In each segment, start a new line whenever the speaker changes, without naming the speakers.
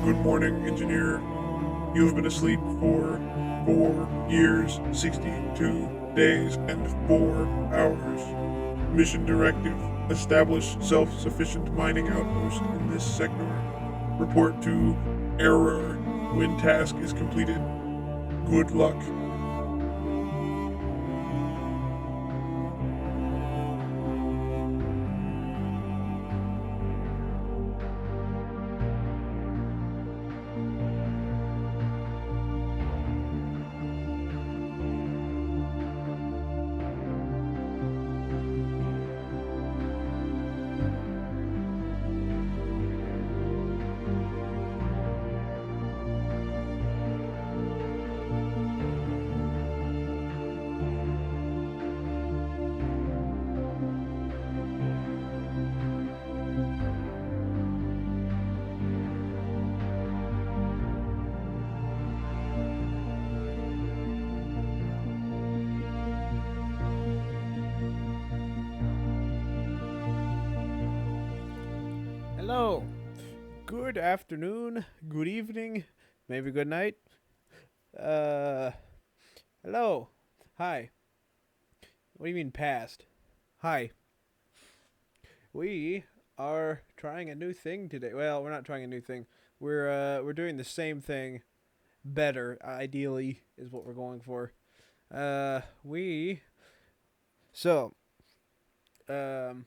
Good morning, engineer. You have been asleep for 4 years, 62 days, and 4 hours. Mission directive: establish self-sufficient mining outpost in this sector. Report to error when task is completed. Good luck.
Hello. Good afternoon. Good evening. Maybe good night. Uh, hello. Hi. What do you mean past? Hi. We are trying a new thing today. Well, we're not trying a new thing. We're doing the same thing better. Ideally, is what we're going for. We so um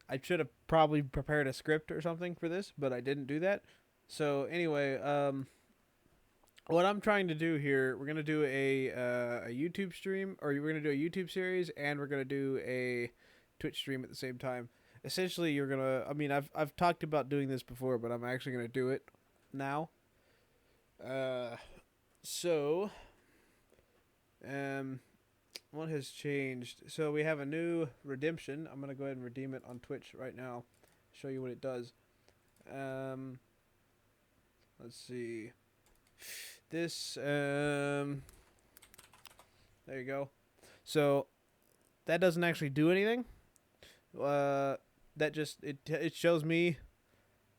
I should have probably prepared a script or something for this, but I didn't do that. So anyway, what I'm trying to do here, we're gonna do a YouTube stream, or we're gonna do a YouTube series, and we're gonna do a Twitch stream at the same time. Essentially, you're gonna. I mean, I've talked about doing this before, but I'm actually gonna do it now. Uh, so, um, what has changed? So we have a new redemption. I'm gonna go ahead and redeem it on Twitch right now. Show you what it does. Um, let's see. This there you go. So that doesn't actually do anything. That just it shows me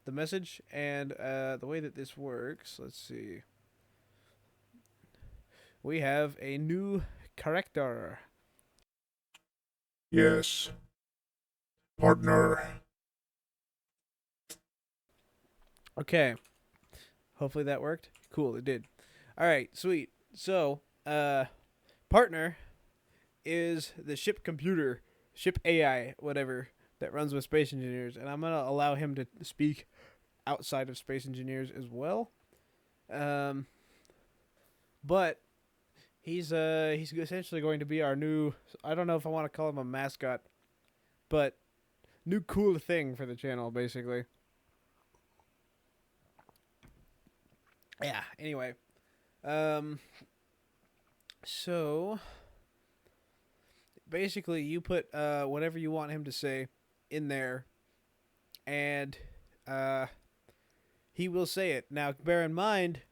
the message, and the way that this works. Let's see. We have a new character.
Yes, partner.
Okay. Hopefully that worked. Cool, it did. All right, sweet. So, partner is the ship computer, ship AI, whatever, that runs with space engineers, and I'm gonna allow him to speak outside of space engineers as well. Um, but he's essentially going to be our new. I don't know if I want to call him a mascot, but new cool thing for the channel, basically. Yeah. Anyway, um, so basically you put whatever you want him to say in there, and uh, he will say it. Now, bear in mind,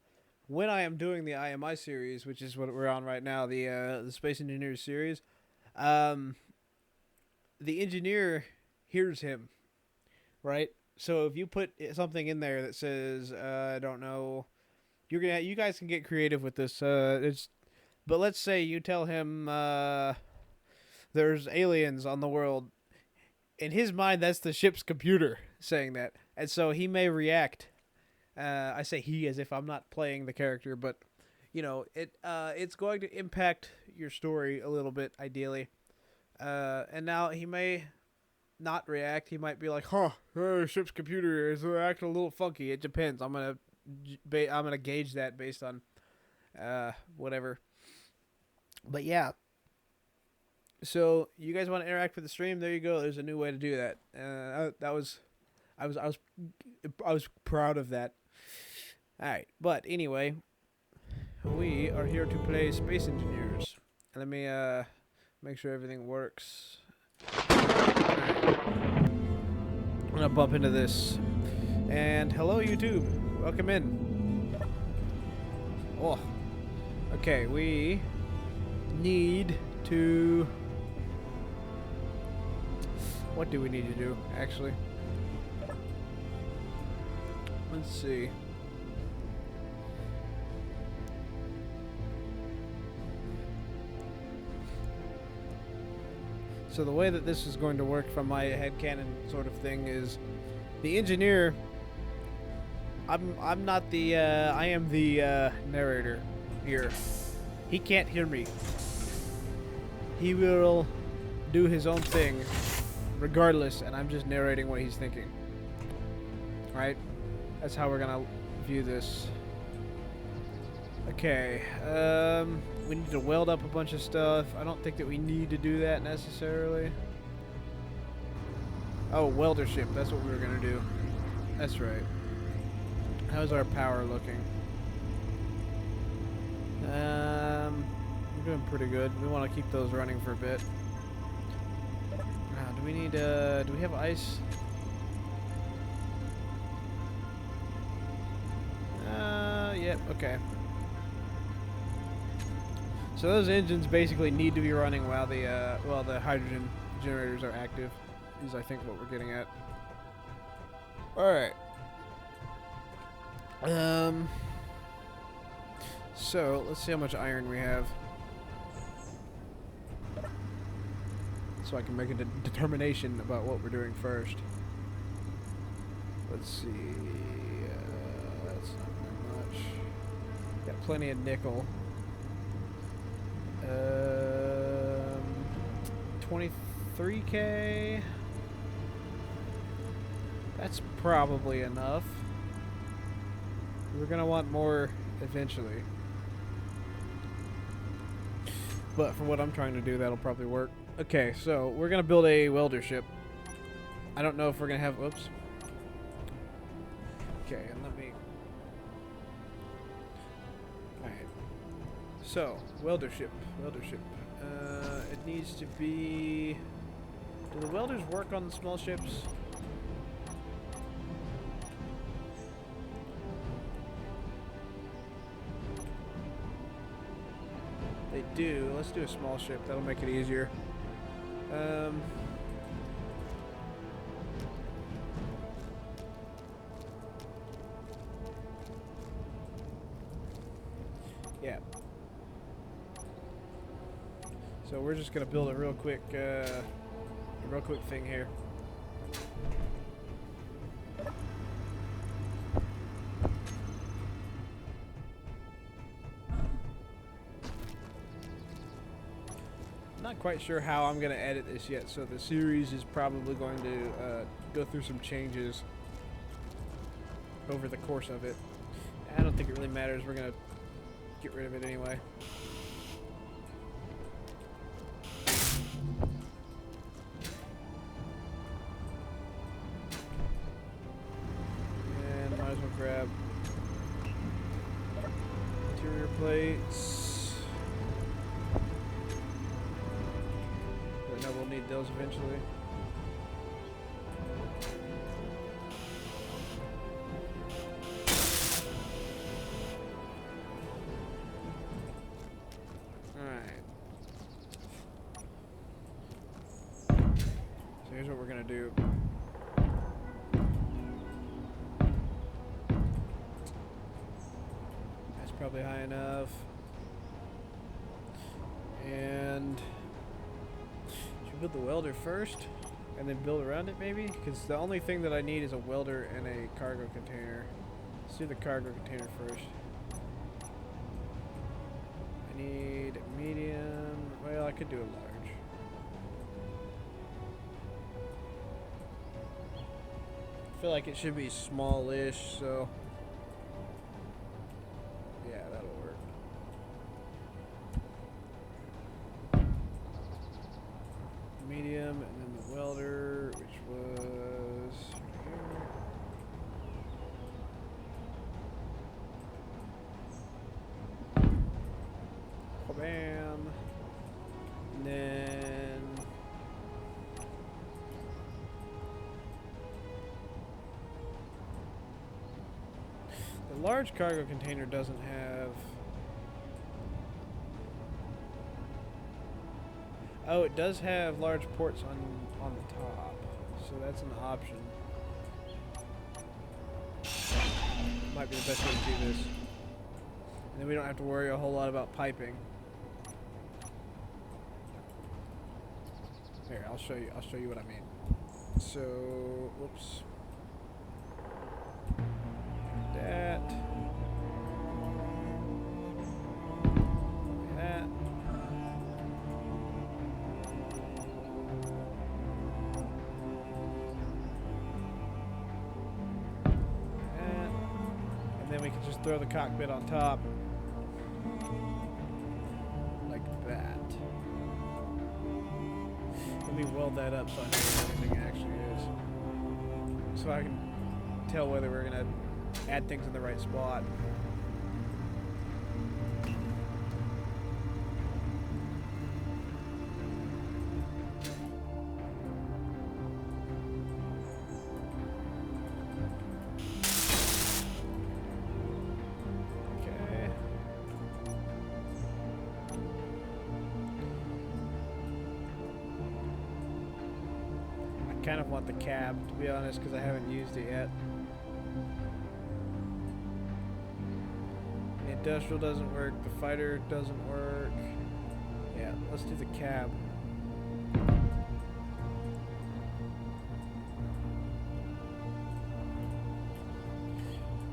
when I am doing the IMI series, which is what we're on right now, the Space Engineers series, um, the engineer hears him, right? So if you put something in there that says, I don't know, you guys can get creative with this. But let's say you tell him there's aliens on the world. In his mind, that's the ship's computer saying that, and so he may react. I say he as if I'm not playing the character, but it's going to impact your story a little bit, ideally. And now he may not react. He might be like, "Huh, ship's computer is acting a little funky." It depends. I'm gonna gauge that based on whatever. But yeah. So you guys want to interact with the stream? There you go. There's a new way to do that. I was proud of that. All right, but anyway, we are here to play Space Engineers. Let me make sure everything works. Right. I'm gonna bump into this. And hello, YouTube. Welcome in. Oh, okay. We need to. What do we need to do, actually? let's see. So the way that this is going to work from my headcanon sort of thing is the engineer. I'm not the I am the narrator here. He can't hear me. He will do his own thing regardless, and I'm just narrating what he's thinking. Right? That's how we're gonna view this. Okay, we need to weld up a bunch of stuff. I don't think that we need to do that necessarily. Oh, welder ship, that's what we were gonna do. That's right. How's our power looking? We're doing pretty good. We want to keep those running for a bit. Do we need, do we have ice? Yep, okay. So those engines basically need to be running while the hydrogen generators are active, is I think what we're getting at. Alright. So, let's see how much iron we have. So I can make a determination about what we're doing first. Let's see. That's not very much. Got plenty of nickel. 23k. That's probably enough. We're gonna want more eventually. But for what I'm trying to do, that'll probably work. Okay, so we're gonna build a welder ship. I don't know if we're gonna have, whoops. Okay, and let me, alright. So, welder ship. It needs to be, do the welders work on the small ships? They do. Let's do a small ship. That'll make it easier. Yeah. So we're just gonna build a real quick thing here. Not quite sure how I'm going to edit this yet, so the series is probably going to go through some changes over the course of it. I don't think it really matters. We're going to get rid of it anyway. And might as well grab interior plates. No, we'll need those eventually. Alright. So here's what we're gonna do. That's probably high enough. And build the welder first and then build around it maybe, because the only thing that I need is a welder and a cargo container. Let's do the cargo container first. I need medium. Well, I could do a large. I feel like it should be smallish, so yeah, that'll work. Medium, and then the welder, which was here. Bam. And then the large cargo container doesn't have. Oh, it does have large ports on the top, so that's an option. might be the best way to do this. And then we don't have to worry a whole lot about piping. Here, I'll show you what I mean. So, whoops. Like that. Like that. And then we can just throw the cockpit on top. Like that. Let me weld that up so I know where everything actually is. So I can tell whether we're going to add things in the right spot. I kind of want the cab, to be honest, because I haven't used it yet. The industrial doesn't work, the fighter doesn't work. Yeah, let's do the cab.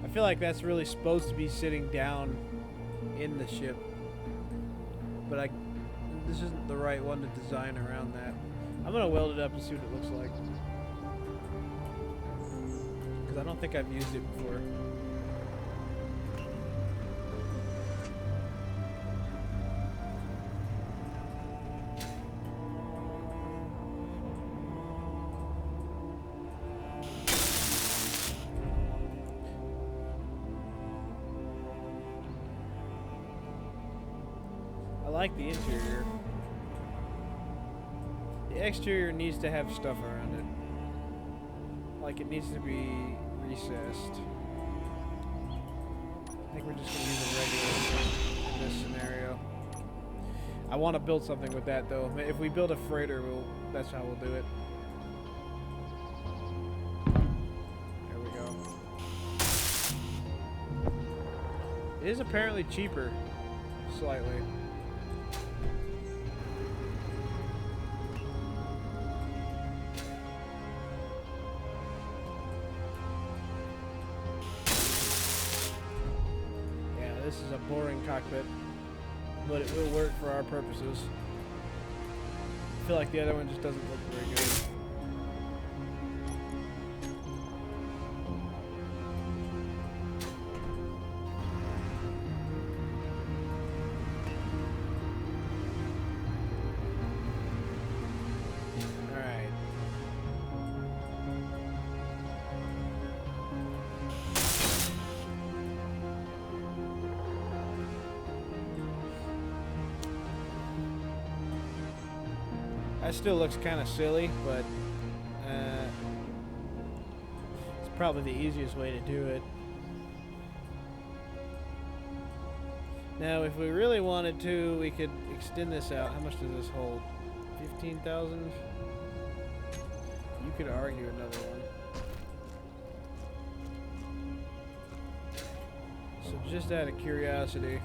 I feel like that's really supposed to be sitting down in the ship, but this isn't the right one to design around that. I'm gonna weld it up and see what it looks like, because I don't think I've used it before. I like the interior. The exterior needs to have stuff around it. Like, it needs to be recessed. I think we're just going to use a regular in this scenario. I want to build something with that, though. If we build a freighter, that's how we'll do it. There we go. It is apparently cheaper. Slightly. This is a boring cockpit, but it will work for our purposes. I feel like the other one just doesn't look very good. Alright. That still looks kind of silly, but it's probably the easiest way to do it. Now, if we really wanted to, we could extend this out. How much does this hold? 15,000? You could argue another one. So just out of curiosity,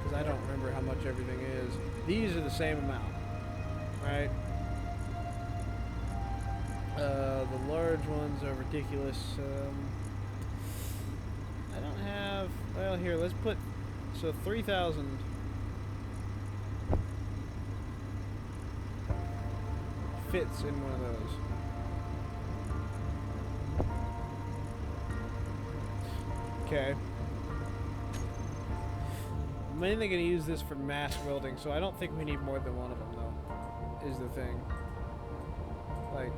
because I don't remember how much everything is. These are the same amount, right? The large ones are ridiculous. I don't have... Well, here, let's put... So 3,000... fits in one of those. Okay. I'm mainly going to use this for mass welding, so I don't think we need more than one of them, though, is the thing. Like,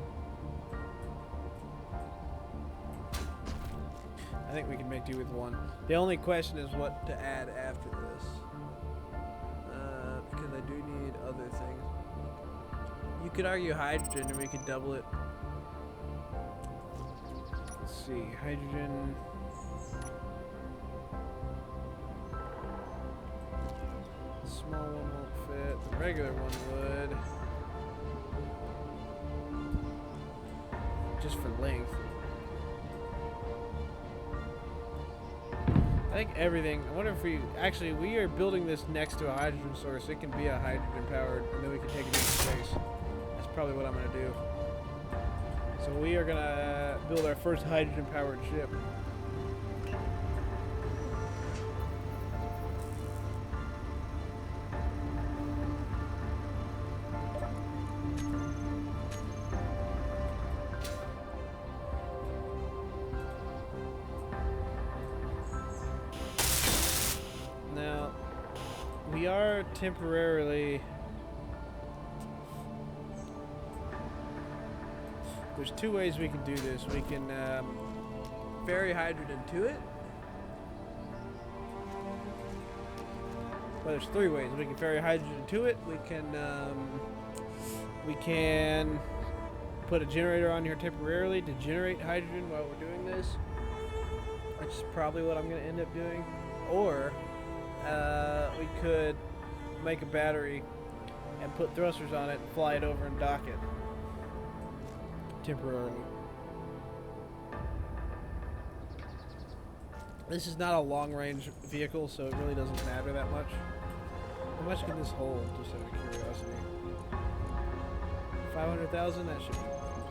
I think we can make do with one. The only question is what to add after this. Because I do need other things. You could argue hydrogen, and we could double it. Let's see, hydrogen... Small one won't fit. The regular one would. Just for length. I think everything. I wonder if we actually we are building this next to a hydrogen source. It can be a hydrogen powered, and then we can take it into space. That's probably what I'm gonna do. So we are gonna build our first hydrogen powered ship. Now, we are temporarily... There's two ways we can do this. We can ferry hydrogen to it. Well, there's three ways. We can ferry hydrogen to it. We can put a generator on here temporarily to generate hydrogen while we're doing this, which is probably what I'm going to end up doing. Or we could make a battery and put thrusters on it and fly it over and dock it temporarily. This is not a long-range vehicle, so it really doesn't matter that much. How much can this hold, just out of curiosity? 500,000? That should be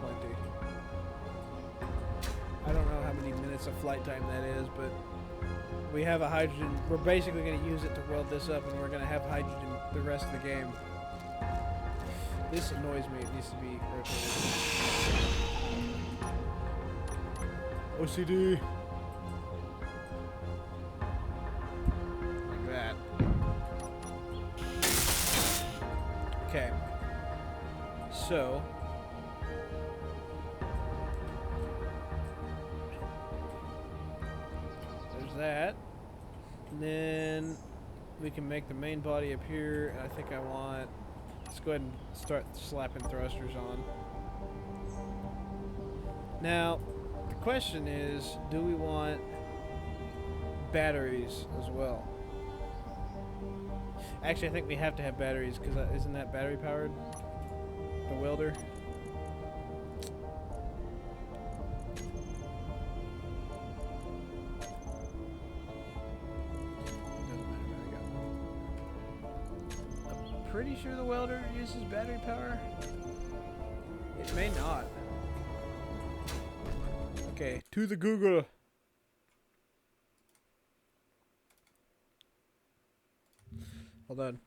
plenty. I don't know how many minutes of flight time that is, but we have a hydrogen. We're basically going to use it to weld this up, and we're going to have hydrogen the rest of the game. This annoys me. It needs to be rotated. OCD. Like that. Okay. So. There's that. And then we can make the main body appear. I think I want... Let's go ahead and start slapping thrusters on. Now, the question is, do we want batteries as well? Actually, I think we have to have batteries, because isn't that battery powered? The welder? Pretty sure the welder uses battery power. It may not. Okay, to the Google. Hold on.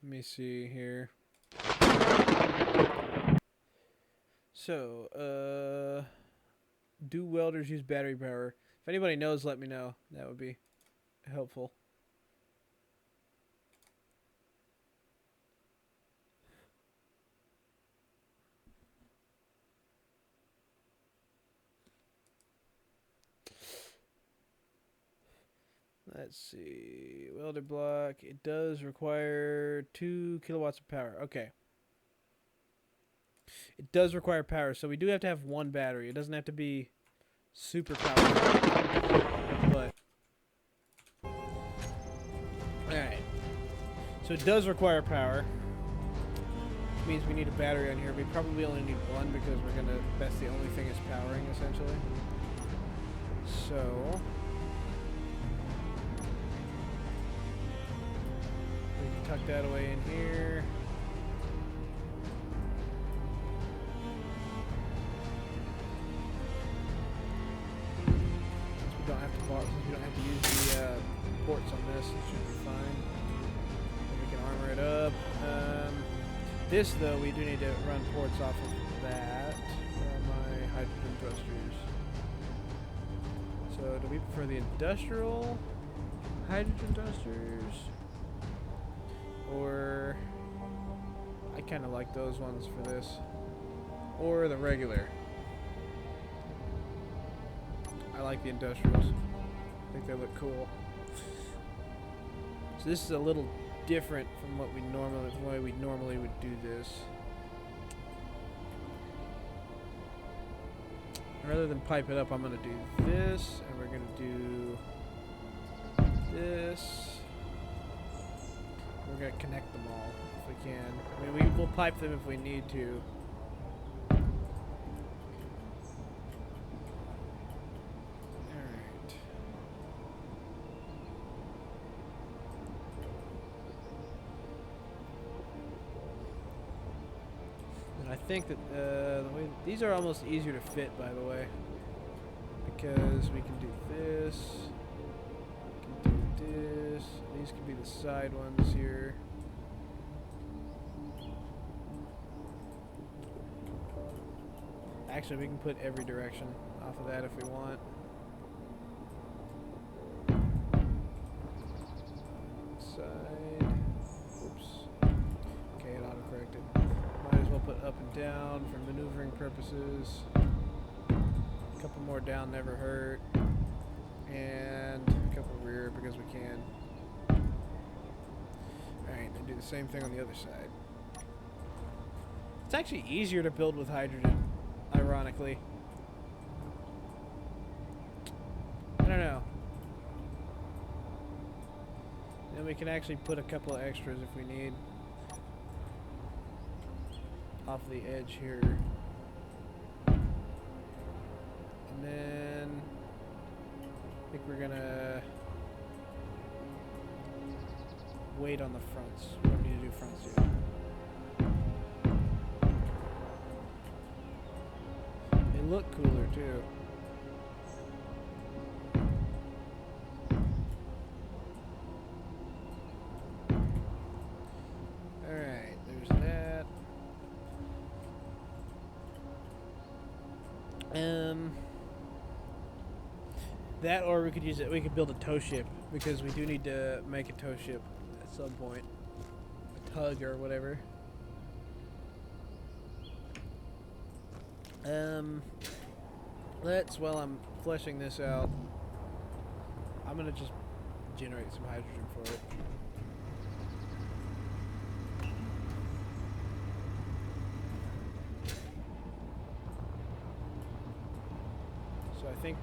Let me see here. So, do welders use battery power? If anybody knows, let me know. That would be helpful. Let's see. Welder block. It does require 2 kilowatts of power. Okay. It does require power, so we do have to have one battery. It doesn't have to be super powerful. But alright. So it does require power. Which means we need a battery on here. We probably only need one because that's the only thing it's powering, essentially. So tuck that away in here. Since we don't have to use the ports on this, it should be fine. And we can armor it up. This though, we do need to run ports off of that. Where are my hydrogen thrusters? So do we prefer the industrial hydrogen thrusters? Or I kind of like those ones for this, or the regular. I like the industrials. I think they look cool. So this is a little different from what we normally, the way we normally would do this. rather than pipe it up, I'm gonna do this, and we're gonna do this. We're gonna connect them all if we can. I mean, we will pipe them if we need to. Alright. And I think that the way these are almost easier to fit, by the way, because we can do this. This. These can be the side ones here. Actually, we can put every direction off of that if we want. Side. Oops. Okay, it auto-corrected. Might as well put up and down for maneuvering purposes. A couple more down never hurt. And a couple rear because we can. Alright, and do the same thing on the other side. It's actually easier to build with hydrogen, ironically. I don't know. And we can actually put a couple of extras if we need. Off the edge here. And then I think we're gonna wait on the fronts. We don't need to do fronts yet. They look cooler too. Alright, there's that. That, or we could use it. We could build a tow ship because we do need to make a tow ship at some point, a tug or whatever. Let's. While I'm fleshing this out, I'm gonna just generate some hydrogen for it. So I think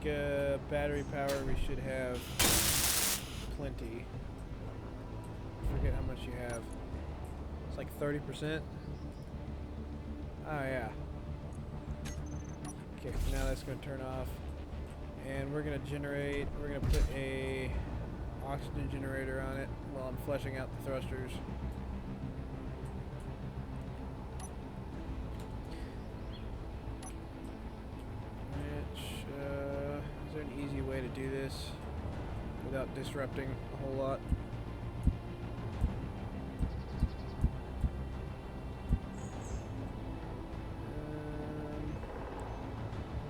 battery power we should have plenty. I forget how much you have. It's like 30%. Oh yeah. Okay, now that's going to turn off. And we're going to generate, we're going to put a oxygen generator on it while I'm fleshing out the thrusters. Is there an easy way to do this without disrupting a whole lot?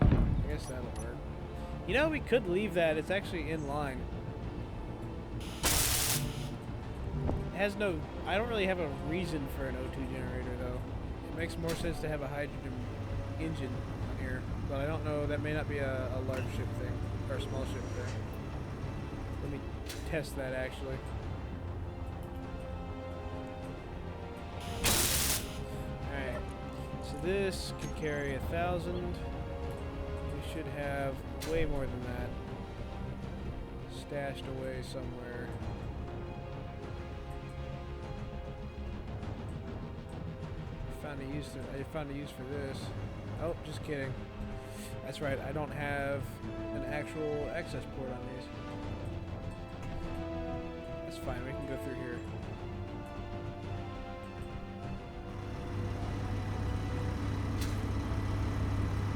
I guess that'll work. You know, we could leave that. It's actually in line. It has no... I don't really have a reason for an O2 generator, though. It makes more sense to have a hydrogen engine on here. But I don't know. That may not be a large ship thing. Or a small ship thing. Let me test that, actually. Alright. So this can carry 1,000. We should have way more than that stashed away somewhere. I found a use for this. Oh, just kidding. That's right, I don't have an actual access port on these. That's fine, we can go through here.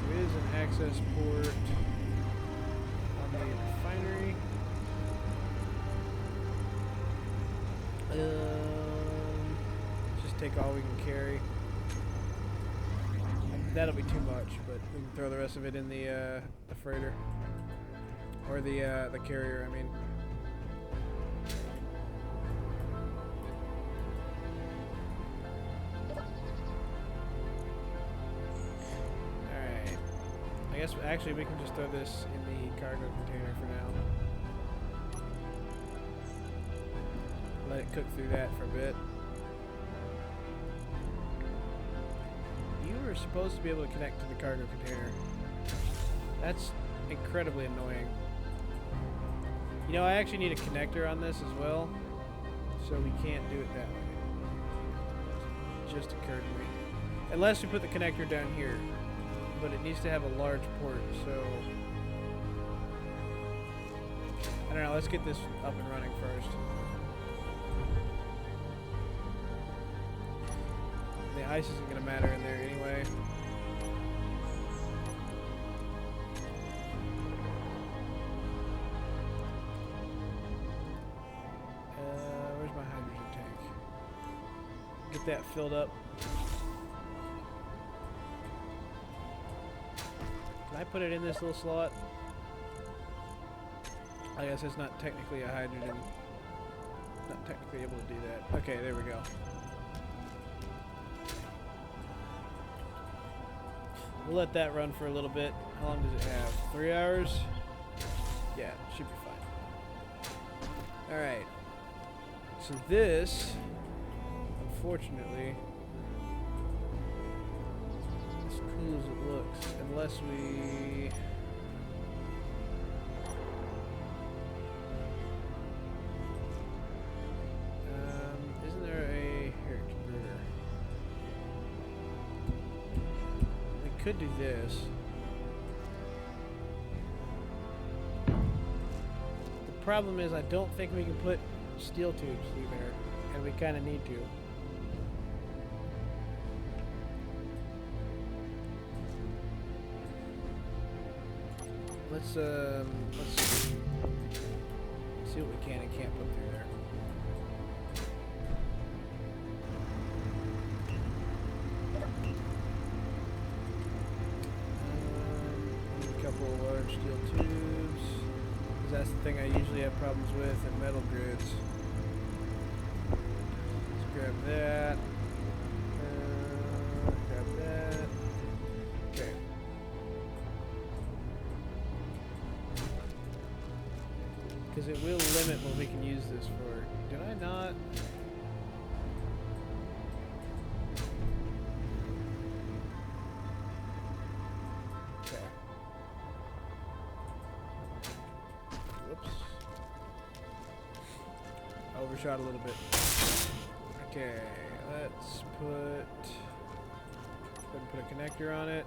There is an access port on the refinery. Just take all we can carry. That'll be too much, but we can throw the rest of it in the freighter. Or the carrier, I mean. Alright. I guess, actually, we can just throw this in the cargo container for now. Let it cook through that for a bit. You were supposed to be able to connect to the cargo container. That's incredibly annoying. You know, I actually need a connector on this as well, so we can't do it that way. It just occurred to me. Unless we put the connector down here, but it needs to have a large port, so... I don't know, let's get this up and running first. The ice isn't going to matter in there anyway. Where's my hydrogen tank? Get that filled up. Can I put it in this little slot? I guess it's not technically a hydrogen. Not technically able to do that. Okay, there we go. We'll let that run for a little bit. How long does it have? 3 hours? Yeah, should be fine. Alright. So this, unfortunately, as cool as it looks, unless we... isn't there a... here, converter. We could do this. The problem is I don't think we can put steel tubes through there, and we kind of need to. Let's see what we can and can't put through there. A couple of large steel tubes. That's the thing I usually have problems with in metal grids. Let's grab that. Grab that. Okay. Because it will limit what we can use this for. Did I not? Okay. Whoops. I overshot a little bit. Okay, let's put a connector on it.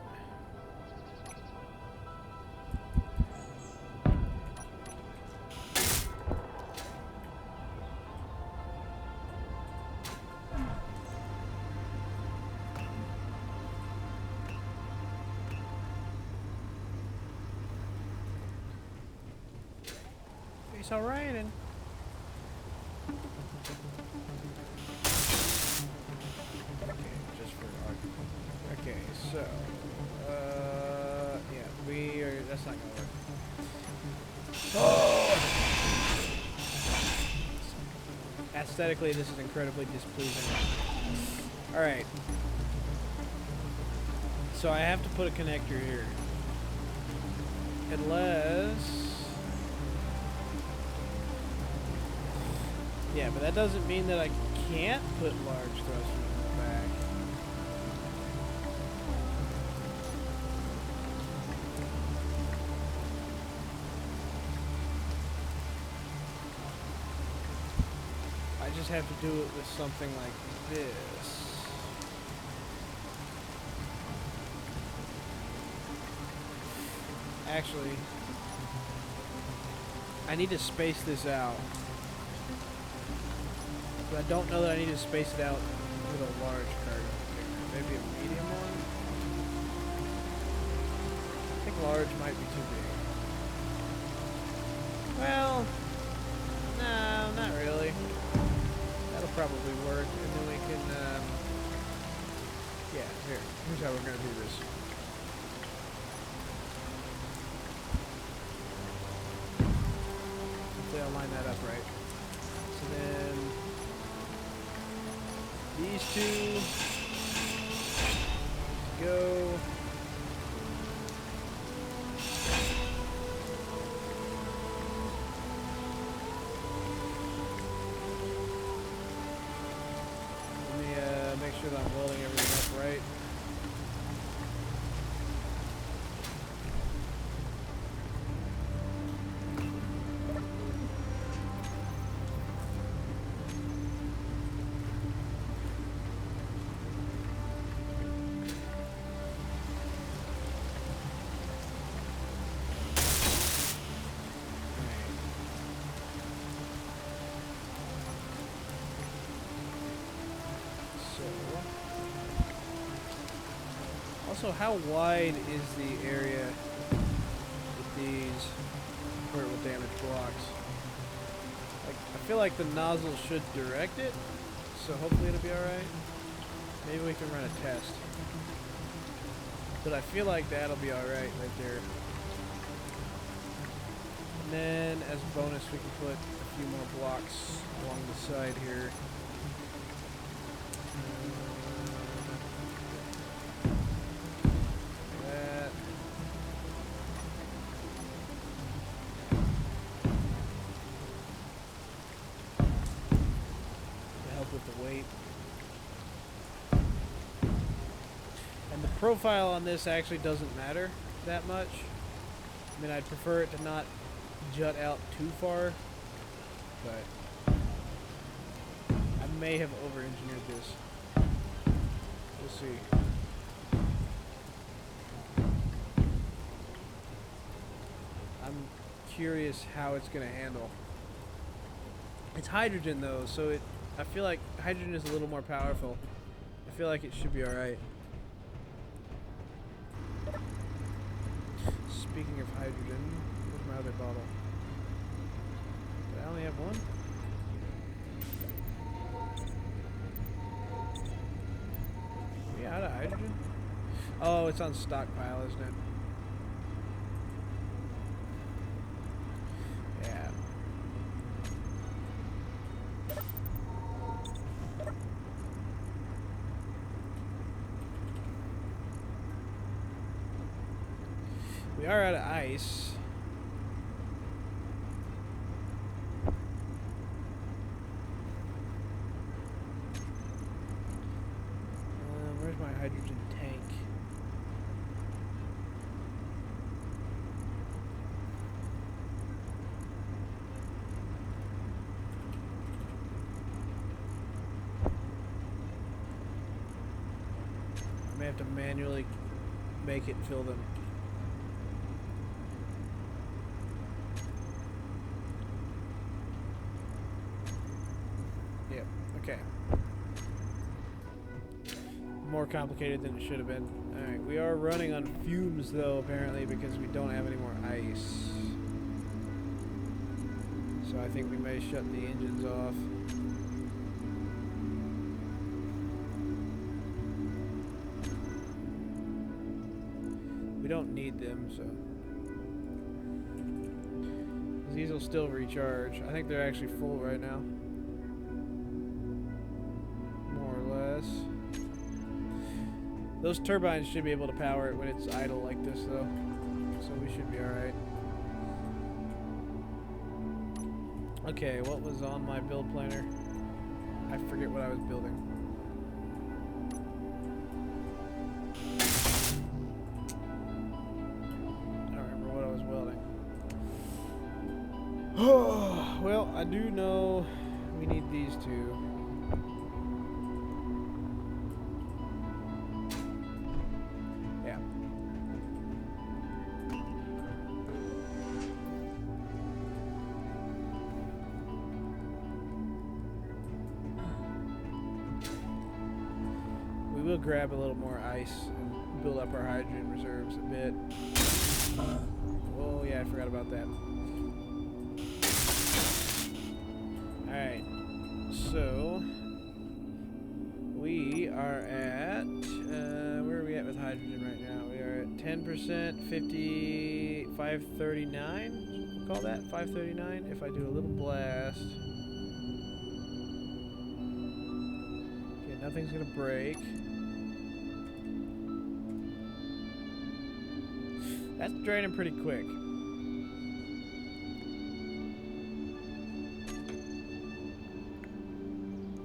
It's all raining. Okay, just for argument. Okay, so yeah, we are. That's not gonna work. Oh! Aesthetically, this is incredibly displeasing. All right. So I have to put a connector here, unless. Yeah, but that doesn't mean that I can't put large thrusters in the back. I just have to do it with something like this. Actually, I need to space this out. But I don't know that I need to space it out with a large cargo container. Maybe a medium one? I think large might be too big. Well, no, not really. That'll probably work, and then we can, yeah, here's how we're going to do this. Hopefully I'll line that up right. So then... these two go. Let me make sure that I'm welding everything up right. Also, how wide is the area with these convertible damage blocks? Like, I feel like the nozzle should direct it, so hopefully it'll be alright. Maybe we can run a test. But I feel like that'll be alright right there. And then, as a bonus, we can put a few more blocks along the side here. That. To help with the weight. And the profile on this actually doesn't matter that much. I mean, I'd prefer it to not jut out too far, but I may have over-engineered this. We'll see. I'm curious how it's going to handle. It's hydrogen though, so I feel like hydrogen is a little more powerful. I feel like it should be alright. Speaking of hydrogen, where's my other bottle? Did I only have one? Are we out of hydrogen? Oh, it's on stockpile, isn't it? Yeah. We are out of ice. Where's my hydrogen tank? I may have to manually make it fill them. Yep, okay. More complicated than it should have been. Alright, we are running on fumes though, apparently, because we don't have any more ice. So I think we may shut the engines off. We don't need them, so. These will still recharge. I think they're actually full right now. More or less. Those turbines should be able to power it when it's idle like this, though. So we should be alright. Okay, what was on my build planner? I forget what I was building. I don't remember what I was welding. Well, I do know we need these two. Yeah. We will grab a little more ice and build up our hydrogen reserves a bit. Oh yeah, I forgot about that. Alright, so we are at, where are we at with hydrogen right now? We are at 10%, 50, 539, we'll call that 539. If I do a little blast. Okay, nothing's gonna break. That's draining pretty quick.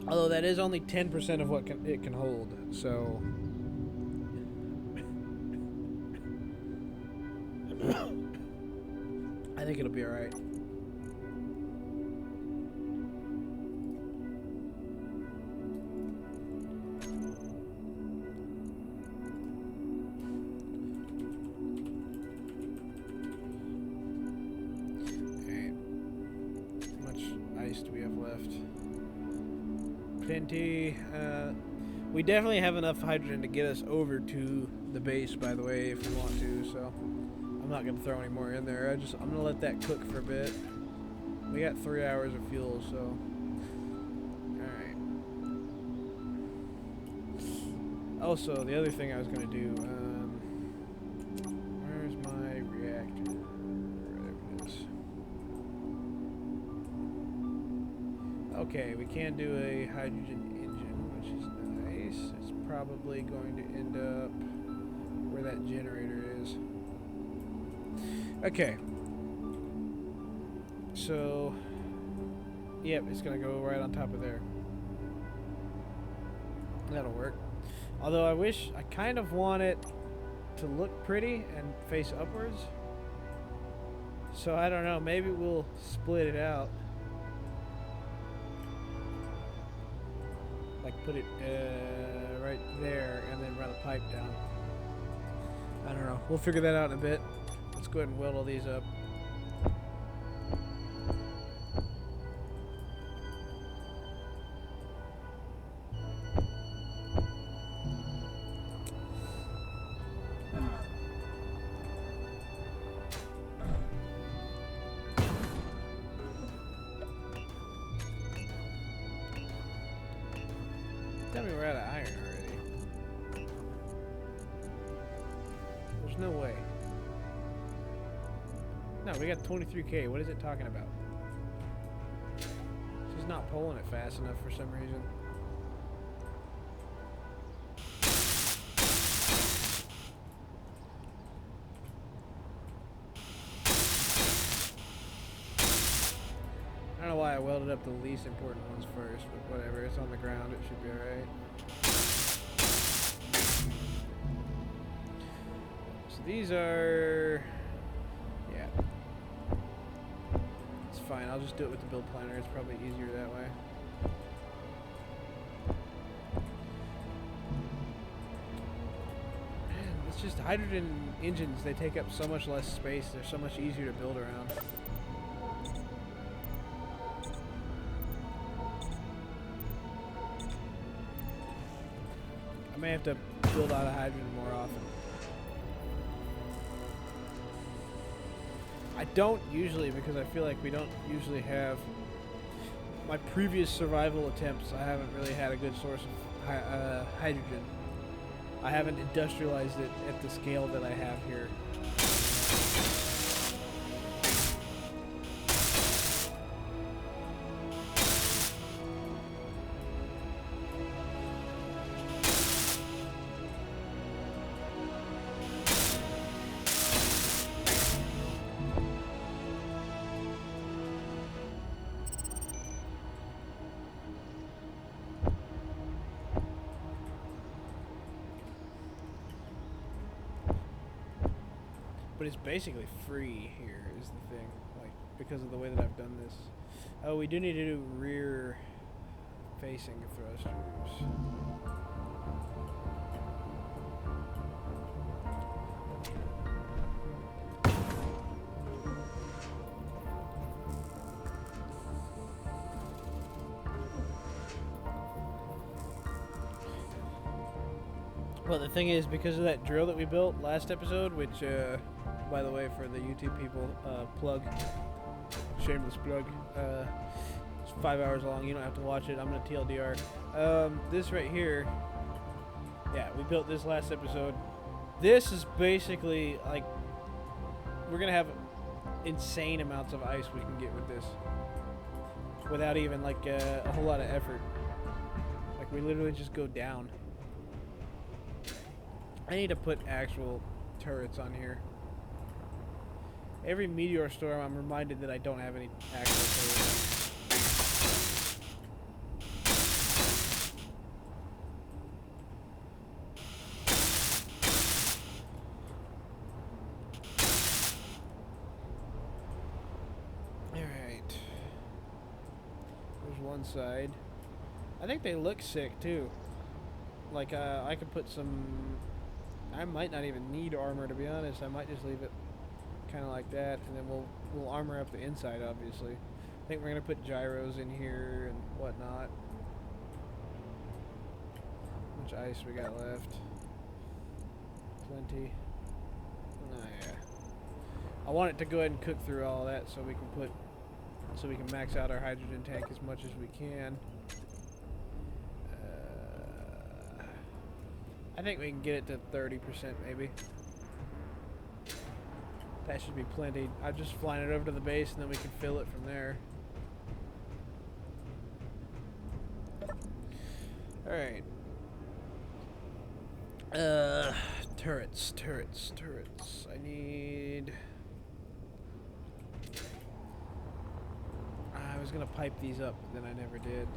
Although that is only 10% of what it can hold, so... I think it'll be alright. Plenty. We definitely have enough hydrogen to get us over to the base, by the way, if you want to. So I'm not gonna throw any more in there. I'm gonna let that cook for a bit. We got 3 hours of fuel, so all right. Also, the other thing I was gonna do. Where's my reactor? There it is. Okay, we can do a hydrogen engine, which is nice. It's probably going to end up where that generator is. Okay. So, yep, it's going to go right on top of there. That'll work. Although I kind of want it to look pretty and face upwards. So I don't know, maybe we'll split it out. Like put it right there and then run a pipe down. I don't know. We'll figure that out in a bit. Let's go ahead and weld all these up. Tell me we're out of iron already. There's no way. No, we got 23k. What is it talking about? It's just not pulling it fast enough for some reason. I don't know why I welded up the least important ones first, but whatever. It's on the ground. It should be alright. So these are... yeah. It's fine. I'll just do it with the build planner. It's probably easier that way. Man, it's just hydrogen engines. They take up so much less space. They're so much easier to build around. I may have to build out of hydrogen more often. I don't usually, because I feel like we don't usually have... my previous survival attempts, I haven't really had a good source of hydrogen. I haven't industrialized it at the scale that I have here. But it's basically free here is the thing, like, because of the way that I've done this. Oh, we do need to do rear facing thrusters. Well, the thing is, because of that drill that we built last episode, which, by the way, for the YouTube people, plug, shameless plug, it's 5 hours long, you don't have to watch it, I'm going to TLDR. This right here, yeah, we built this last episode. This is basically, like, we're going to have insane amounts of ice we can get with this, without even, like, a whole lot of effort. Like, we literally just go down. I need to put actual turrets on here. Every meteor storm, I'm reminded that I don't have any actual turrets. Alright. There's one side. I think they look sick, too. Like, I could put some... I might not even need armor, to be honest. I might just leave it kind of like that, and then we'll armor up the inside, obviously. I think we're going to put gyros in here and whatnot. How much ice we got left? plenty. Oh yeah. I want it to go ahead and cook through all that so we can max out our hydrogen tank as much as we can. I think we can get it to 30% maybe. That should be plenty. I'm just flying it over to the base and then we can fill it from there. Alright. Turrets. I need... I was gonna pipe these up, but then I never did.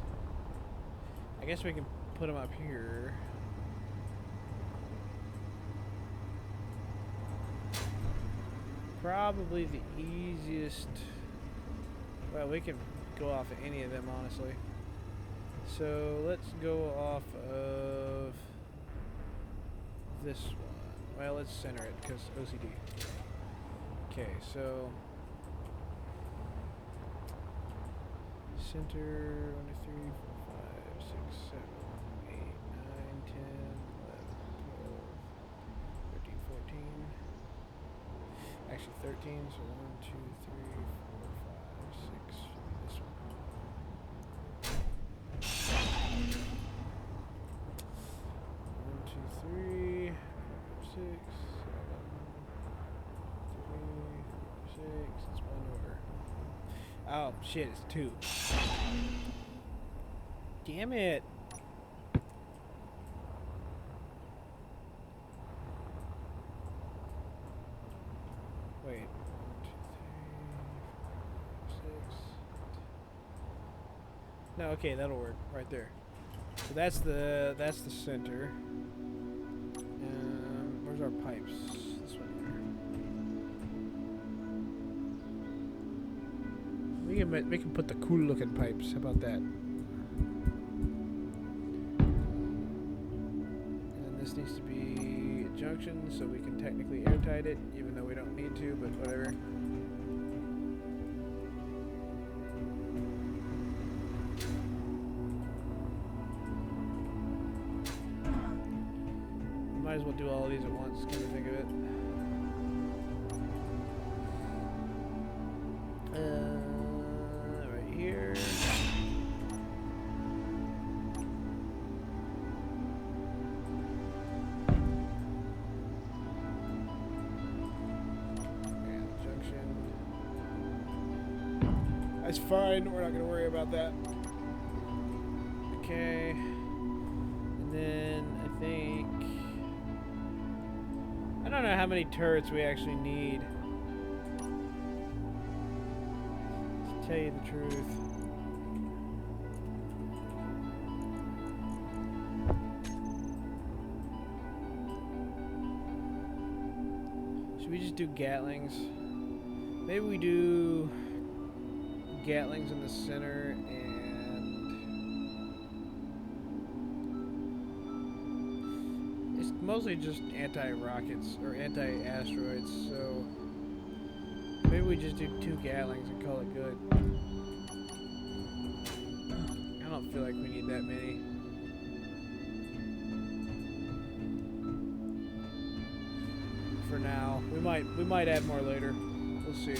I guess we can put them up here. Probably the easiest... Well, we can go off of any of them, honestly. So let's go off of this one. Well, let's center it because OCD. Okay, so center 1, 2, 3, 4, 5, 6, 7, 8, 9, 10, 11, 12, 13, 14. Actually 13, so 1, 2, 3, 4, 5, 6 should be this one. 1, 2, 3, 4, 6, 7, 3, 4, 6. It's one over. Oh shit, it's 2. Damn it. Wait. 1, 2, 3, 4, 6. No, okay, that'll work right there. So that's the center. Where's our pipes? This one here. We can put the cool looking pipes. How about that? And this needs to be a junction, so we can technically airtight it, even though we don't need to, but whatever. Might as well do all of these at once, come to think of it. Right here. And junction. That's fine, we're not going to worry about that. Okay. And then I think... I don't know how many turrets we actually need. To tell you the truth. Should we just do Gatlings? Maybe we do Gatlings in the center and it's mostly just anti-rockets or anti-asteroids, so maybe we just do 2 Gatlings and call it good. I don't feel like we need that many. For now, we might add more later. We'll see.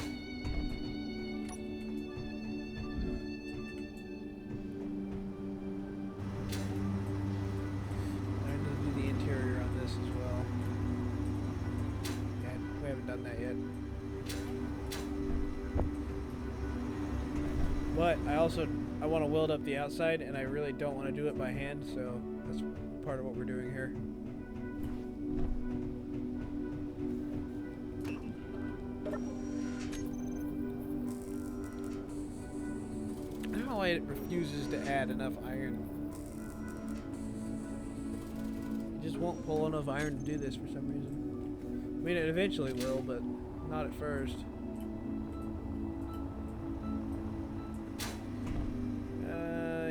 But I want to weld up the outside, and I really don't want to do it by hand, so that's part of what we're doing here. I don't know why it refuses to add enough iron. It just won't pull enough iron to do this for some reason. I mean, it eventually will, but not at first.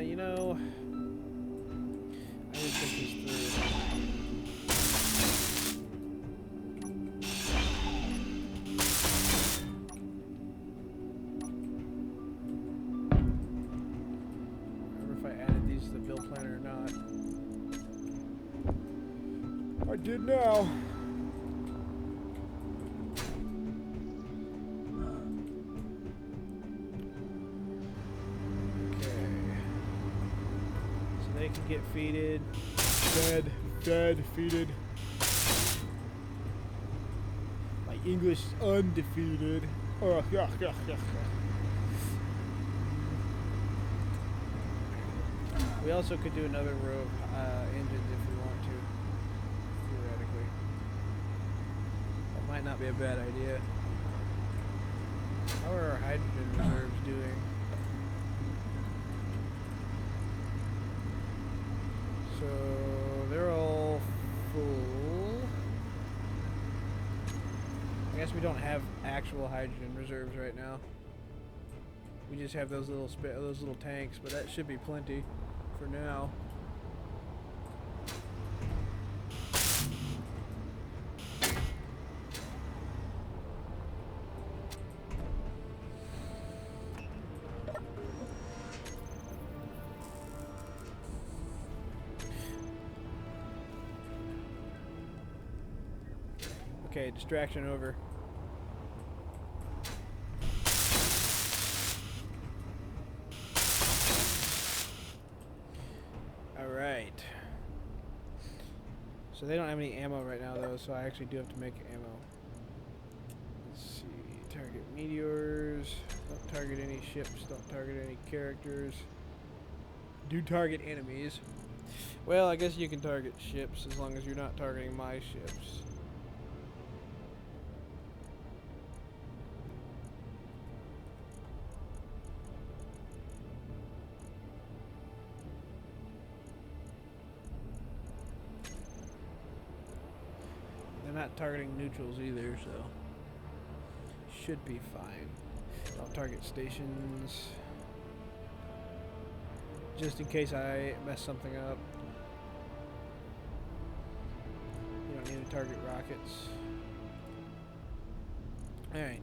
You know, I need to think this through. I remember if I added these to the build planner or not. I did now. can get defeated. Dead. Dead. Defeated. My English is undefeated. Oh, yeah. We also could do another row of engines if we want to, theoretically. That might not be a bad idea. How are our hydrogen reserves doing? So they're all full. I guess we don't have actual hydrogen reserves right now. We just have those little tanks, but that should be plenty for now. Okay, distraction over. Alright. So they don't have any ammo right now though, so I actually do have to make ammo. Let's see. Target meteors. Don't target any ships. Don't target any characters. Do target enemies. Well, I guess you can target ships as long as you're not targeting my ships. Not targeting neutrals either, so should be fine. Don't target stations, just in case I mess something up. You don't need to target rockets. Alright,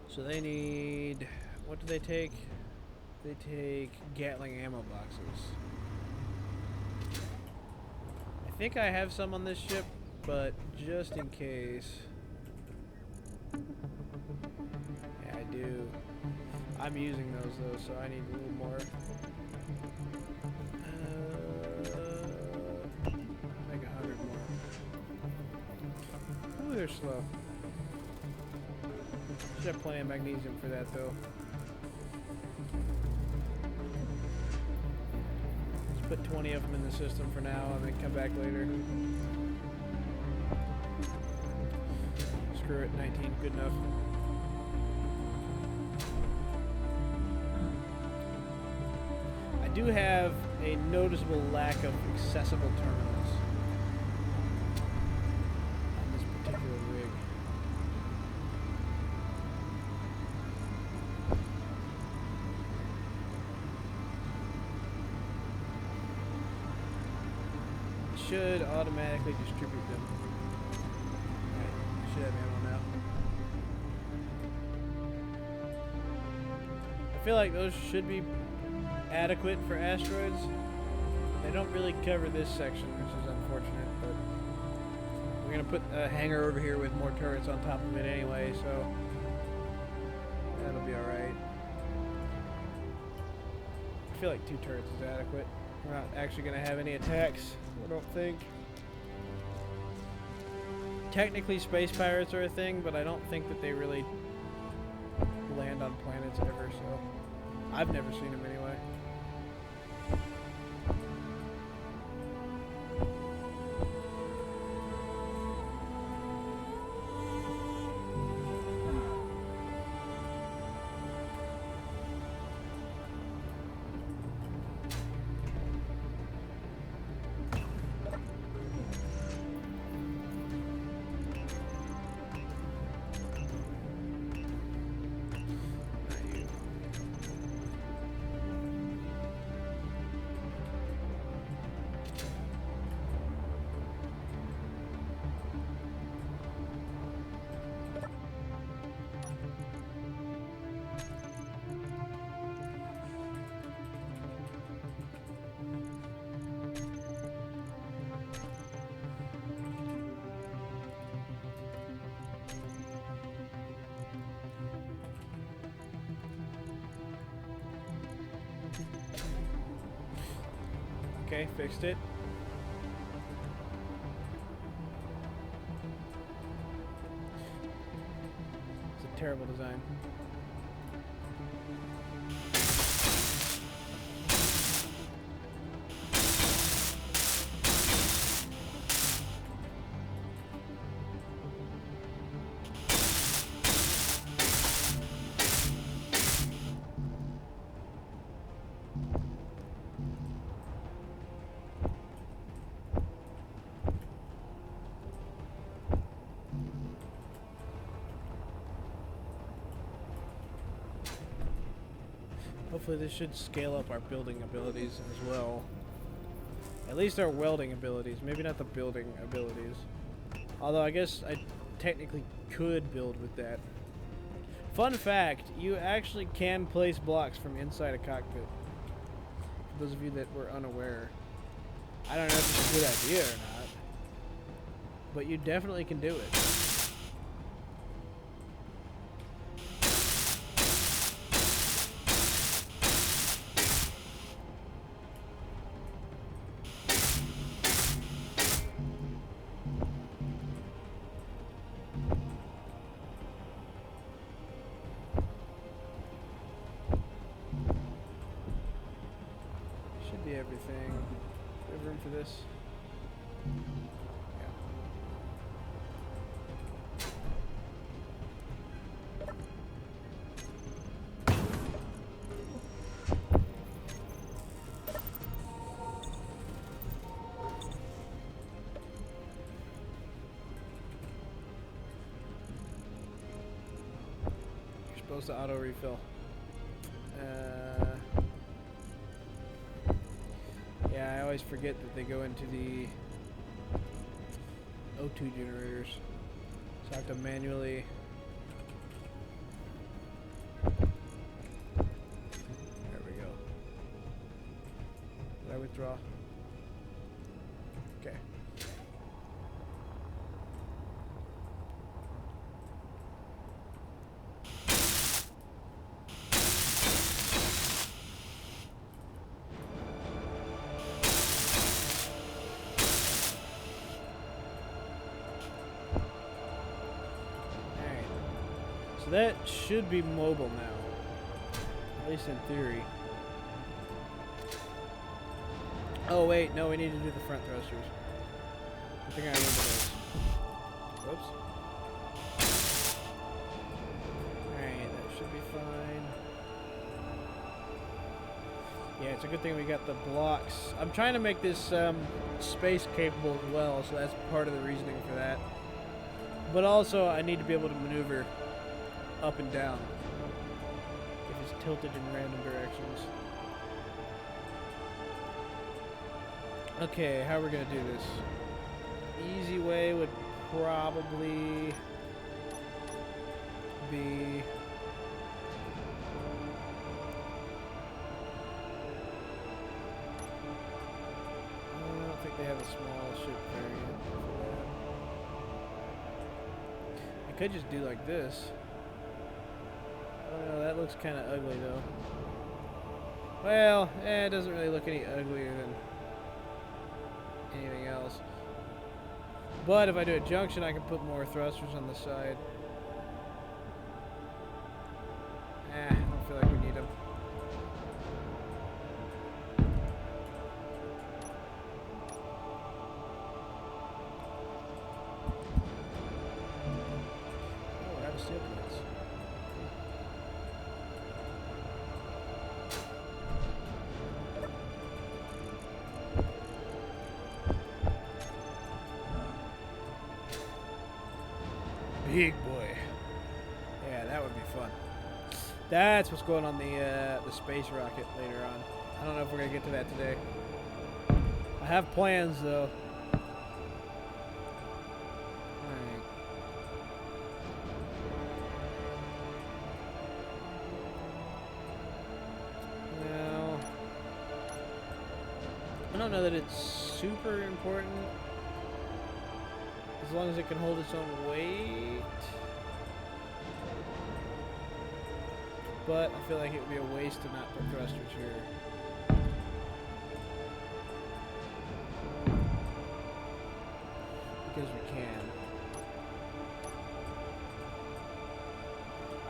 so they need, what do they take? They take Gatling ammo boxes. I think I have some on this ship, but just in case. Yeah, I do. I'm using those though, so I need a little more. Make 100 more. Ooh, they're slow. Should have plenty of magnesium for that though. Let's put 20 of them in the system for now and then come back later. Screw it, 19, good enough. I do have a noticeable lack of accessible terminals on this particular rig. It should automatically distribute them. Should have ammo now. I feel like those should be adequate for asteroids. They don't really cover this section, which is unfortunate, but we're gonna put a hangar over here with more turrets on top of it anyway, so that'll be alright. I feel like 2 turrets is adequate. We're not actually gonna have any attacks, I don't think. Technically, space pirates are a thing, but I don't think that they really land on planets ever, so I've never seen them anyway. Okay, fixed it. It's a terrible design. Hopefully this should scale up our building abilities as well. At least our welding abilities. Maybe not the building abilities. Although I guess I technically could build with that. Fun fact, you actually can place blocks from inside a cockpit. For those of you that were unaware. I don't know if it's a good idea or not. But you definitely can do it. Everything. Do we have room for this? Yeah. You're supposed to auto refill. Yeah, I always forget that they go into the O2 generators. So I have to manually... There we go. Did I withdraw? Okay. So that should be mobile now. At least in theory. Oh wait, no, we need to do the front thrusters. I think I remember those. Whoops. Alright, that should be fine. Yeah, it's a good thing we got the blocks. I'm trying to make this space capable as well, so that's part of the reasoning for that. But also, I need to be able to maneuver up and down if it's tilted in random directions. Okay, how are we gonna do this? Easy way would probably be I don't think they have a small ship variant for that. I could just do like this. That looks kind of ugly though. Well, it doesn't really look any uglier than anything else. But if I do a junction, I can put more thrusters on the side. I don't feel like we need them. Oh, we're out of steel plates. Big boy. Yeah, that would be fun. That's what's going on the space rocket later on. I don't know if we're gonna get to that today. I have plans though. Alright. Now, I don't know that it's super important. As long as it can hold its own weight. But I feel like it would be a waste to not put thrusters here.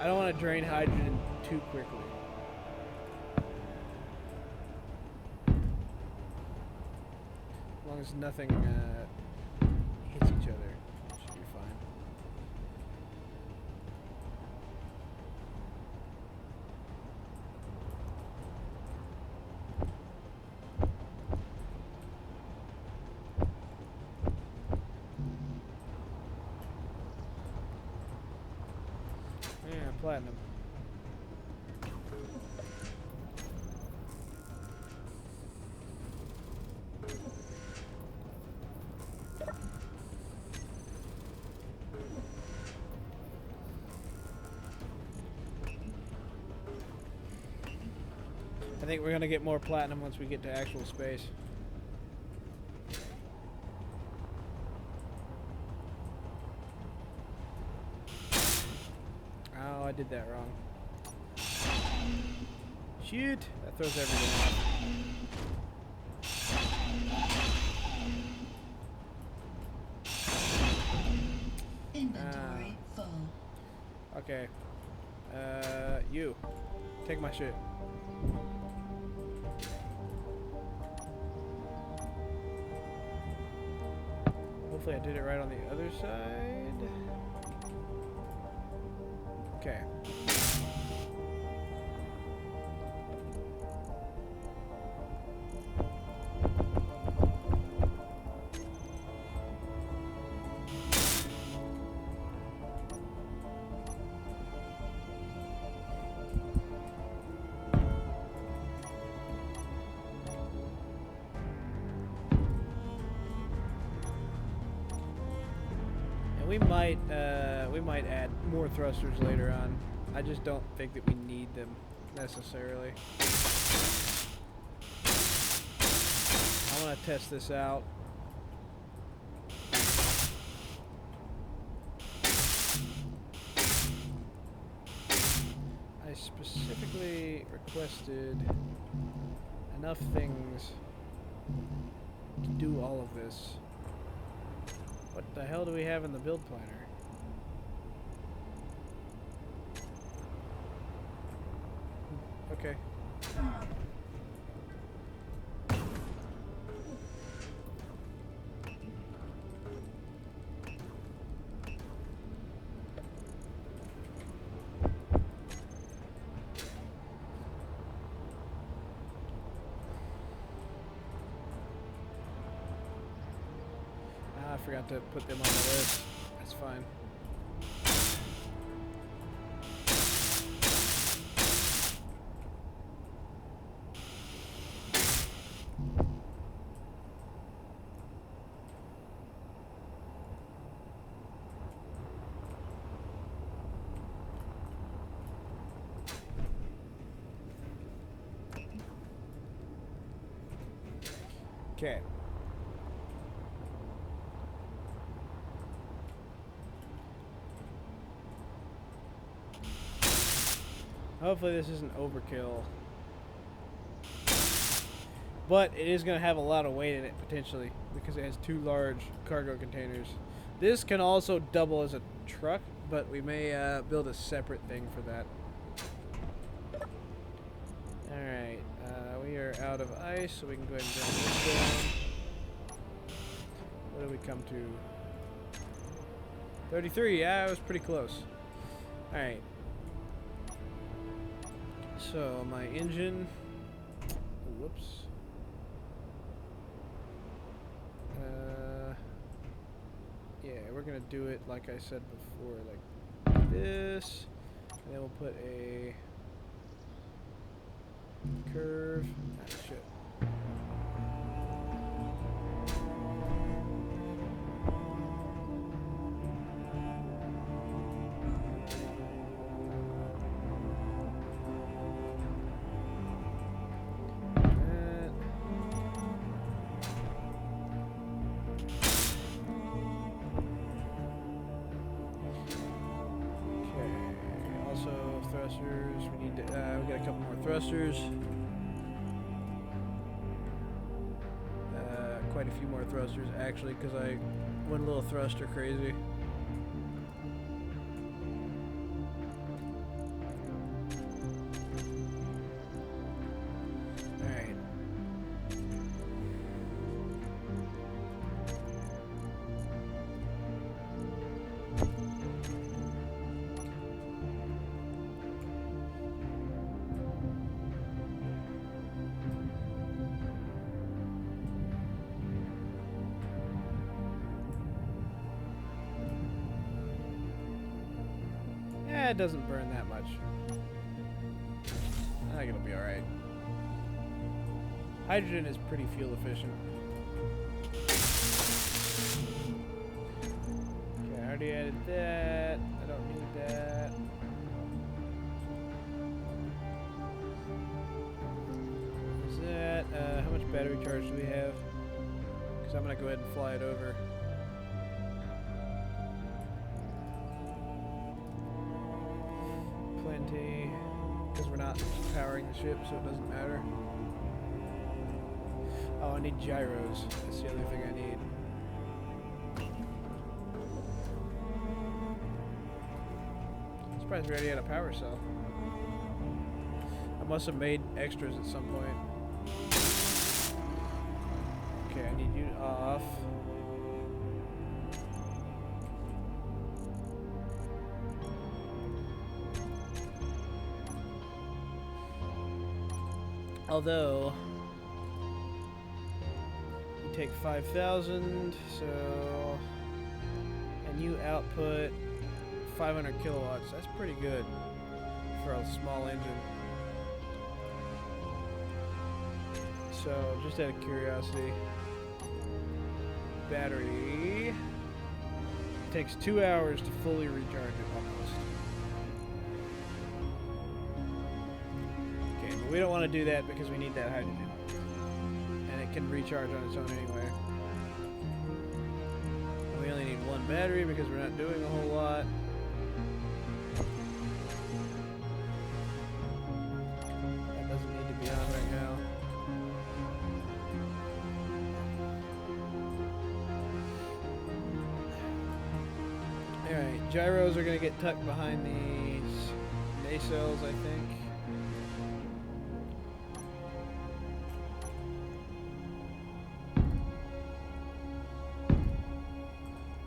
I don't want to drain hydrogen too quickly. As long as nothing hits each other, it should be fine. Yeah, platinum. I think we're gonna get more platinum once we get to actual space. Oh, I did that wrong. Shoot! That throws everything off.
Inventory full.
Okay. You. Take my shit. Hopefully I did it right on the other side. Okay. We might add more thrusters later on. I just don't think that we need them necessarily. I want to test this out. I specifically requested enough things to do all of this. What the hell do we have in the build planner? Okay. I forgot to put them on the list. That's fine. Okay. Hopefully this isn't overkill. But it is going to have a lot of weight in it, potentially, because it has 2 large cargo containers. This can also double as a truck, but we may build a separate thing for that. Alright, we are out of ice, so we can go ahead and bring this down. What do we come to? 33, yeah, it was pretty close. Alright. So, my engine... Whoops. Yeah, we're gonna do it like I said before, like this. And then we'll put a curve. Ah, shit. Thrusters. We need to. We got a couple more thrusters. Quite a few more thrusters actually, because I went a little thruster crazy. Eh, it doesn't burn that much. I think it'll be alright. Hydrogen is pretty fuel efficient. Okay, I already added that. I don't need that. Is that, how much battery charge do we have? Because I'm going to go ahead and fly it over. Plenty. Because we're not powering the ship, so it doesn't matter. Oh, I need gyros. That's the other thing I need. I'm surprised we already had a power cell. I must have made extras at some point. Okay, I need you off. Although you take 5,000, so and you output 500 kilowatts. That's pretty good for a small engine. So, just out of curiosity, battery takes 2 hours to fully recharge it almost. Okay, but we don't want to do that because we need that hydrogen. And it can recharge on its own anyway. And we only need one battery because we're not doing a whole lot. That doesn't need to be on right now. Alright, gyros are going to get tucked behind these nacelles, I think.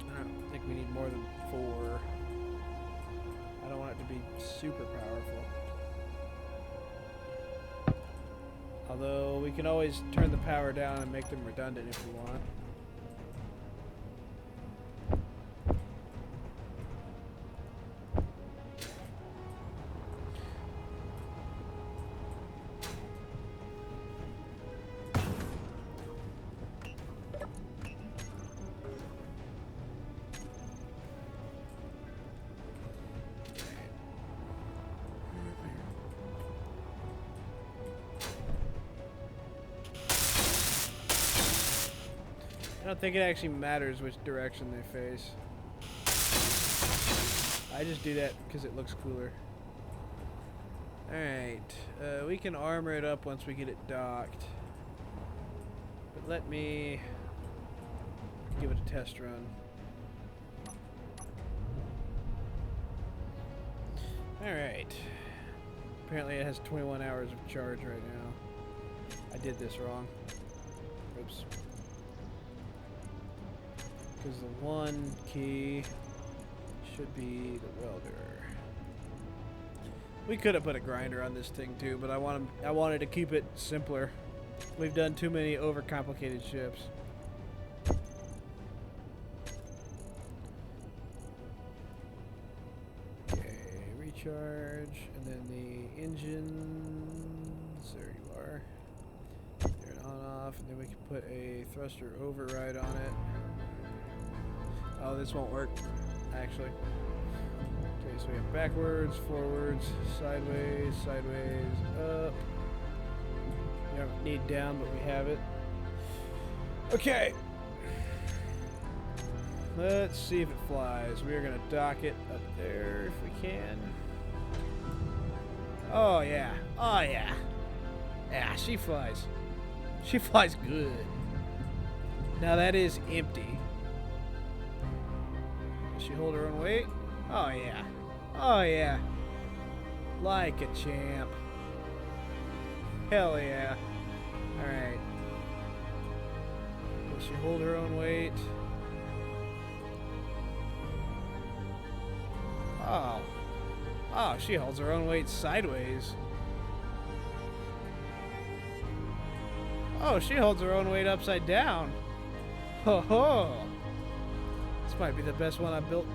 I don't think we need more than 4. I don't want it to be super powerful. Although we can always turn the power down and make them redundant if we want. I don't think it actually matters which direction they face. I just do that because it looks cooler. Alright, we can armor it up once we get it docked. But let me give it a test run. Alright. Apparently it has 21 hours of charge right now. I did this wrong. Oops. Because the one key should be the welder. We could have put a grinder on this thing too, but I wanted to keep it simpler. We've done too many overcomplicated ships. Okay, recharge, and then the engines. There you are. They're on off, and then we can put a thruster override on it. Oh, this won't work, actually. Okay, so we have backwards, forwards, sideways, sideways, up. We don't need down, but we have it. Okay. Let's see if it flies. We're going to dock it up there if we can. Oh, yeah. Oh, yeah. Yeah, she flies. She flies good. Now that is empty. Does she hold her own weight? Oh, yeah. Oh, yeah. Like a champ. Hell yeah. Alright. Does she hold her own weight? Oh. Oh, she holds her own weight sideways. Oh, she holds her own weight upside down. Ho ho. This might be the best one I've built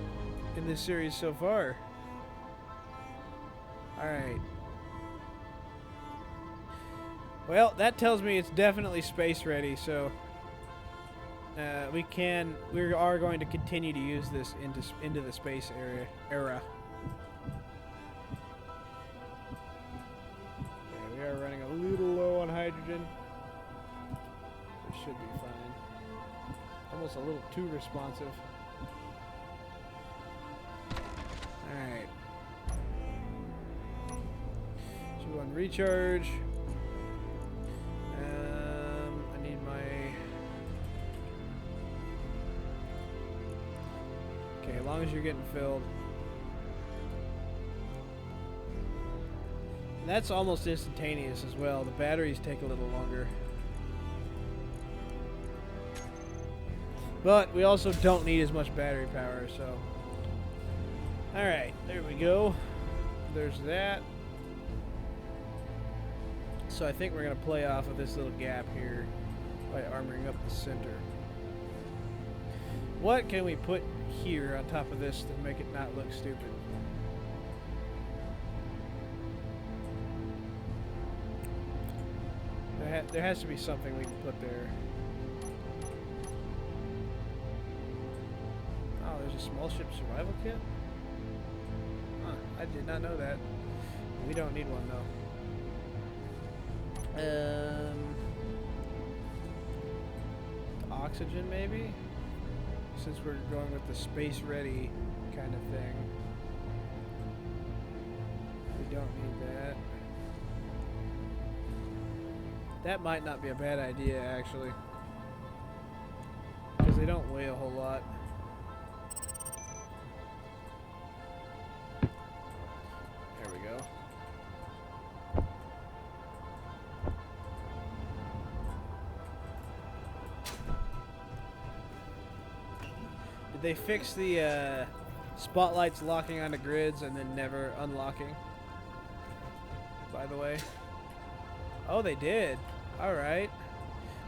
in this series so far. Alright. Well, that tells me it's definitely space ready, so we are going to continue to use this into the space era. Okay, we are running a little low on hydrogen. It should be fine. Almost a little too responsive. Alright. Should go on recharge. I need my... Okay, as long as you're getting filled. And that's almost instantaneous as well. The batteries take a little longer. But we also don't need as much battery power, so... Alright, there we go. There's that. So I think we're going to play off of this little gap here by armoring up the center. What can we put here on top of this to make it not look stupid? There has to be something we can put there. Oh, there's a small ship survival kit? Huh, I did not know that. We don't need one though. Oxygen maybe? Since we're going with the space ready kind of thing. We don't need that. That might not be a bad idea actually. Because they don't weigh a whole lot. There we go. Did they fix the spotlights locking onto grids and then never unlocking? By the way. Oh, they did. Alright.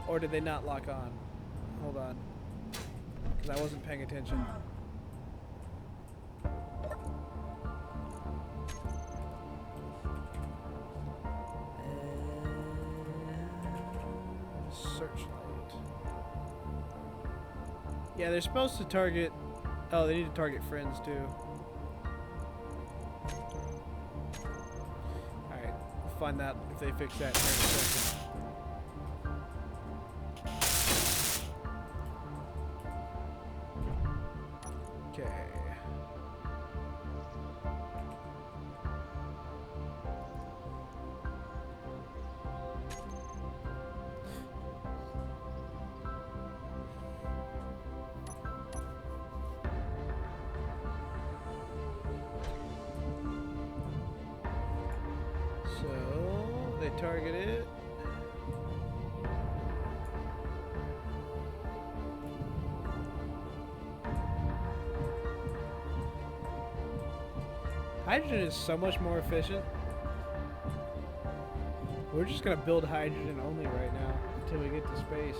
Or did they not lock on? Hold on. Because I wasn't paying attention. Searchlight. Yeah, they're supposed to target... Oh, they need to target friends, too. Alright, we'll find out if they fix that in a second. Okay. So, they target it. Hydrogen is so much more efficient. We're just gonna build hydrogen only right now until we get to space.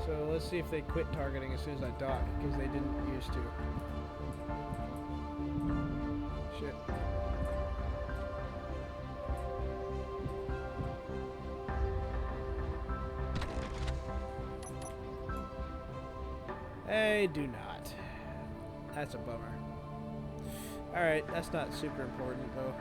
So let's see if they quit targeting as soon as I dock, because they didn't used to. Shit. They do not. That's a bummer. Alright, that's not super important though.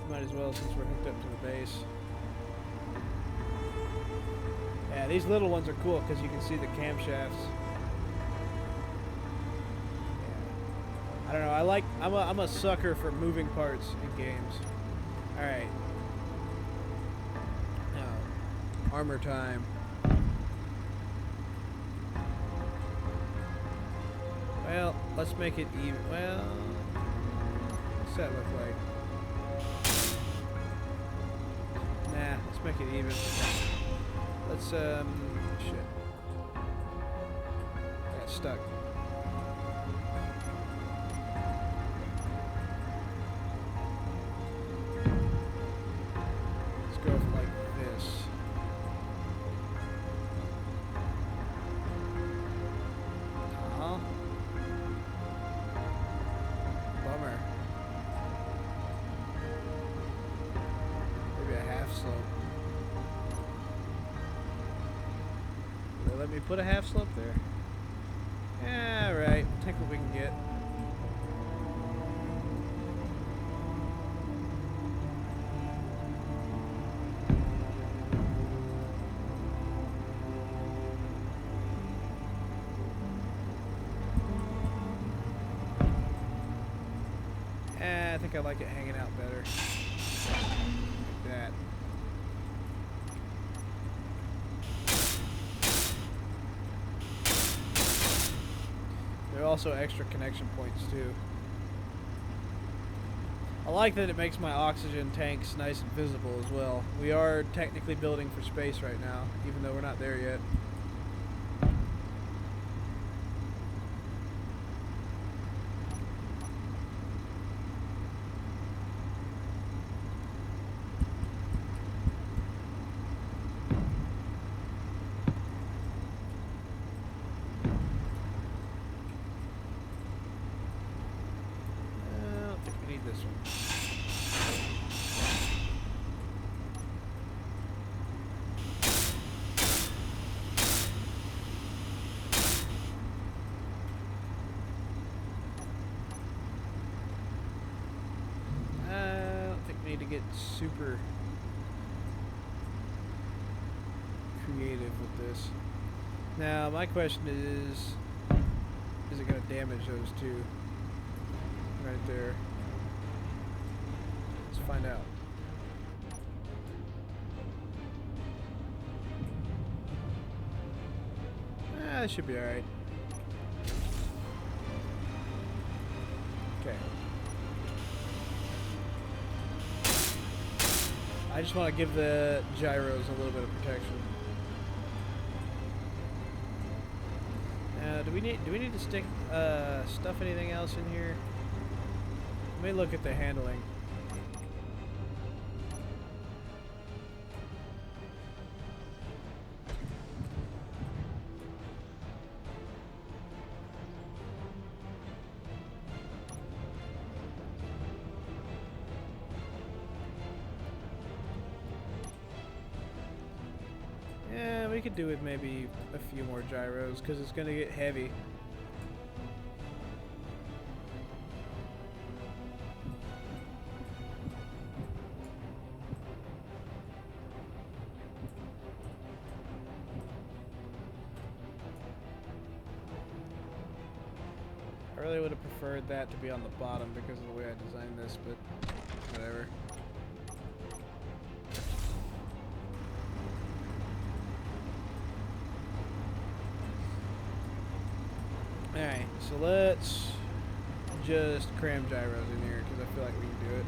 Might as well since we're hooked up to the base. Yeah, these little ones are cool because you can see the camshafts. I don't know. I'm a sucker for moving parts in games. All right. Now, armor time. Well, let's make it even. Well, what's that look like? Nah, let's make it even. Let's shit. I got stuck. let me put a half slope there? Yeah, right. We'll take what we can get. I think I like it hanging out better. Like that. There are also extra connection points too. I like that it makes my oxygen tanks nice and visible as well. We are technically building for space right now, even though we're not there yet. I don't think we need this one. I don't think we need to get super creative with this. Now, my question is it going to damage those two right there? Let's find out. That should be alright. Okay. I just want to give the gyros a little bit of protection. Do we need to stick stuff anything else in here? Let me look at the handling. Yeah, we could do with maybe a few more gyros because it's going to get heavy. I really would have preferred that to be on the bottom because of the way I designed this, but whatever. Alright, so let's just cram gyros in here because I feel like we can do it.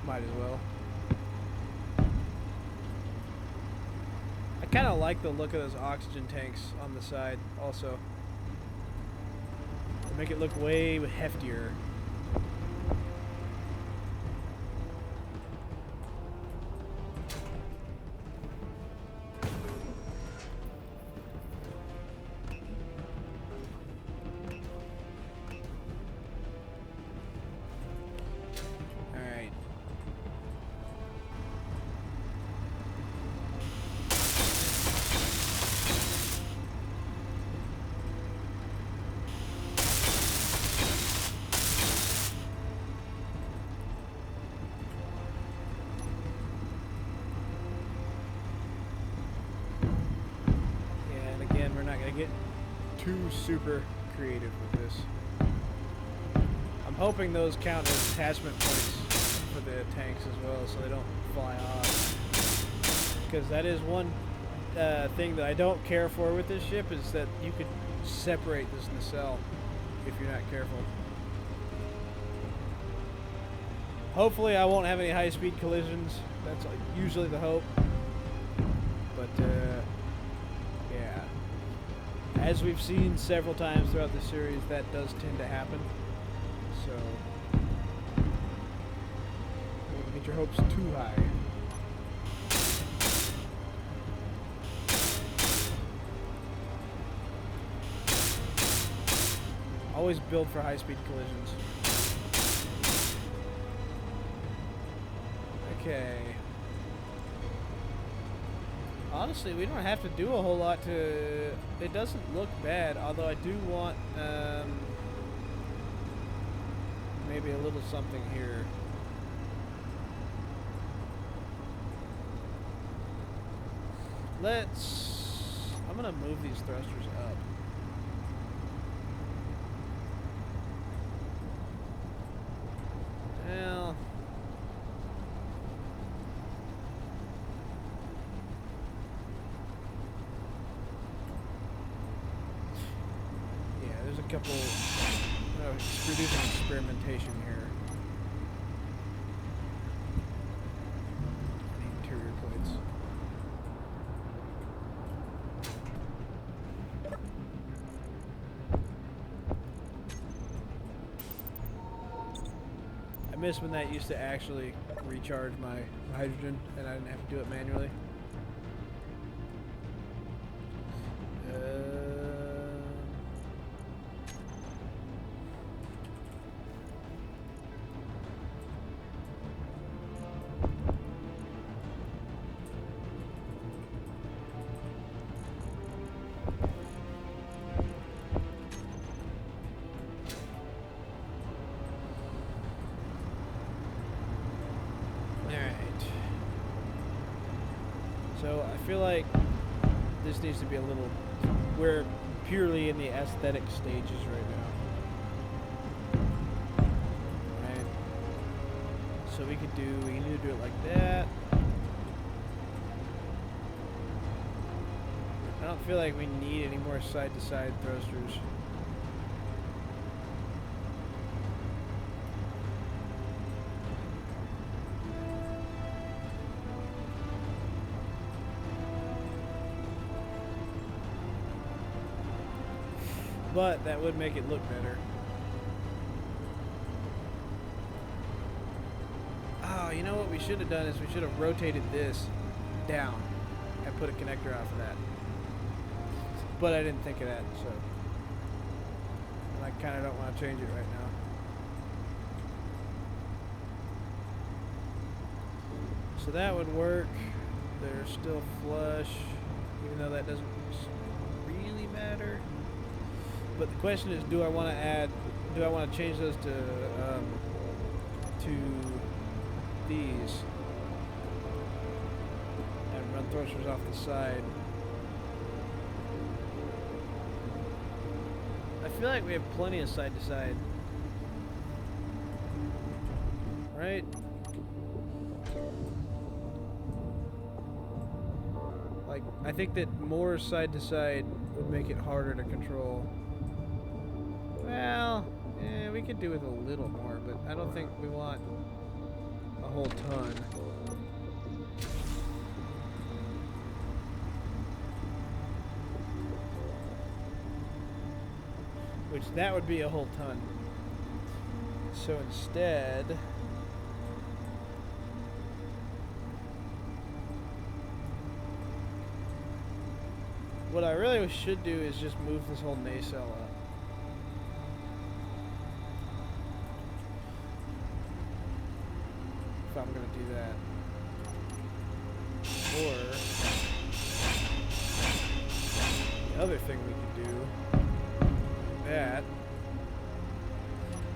Might as well. I kind of like the look of those oxygen tanks on the side also. They make it look way heftier. Get too super creative with this. I'm hoping those count as attachment points for the tanks as well so they don't fly off. Because that is one thing that I don't care for with this ship is that you could separate this nacelle if you're not careful. Hopefully I won't have any high-speed collisions. That's usually the hope. But yeah. As we've seen several times throughout the series, that does tend to happen. So, don't get your hopes too high. Always build for high-speed collisions. Okay. Honestly, we don't have to do a whole lot to... It doesn't look bad, although I do want maybe a little something here. I'm gonna move these thrusters up. Well... There's a couple producing experimentation here. Interior plates. I miss when that used to actually recharge my hydrogen and I didn't have to do it manually. So I feel like this needs to be a little... We're purely in the aesthetic stages right now. Right? So we can either do it like that. I don't feel like we need any more side-to-side thrusters. But that would make it look better. Oh, you know what we should have done is we should have rotated this down and put a connector out for that. But I didn't think of that, so. And I kind of don't want to change it right now. So that would work. They're still flush, even though that doesn't really matter. But the question is, do I want to change those to these and run thrusters off the side? I feel like we have plenty of side to side, right? Like, I think that more side to side would make it harder to control. Well, we could do with a little more, but I don't think we want a whole ton. Which, that would be a whole ton. So instead... What I really should do is just move this whole nacelle up. If I'm gonna do that. Or the other thing we could do, that,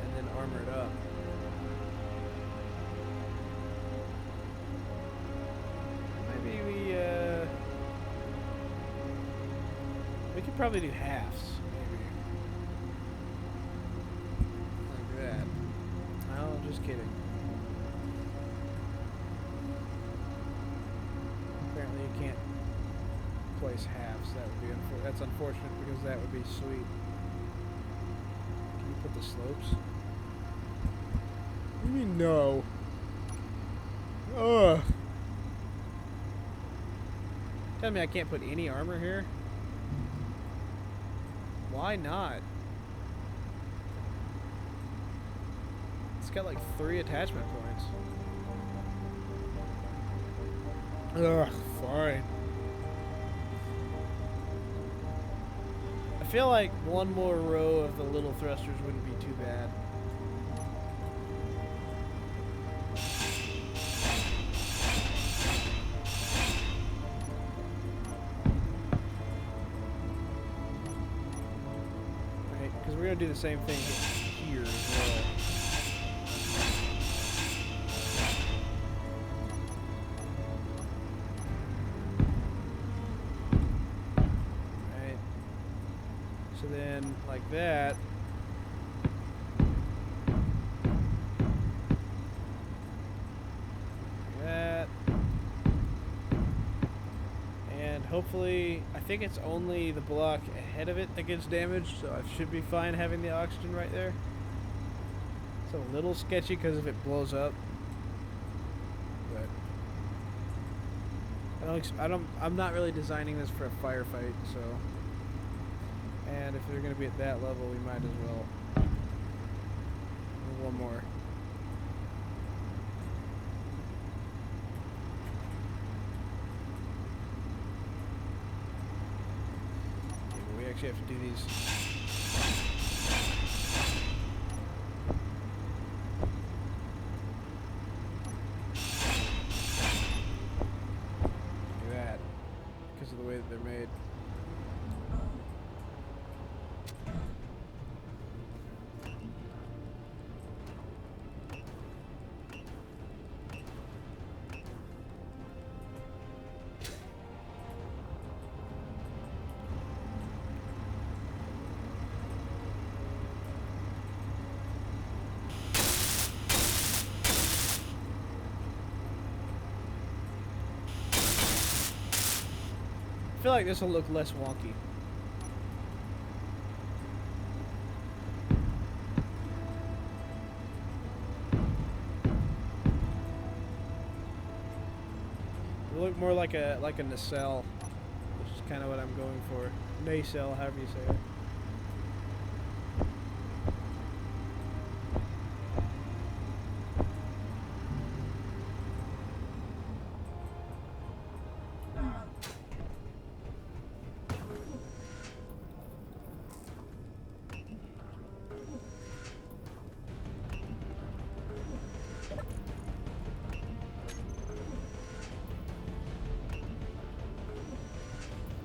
and then armor it up. Maybe we could probably do halves, maybe. Like that. No, just kidding. Apparently you can't place halves. That would be that's unfortunate because that would be sweet. Can you put the slopes? What do you mean no? Ugh. Tell me I can't put any armor here? Why not? It's got like 3 attachment points. Ugh, fine. I feel like one more row of the little thrusters wouldn't be too bad. Right, because we're going to do the same thing here as well. So then, like that. Like that. And hopefully, I think it's only the block ahead of it that gets damaged, so I should be fine having the oxygen right there. It's a little sketchy because if it blows up. But I'm not really designing this for a firefight, so. And if they're going to be at that level, we might as well. One more. Okay, but we actually have to do these. Do that. Because of the way that they're made. I feel like this will look less wonky. It'll look more like a nacelle, which is kind of what I'm going for. Nacelle, however you say it.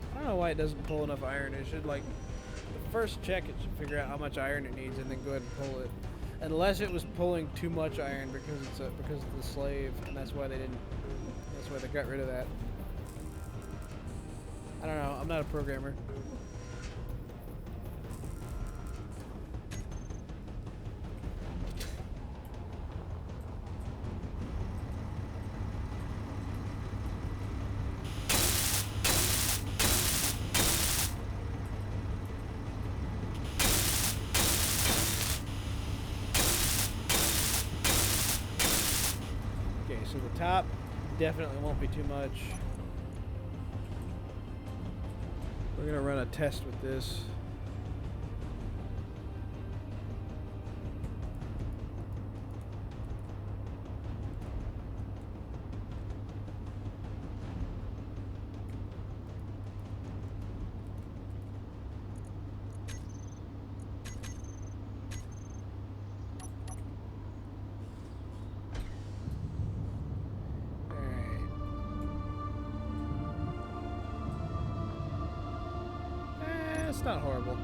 I don't know why it doesn't pull enough iron. It should, like, the first check, it should figure out how much iron it needs and then go ahead and pull it. Unless it was pulling too much iron because it's because of the slave, and that's why they didn't. That's why they got rid of that. I don't know. I'm not a programmer. So the top definitely won't be too much. We're gonna run a test with this. It's not horrible.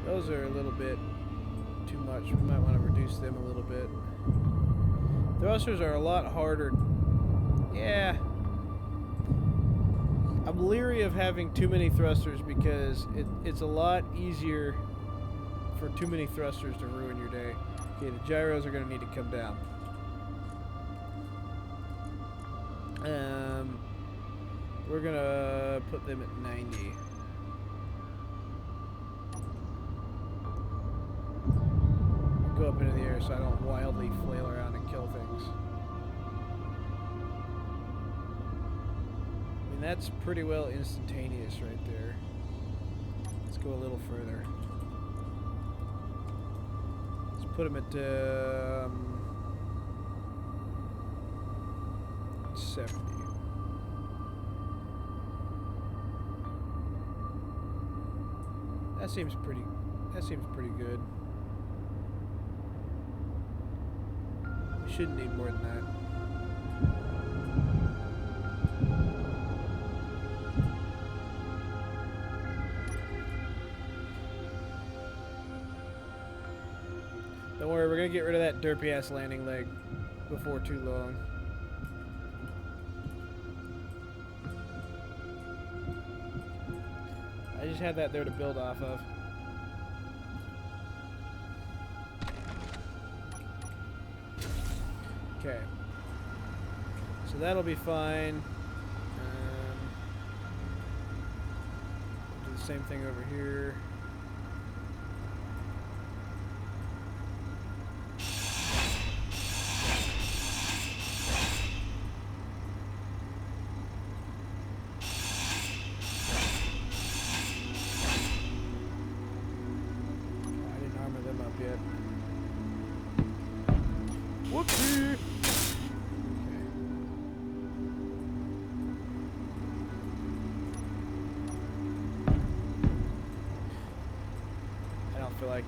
Those are a little bit too much. We might want to reduce them a little bit. Thrusters are a lot harder. Yeah. I'm leery of having too many thrusters because it's a lot easier for too many thrusters to ruin your day. Okay, the gyros are going to need to come down. We're gonna put them at 90. Go up into the air so I don't wildly flail around and kill things. I mean, that's pretty well instantaneous right there. Let's go a little further. Let's put them at 70. That seems pretty. That seems pretty good. We shouldn't need more than that. Don't worry, we're gonna get rid of that derpy ass landing leg before too long. I just had that there to build off of. Okay. So that'll be fine. Do the same thing over here. Whoopsie!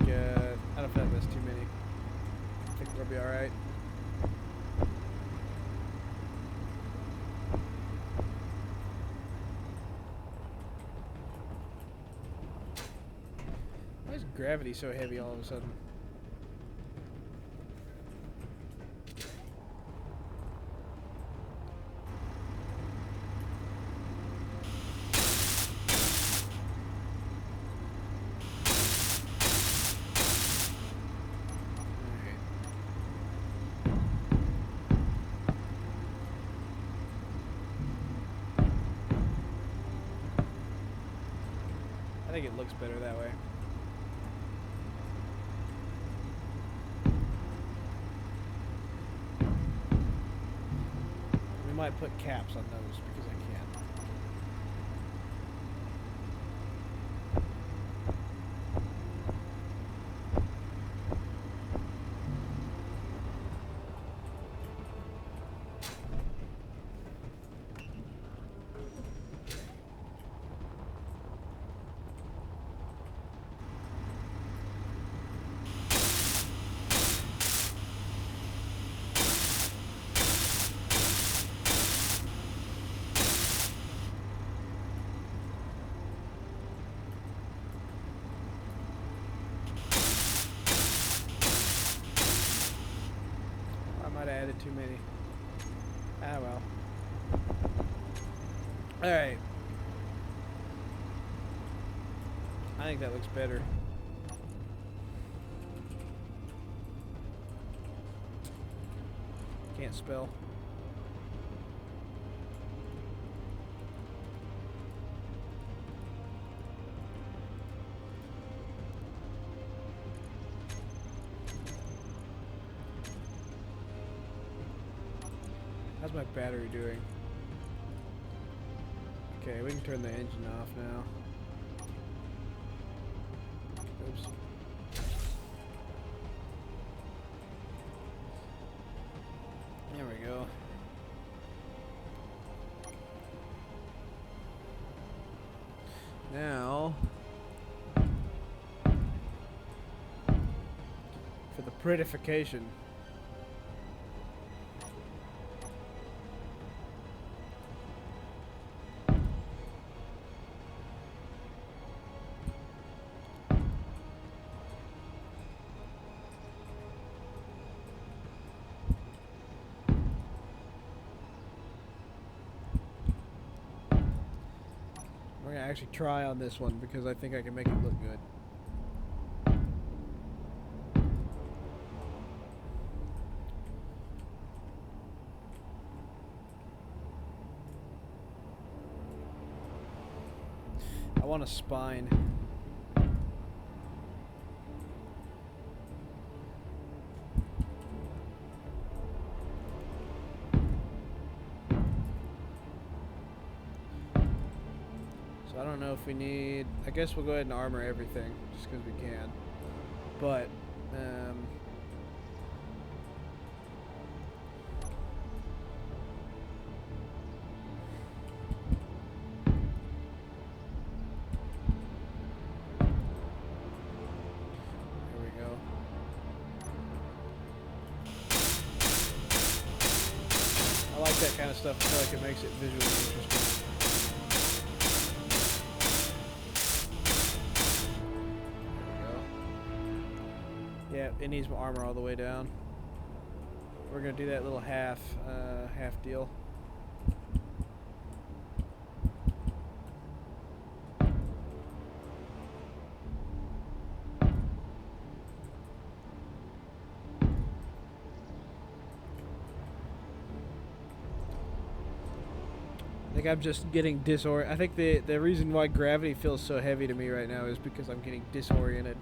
Okay. I don't feel like there's too many. I think we'll be all right. Why is gravity so heavy all of a sudden? I think it looks better that way. We might put caps on those because I can. Added too many. Ah well. Alright. I think that looks better. Can't spell. How's my battery doing? Okay, we can turn the engine off now. Oops. There we go. Now, for the prettification. We're gonna actually try on this one because I think I can make it look good. I want a spine. So I don't know if we need... I guess we'll go ahead and armor everything just because we can. But, like that kind of stuff. I feel like it makes it visually interesting. There we go. Yeah, it needs my armor all the way down. We're gonna do that little half deal. I think I'm just getting disoriented. I think the reason why gravity feels so heavy to me right now is because I'm getting disoriented.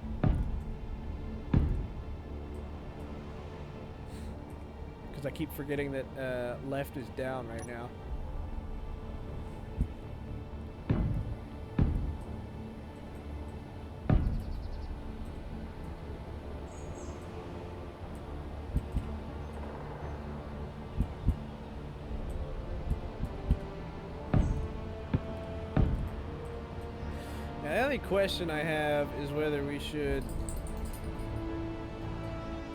Because I keep forgetting that left is down right now. Now, the only question I have is whether we should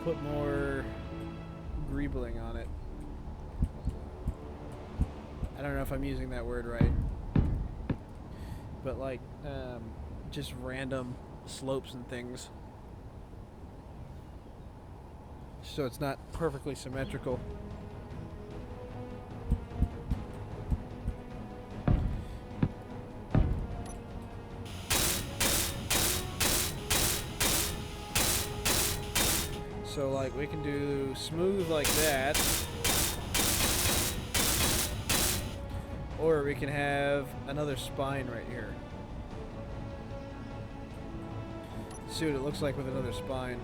put more greebling on it. I don't know if I'm using that word right. But like, just random slopes and things. So it's not perfectly symmetrical. So like we can do smooth like that, or we can have another spine right here. See what it looks like with another spine.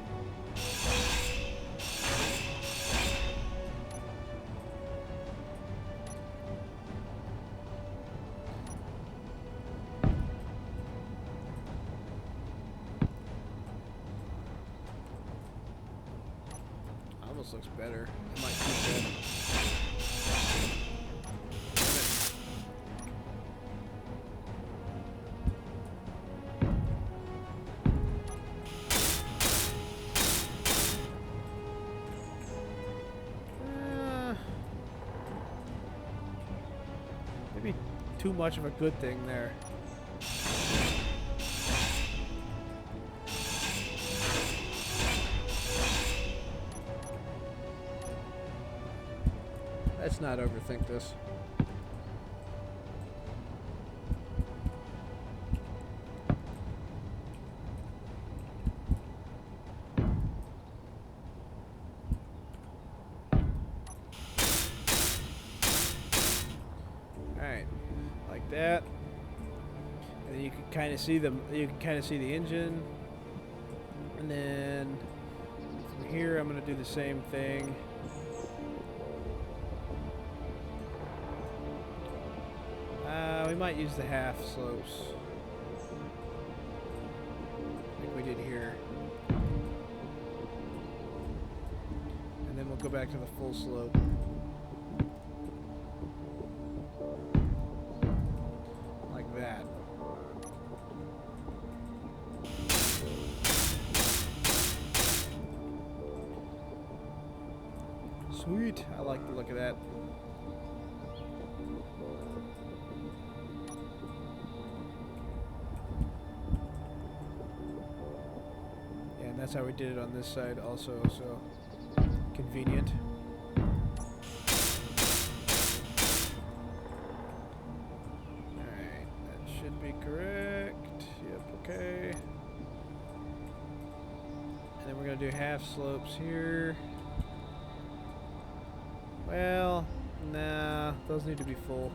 Almost looks better. I might keep that. Maybe too much of a good thing there. Let's not overthink this. Alright, like that. And then you can kind of see the engine. And then from here I'm going to do the same thing. We might use the half slopes, like we did here. And then we'll go back to the full slope. Like that. Sweet, I like the look of that. That's how we did it on this side also, so convenient. Alright, that should be correct. Yep, okay. And then we're going to do half slopes here. Well, nah, those need to be full.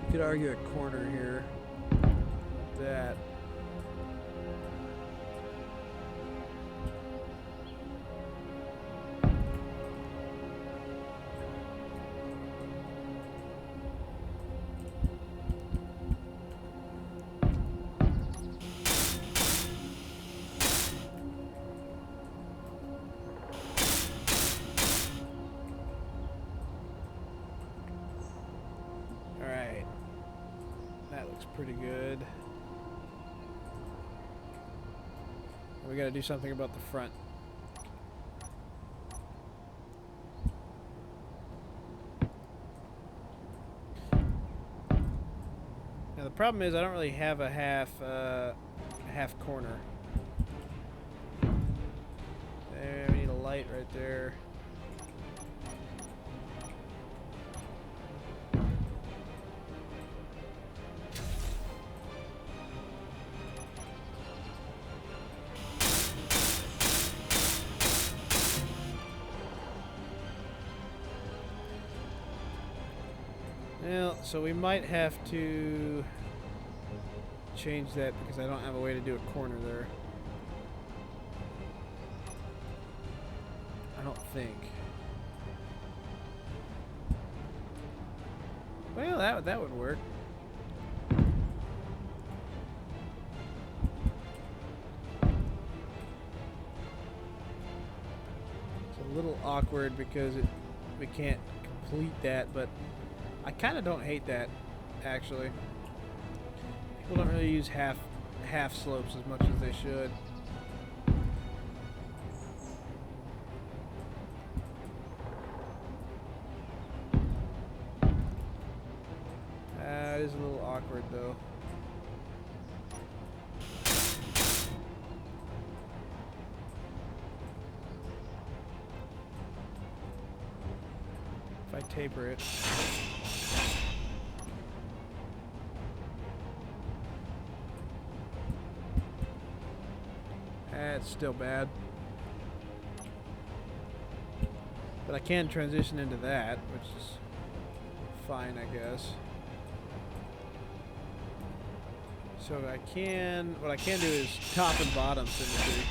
You could argue a corner here. That. Alright. That looks pretty good. we gotta do something about the front. Now the problem is I don't really have a half corner. There, we need a light right there. Well, so we might have to change that because I don't have a way to do a corner there. I don't think. Well, that would work. It's a little awkward because we can't complete that, but I kind of don't hate that, actually. People don't really use half slopes as much as they should. It is a little awkward, though. If I taper it. It's still bad. But I can transition into that, which is fine, I guess. So what I can do is top and bottom symmetry.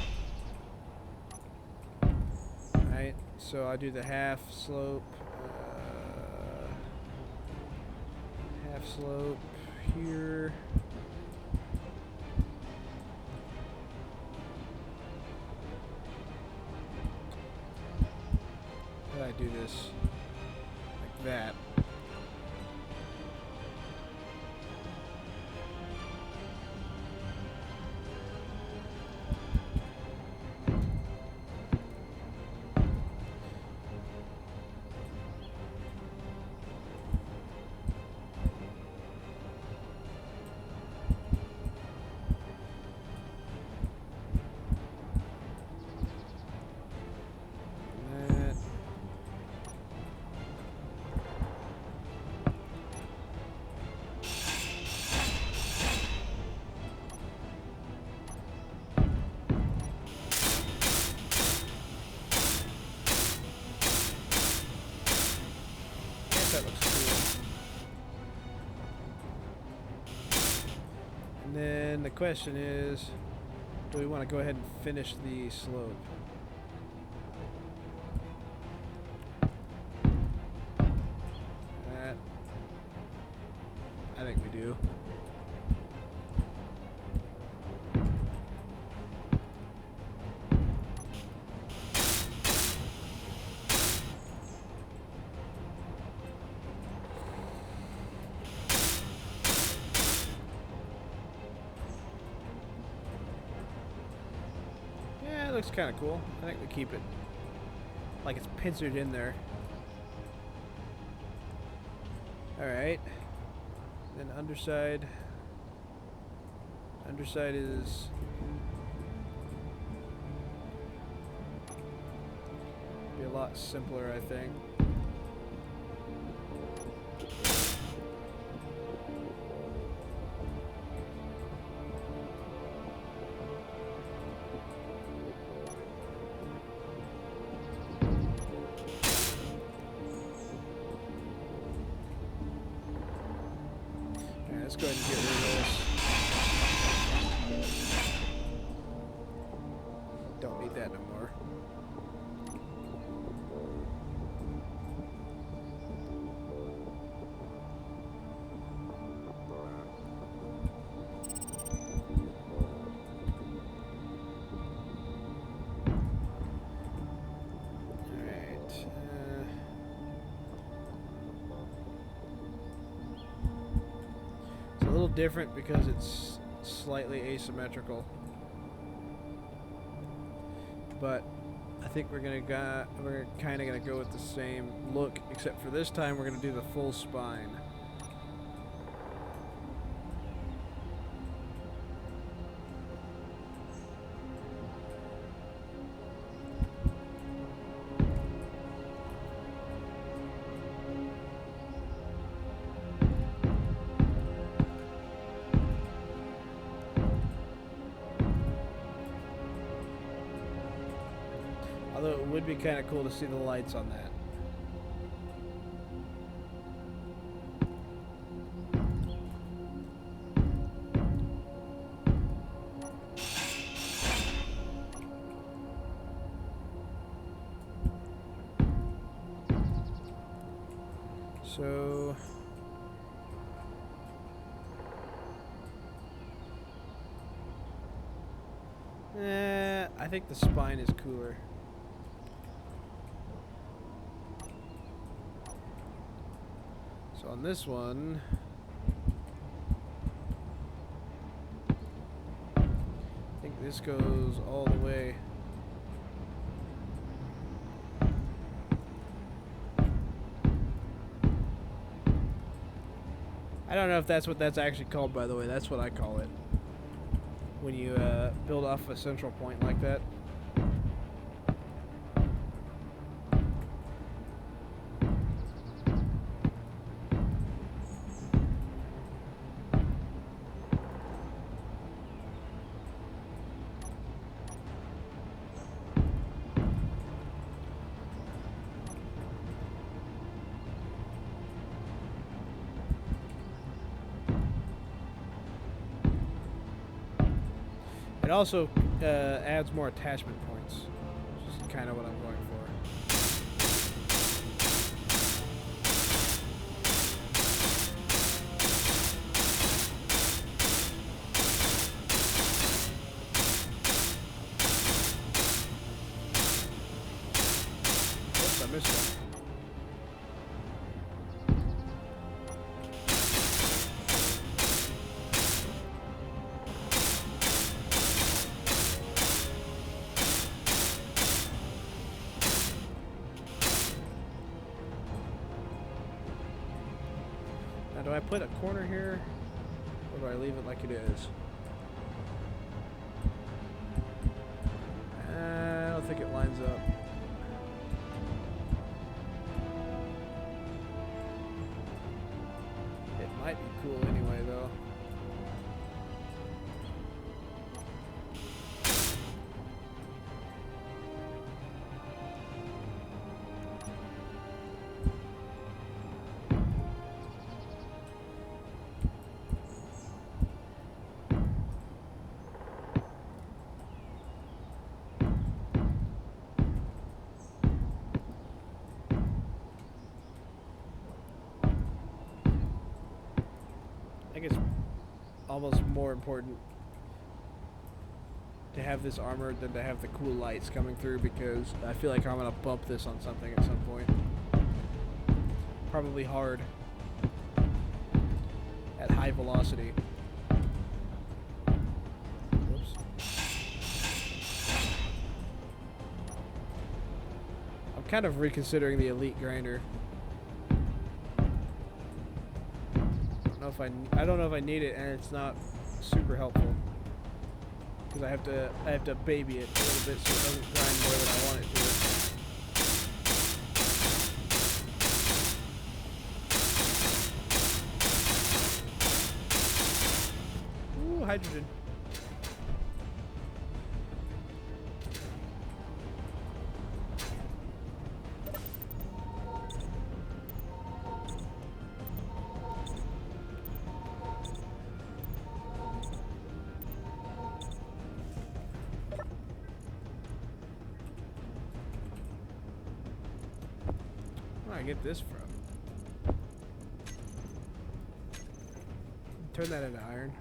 Right, so I do the half slope here. How do I do this? Like that. That looks cool. And then the question is, do we want to go ahead and finish the slope? That, I think we do. It looks kind of cool. I think we keep it like it's pincered in there. Alright. Then underside. Underside is be a lot simpler, I think. Let's go ahead and get rid of this. Don't need that no more. Different because it's slightly asymmetrical. but I think we're kind of gonna go with the same look, except for this time we're gonna do the full spine. Although it would be kind of cool to see the lights on that. So I think the spine is cooler. So on this one, I think this goes all the way. I don't know if that's what that's actually called, by the way. That's what I call it. When you build off a central point like that. It also adds more attachment points, which is kind of what I'm going for. Oops, I missed one. Now, do I put a corner here, or do I leave it like it is? I don't think it lines up. It might be cool anyway, though. I think it's almost more important to have this armor than to have the cool lights coming through, because I feel like I'm gonna bump this on something at some point. Probably hard. At high velocity. Whoops. I'm kind of reconsidering the Elite Grinder. I don't know if I need it, and it's not super helpful because I have to baby it a little bit so it doesn't grind more than I want it to. Ooh, hydrogen. Where do I get this from? Turn that into iron.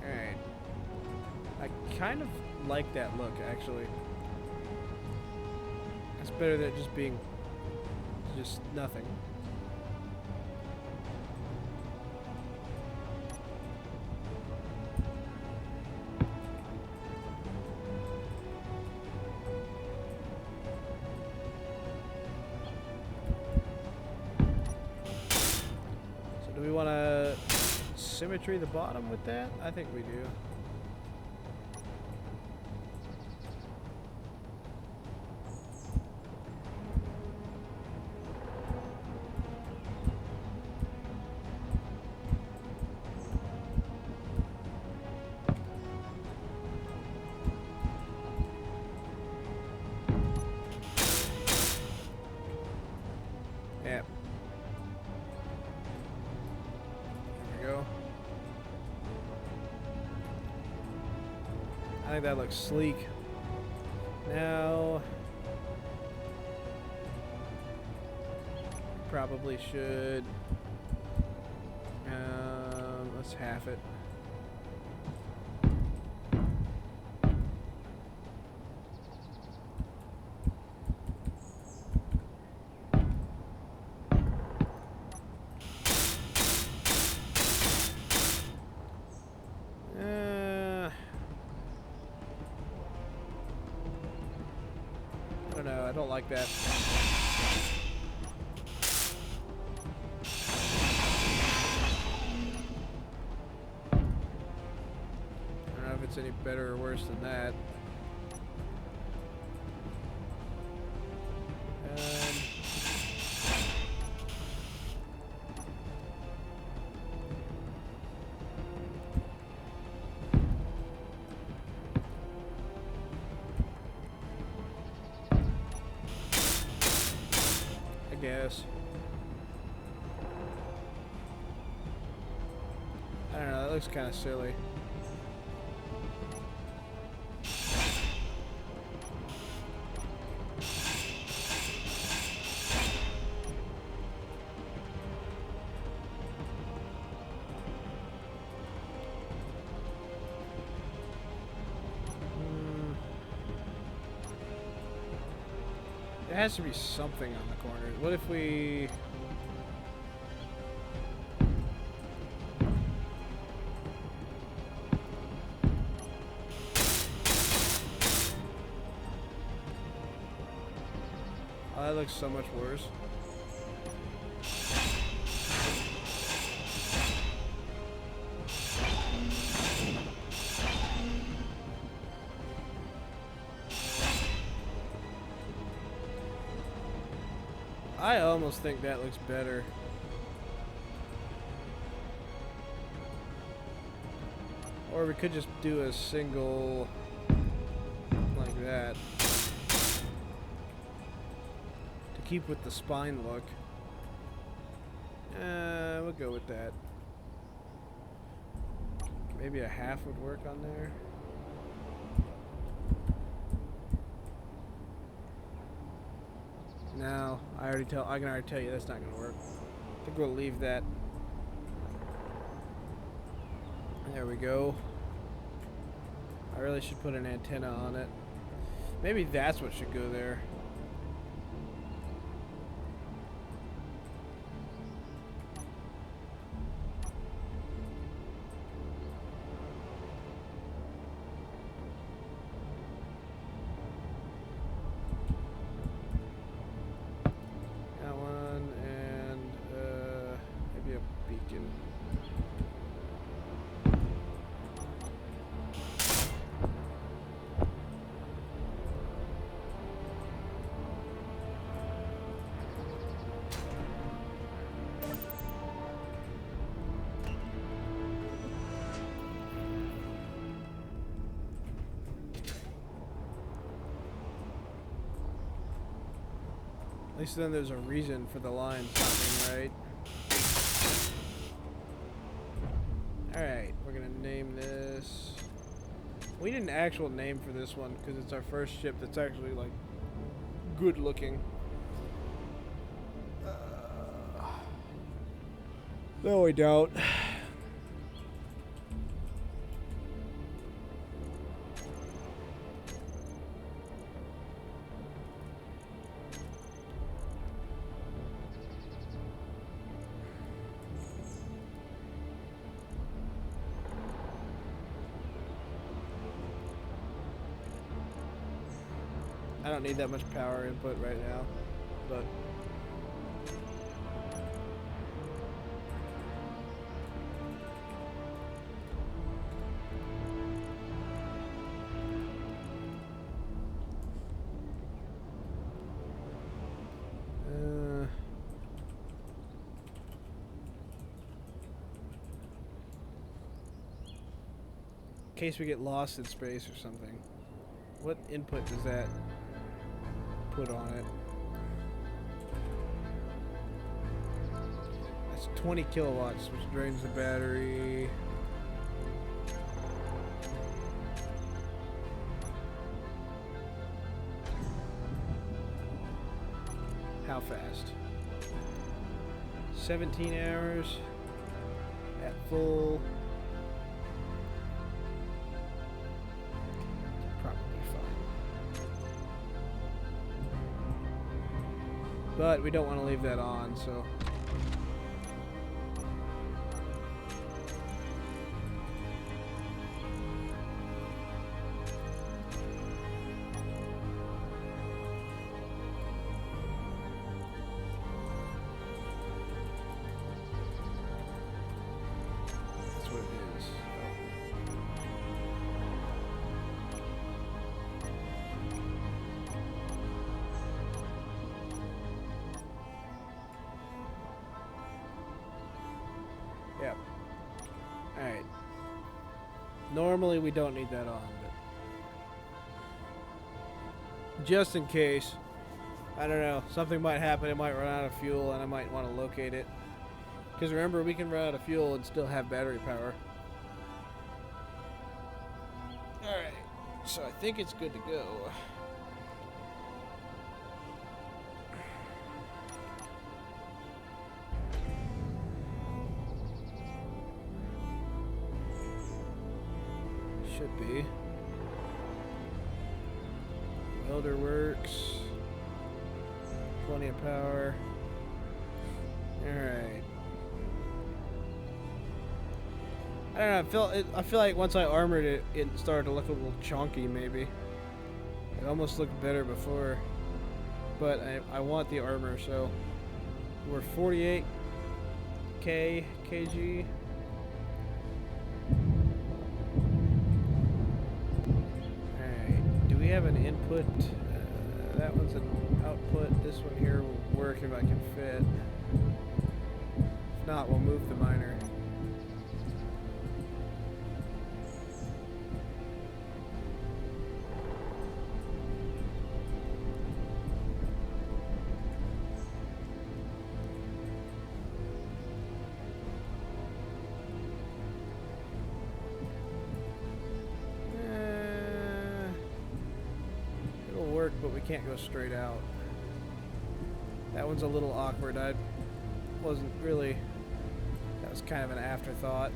Alright. I kind of like that look, actually. It's better than just being just nothing. So do we want to symmetry the bottom with that? I think we do. Yeah. There we go. I think that looks sleek. Now, probably should. Let's half it. I don't know. I don't like that. I don't know if it's any better or worse than that. I guess. I don't know. That looks kind of silly. There has to be something on the corner. What if we... Oh, that looks so much worse. I almost think that looks better. Or we could just do a single like that to keep with the spine look. We'll go with that. Maybe a half would work on there. No, I can already tell you that's not gonna work. I think we'll leave that. There we go. I really should put an antenna on it. Maybe that's what should go there. That one and maybe a beacon. At least then there's a reason for the lines not being right. Alright, we're gonna name this... We need an actual name for this one because it's our first ship that's actually like good looking. No, we don't. I don't need that much power input right now, but in case we get lost in space or something. What input does that put on it? That's 20 kilowatts, which drains the battery. How fast? 17 hours at full. But we don't want to leave that on, so. That's what it is. Yeah. Alright. Normally we don't need that on, but just in case, I don't know, something might happen, it might run out of fuel and I might want to locate it. Because remember, we can run out of fuel and still have battery power. Alright, so I think it's good to go. Should be. Welder works. Plenty of power. Alright. I don't know, I feel like once I armored it, it started to look a little chunky maybe. It almost looked better before. But I want the armor, so we're 48 kg. We have an input, that one's an output, this one here will work if I can fit. If not, we'll move the miner. But we can't go straight out. That one's a little awkward. I wasn't really, that was kind of an afterthought.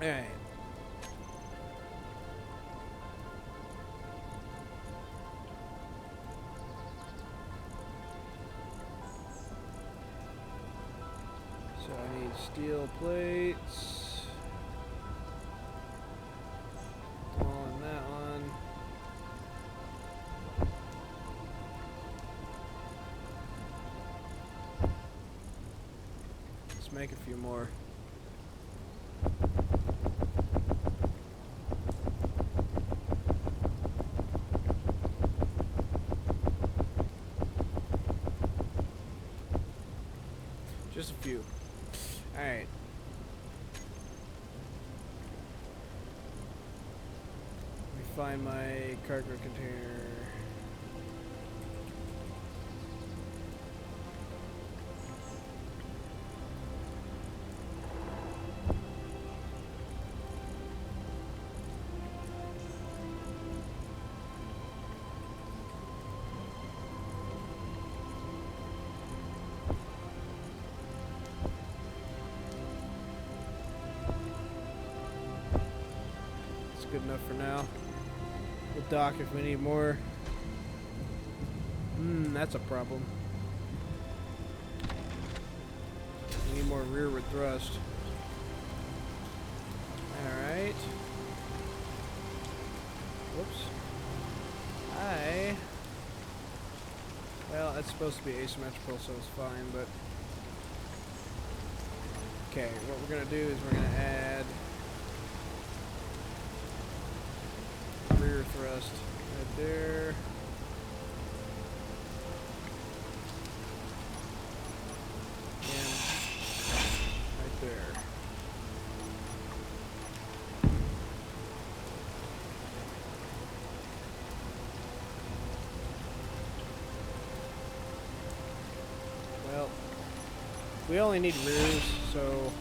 Alright. So I need steel plates. All in that one. Let's make a few more. Just a few. Alright. Let me find my cargo container. Good enough for now. We'll dock if we need more. That's a problem. We need more rearward thrust. Alright. Whoops. Well, that's supposed to be asymmetrical, so it's fine, but... Okay, what we're gonna do is we're gonna add... rear thrust right there. And right there. Well, we only need rears, so...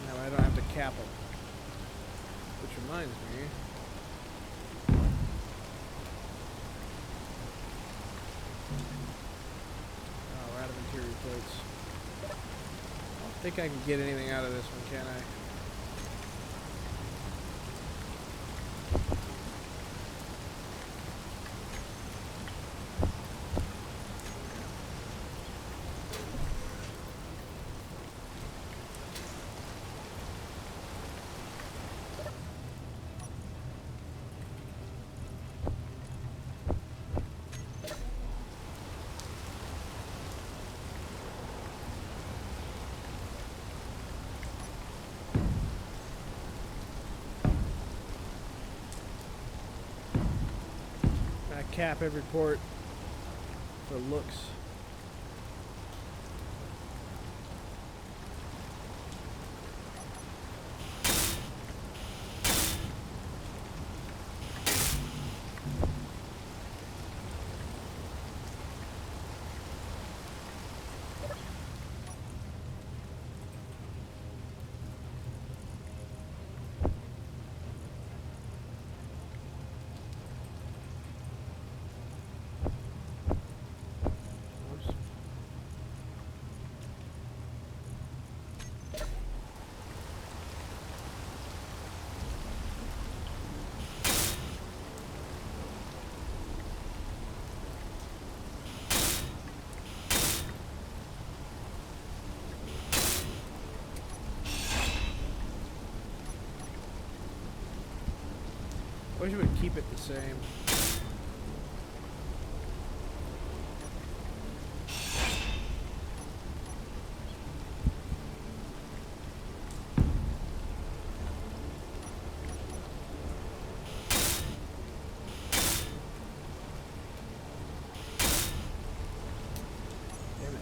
Now I don't have to cap them. Which reminds me... Oh, we're out of interior plates. I don't think I can get anything out of this one, can I? I cap every port for looks. I wish we would keep it the same. Damn it.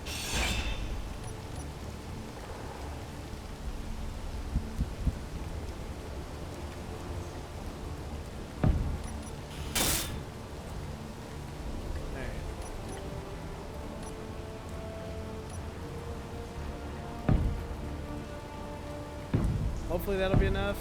Hopefully that'll be enough.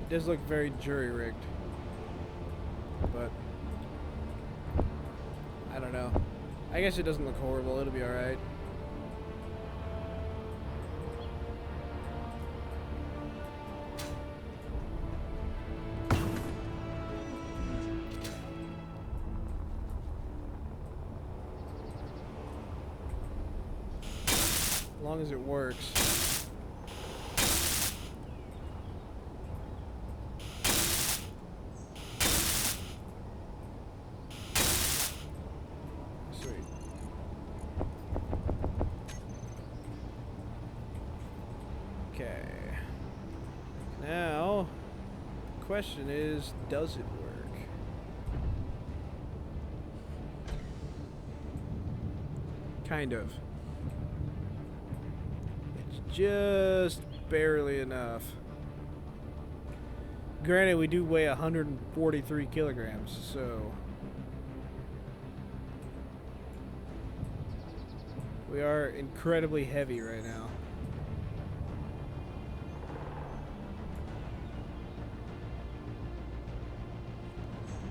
It does look very jury-rigged, but I don't know. I guess it doesn't look horrible. It'll be alright. As long as it works. Sweet. Okay. Now, the question is, does it work? Kind of. It's just barely enough. Granted, we do weigh 143 kilograms, so we are incredibly heavy right now.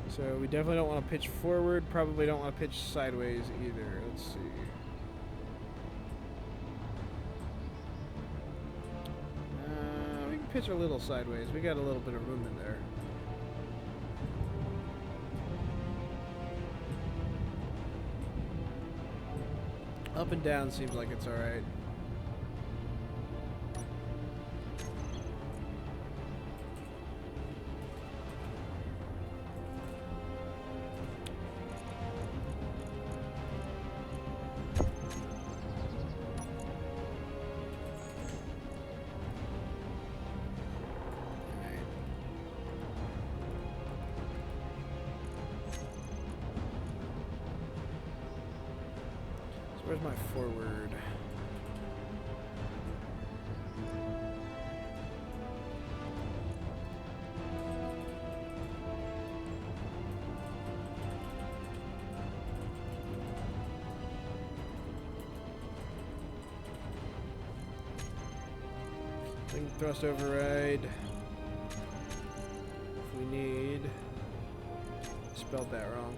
So we definitely don't want to pitch forward, probably don't want to pitch sideways either. Let's see. We can pitch a little sideways. We got a little bit of room in there. Up and down seems like it's alright. Where's my forward? Wing thrust override. If we need. Spelled that wrong.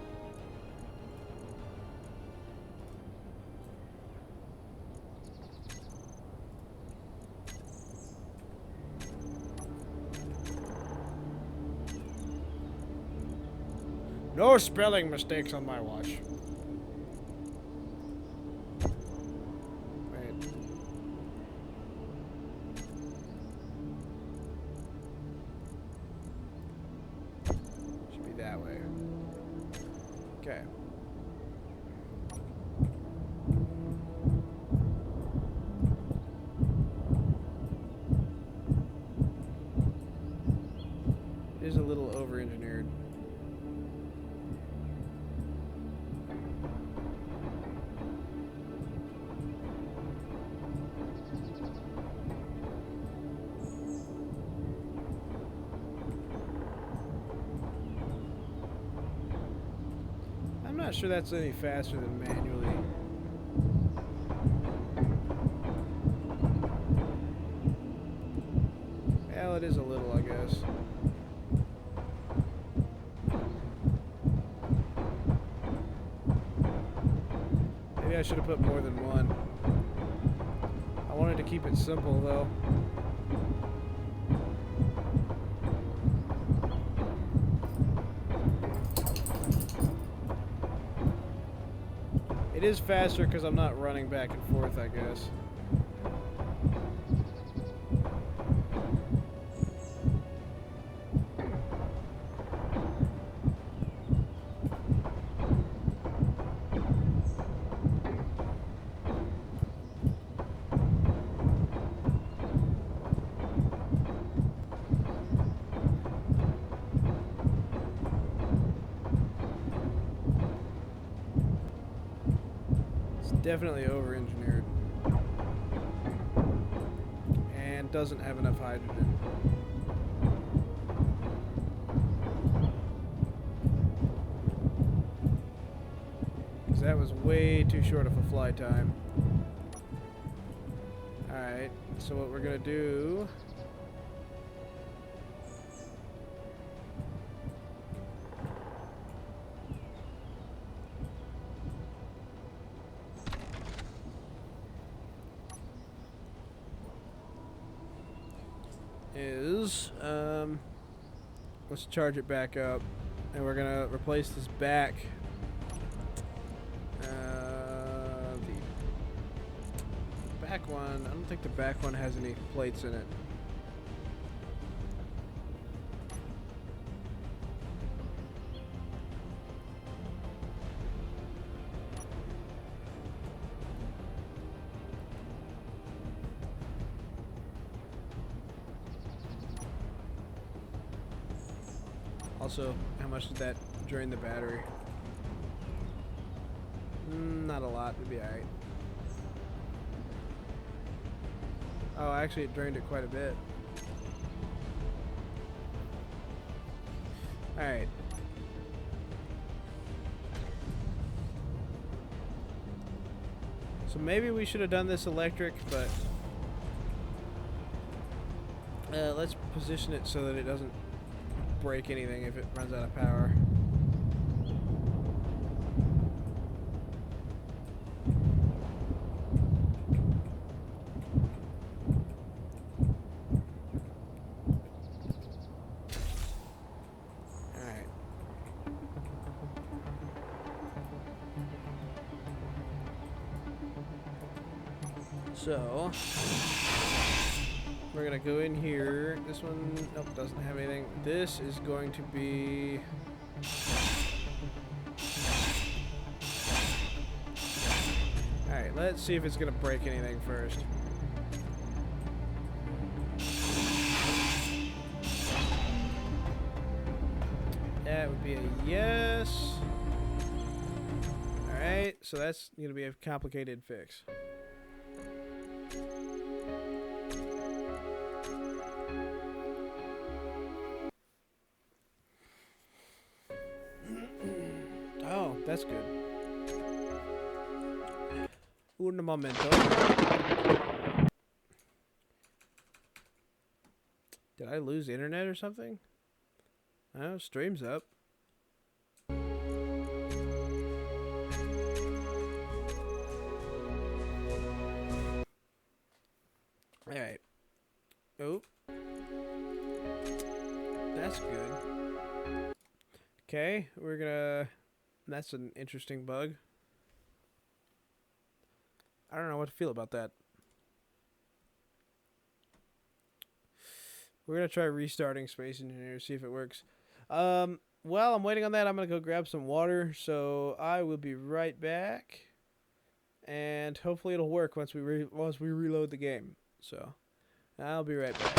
No spelling mistakes on my watch. Wait. Should be that way. Okay. It is a little over-engineered. I'm not sure that's any faster than manually. Well, it is a little, I guess. Maybe I should have put more than one. I wanted to keep it simple, though. It is faster because I'm not running back and forth, I guess. Definitely over-engineered. And doesn't have enough hydrogen. Because that was way too short of a fly time. Alright, so what we're going to do... is let's charge it back up, and we're gonna replace this back the back one. I don't think the back one has any plates in it. also, how much did that drain the battery? Not a lot. It'd be alright. Oh, actually, it drained it quite a bit. Alright. So maybe we should have done this electric, but let's position it so that it doesn't break anything if it runs out of power. Alright. So we're gonna go in here. This one, nope, doesn't have anything. This is going to be alright, let's see if it's gonna break anything first. That would be a yes. Alright, so that's gonna be a complicated fix. Oh, that's good. Un momento. Did I lose internet or something? Oh, stream's up. Alright. Oh. That's good. Okay, we're gonna... That's an interesting bug. I don't know what to feel about that. We're gonna try restarting Space Engineer, see if it works. While I'm waiting on that, I'm gonna go grab some water, so I will be right back. And hopefully it'll work once we reload the game. So, I'll be right back.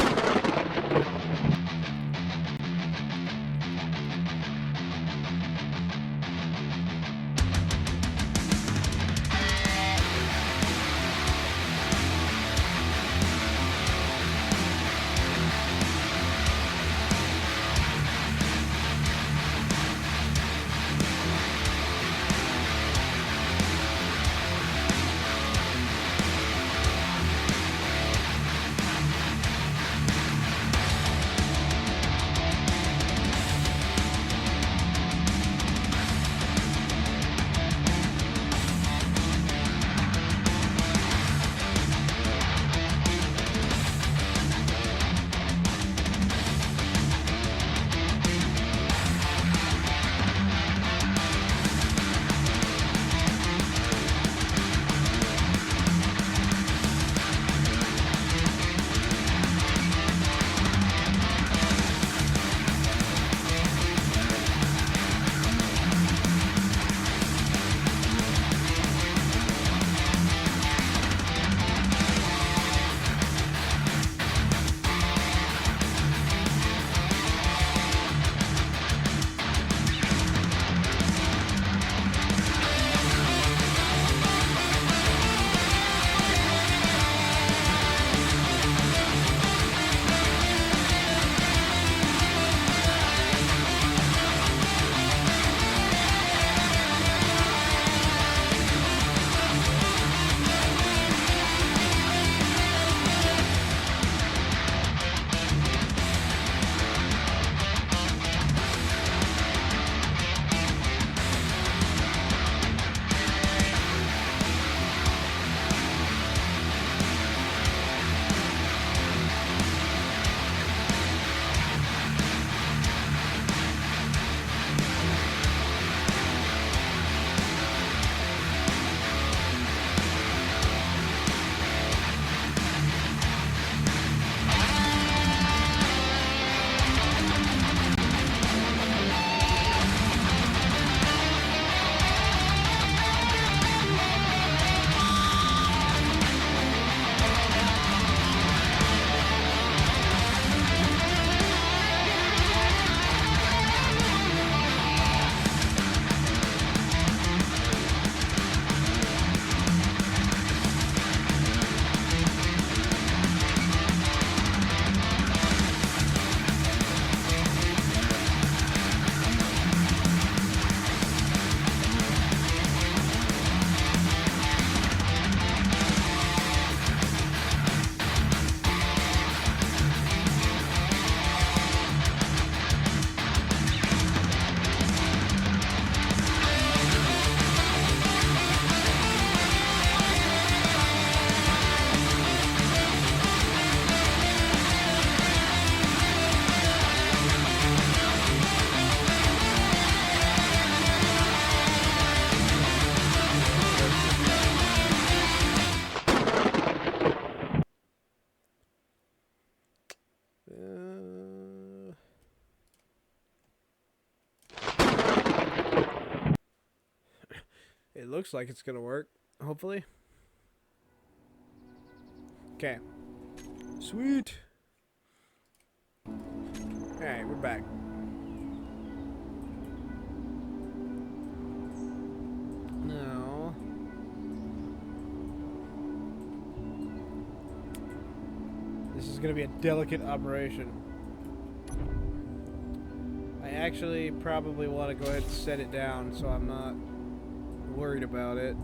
looks like it's gonna work. Hopefully. Okay. Sweet. Alright, we're back. No. This is gonna be a delicate operation. I actually probably want to go ahead and set it down so I'm not worried about it.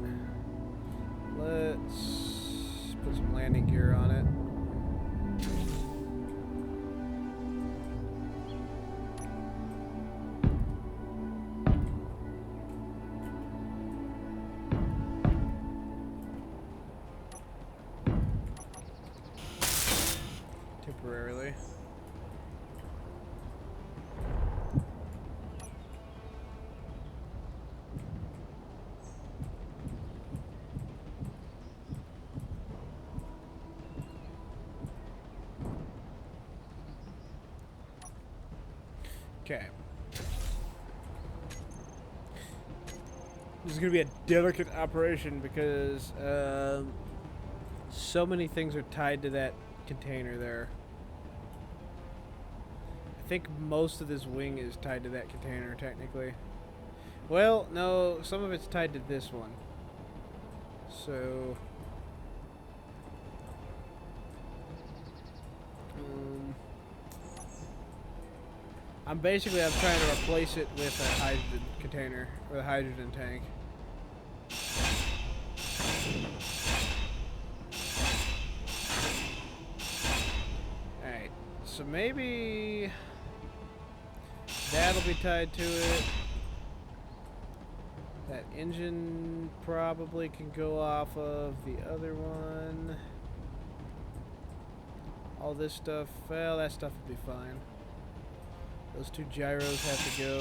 Let's put some landing gear on it. Temporarily. Okay. This is going to be a delicate operation because so many things are tied to that container there. I think most of this wing is tied to that container, technically. Well, no, some of it's tied to this one. So... I'm trying to replace it with a hydrogen container, or a hydrogen tank. Alright, so maybe that'll be tied to it. That engine probably can go off of the other one. All this stuff, well, that stuff will be fine. Those two gyros have to go.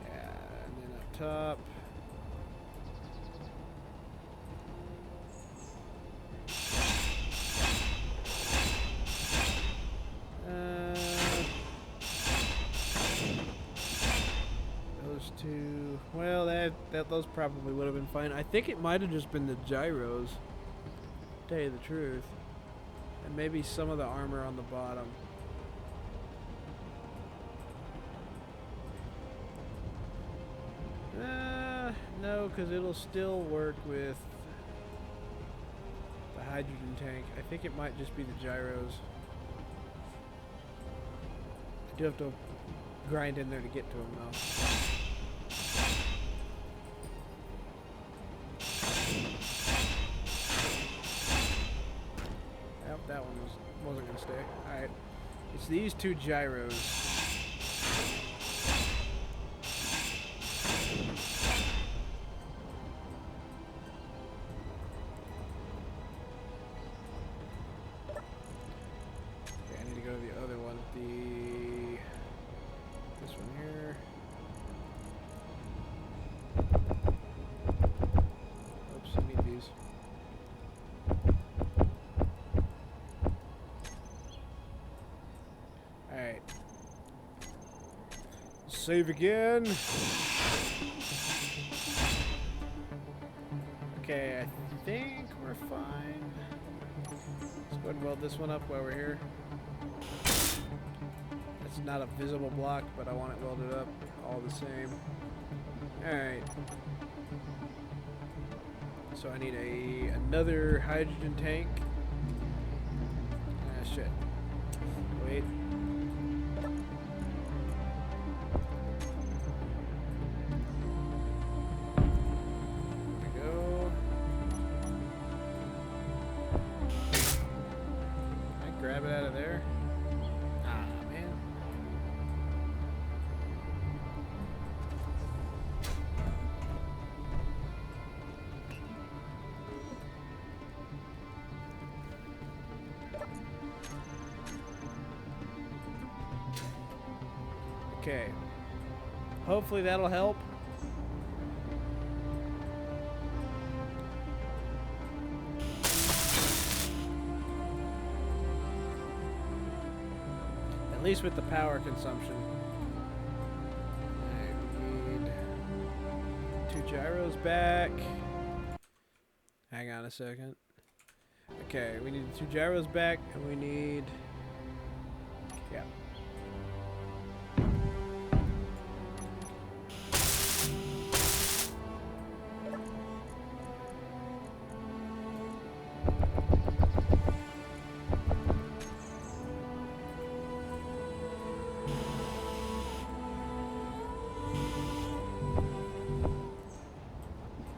Yeah, and then up top. Those two. Well, those probably would have been fine. I think it might have just been the gyros. Tell you the truth, and maybe some of the armor on the bottom. No, because it'll still work with the hydrogen tank. I think it might just be the gyros. I do have to grind in there to get to them though. That one wasn't going to stay. Alright. It's these two gyros. Okay, I need to go to the other one. This one here. Oops, I need these. Alright. Save again. Okay, I think we're fine. Let's go ahead and weld this one up while we're here. It's not a visible block, but I want it welded up all the same. Alright. So I need another hydrogen tank. Ah, shit. Wait. Grab it out of there. Ah, man. Okay. Hopefully that'll help. At least with the power consumption. Alright, we need 2 gyros back. Hang on a second. Okay, we need 2 gyros back, and we need... Yeah.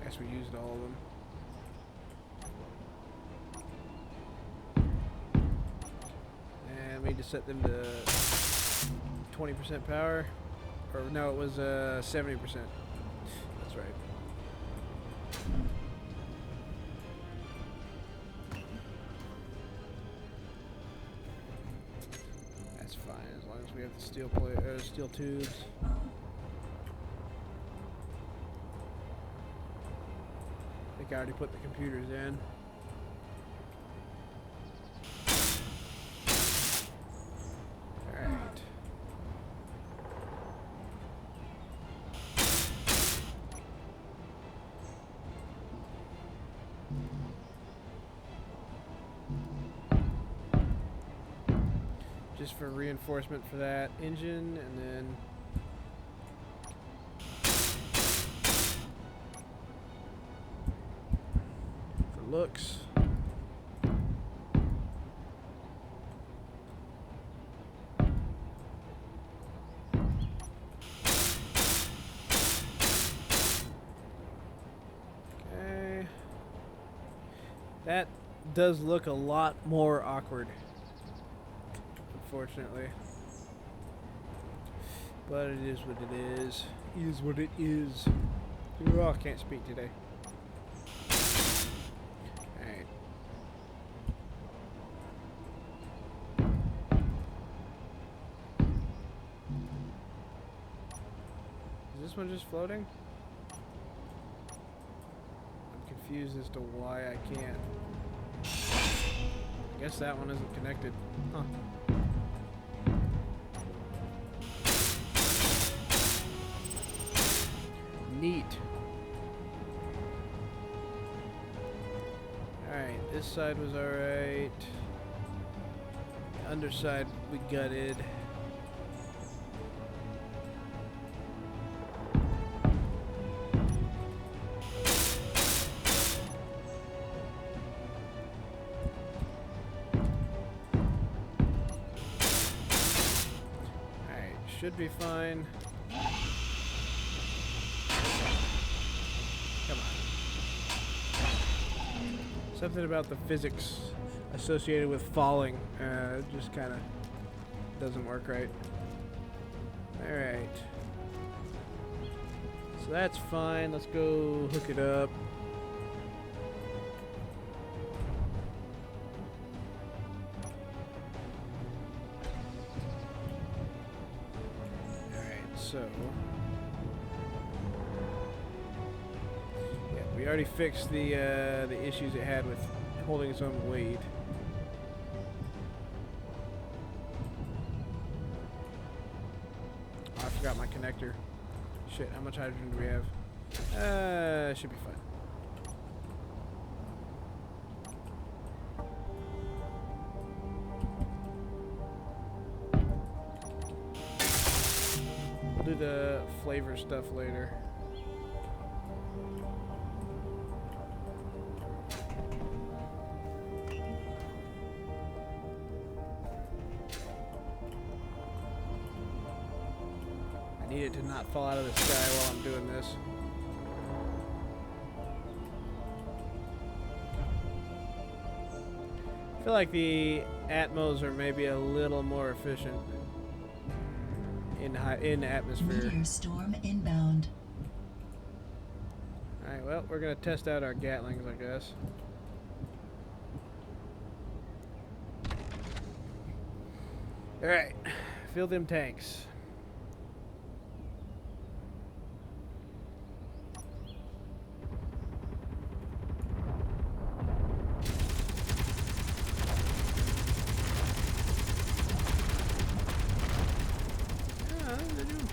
Guess we used all of them. And we need to set them to 20% power. Or no, it was 70%. That's right. That's fine as long as we have the steel tubes. I think I already put the computers in. Alright. Just for reinforcement for that engine, and then for looks. Okay. That does look a lot more awkward, unfortunately. But it is what it is. It is what it is. Oh, I can't speak today. Alright. Is this one just floating? I'm confused as to why I can't. I guess that one isn't connected. Huh. Neat. Alright, this side was alright. The underside we gutted. Alright, should be fine. Come on. Something about the physics associated with falling just kind of doesn't work right. Alright. So that's fine. Let's go hook it up. Alright, so... we already fixed the issues it had with holding its own weight. Oh, I forgot my connector. Shit, how much hydrogen do we have? Should be fine. We'll do the flavor stuff later. I need it to not fall out of the sky while I'm doing this. I feel like the Atmos are maybe a little more efficient in atmosphere.
Meteor storm inbound.
Alright, well, we're gonna test out our Gatlings, I guess. Alright, fill them tanks.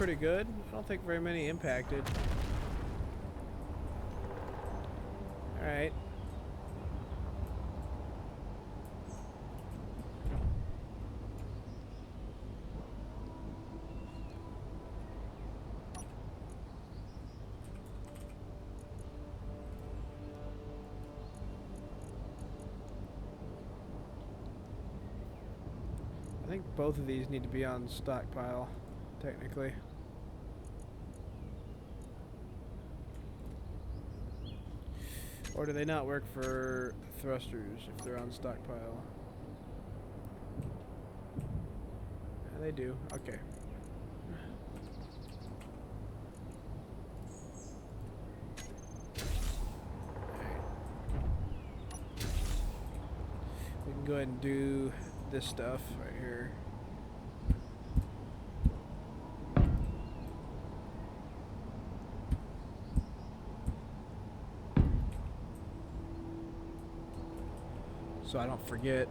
pretty good. I don't think very many impacted. Alright. I think both of these need to be on stockpile, technically. Or do they not work for thrusters if they're on stockpile? Yeah, they do. Okay. Alright. We can go ahead and do this stuff right here. So I don't forget.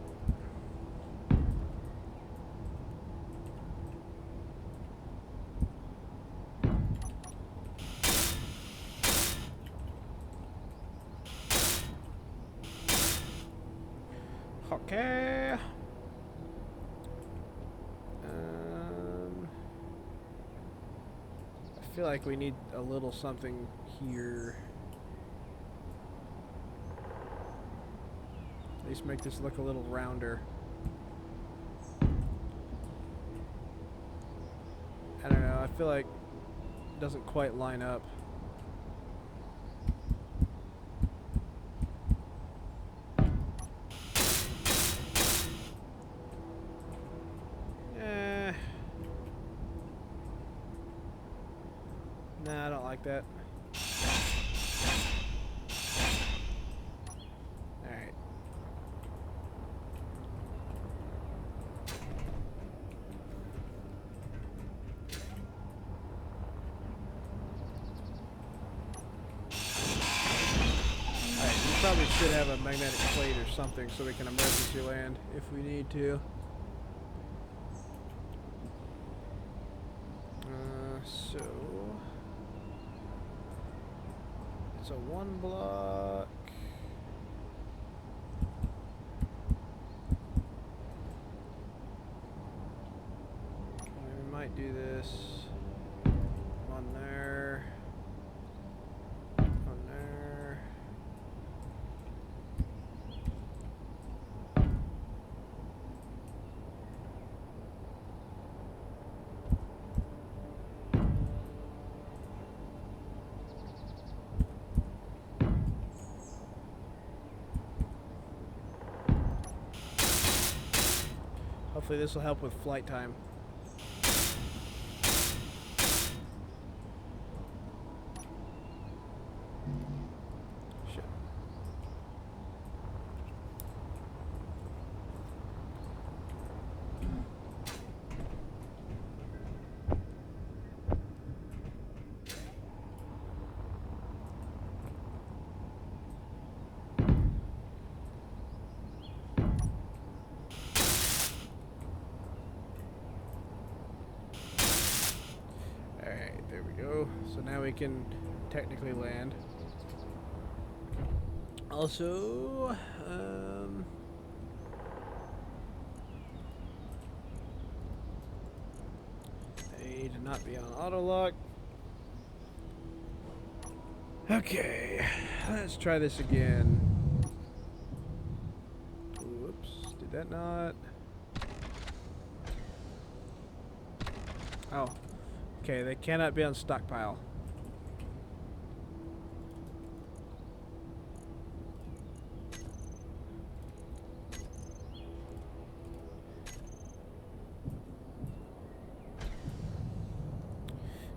Okay. I feel like we need a little something here. At least make this look a little rounder. I don't know, I feel like it doesn't quite line up. Nah, I don't like that. Alright. Alright, we probably should have a magnetic plate or something so we can emergency land if we need to. So it's a 1 block. We might do this on there, on there. Hopefully this will help with flight time. Shit. Alright, there we go. So now we can technically land. Also, A to not be on auto lock. Okay, let's try this again. Whoops, did that not? Oh, okay, they cannot be on stockpile.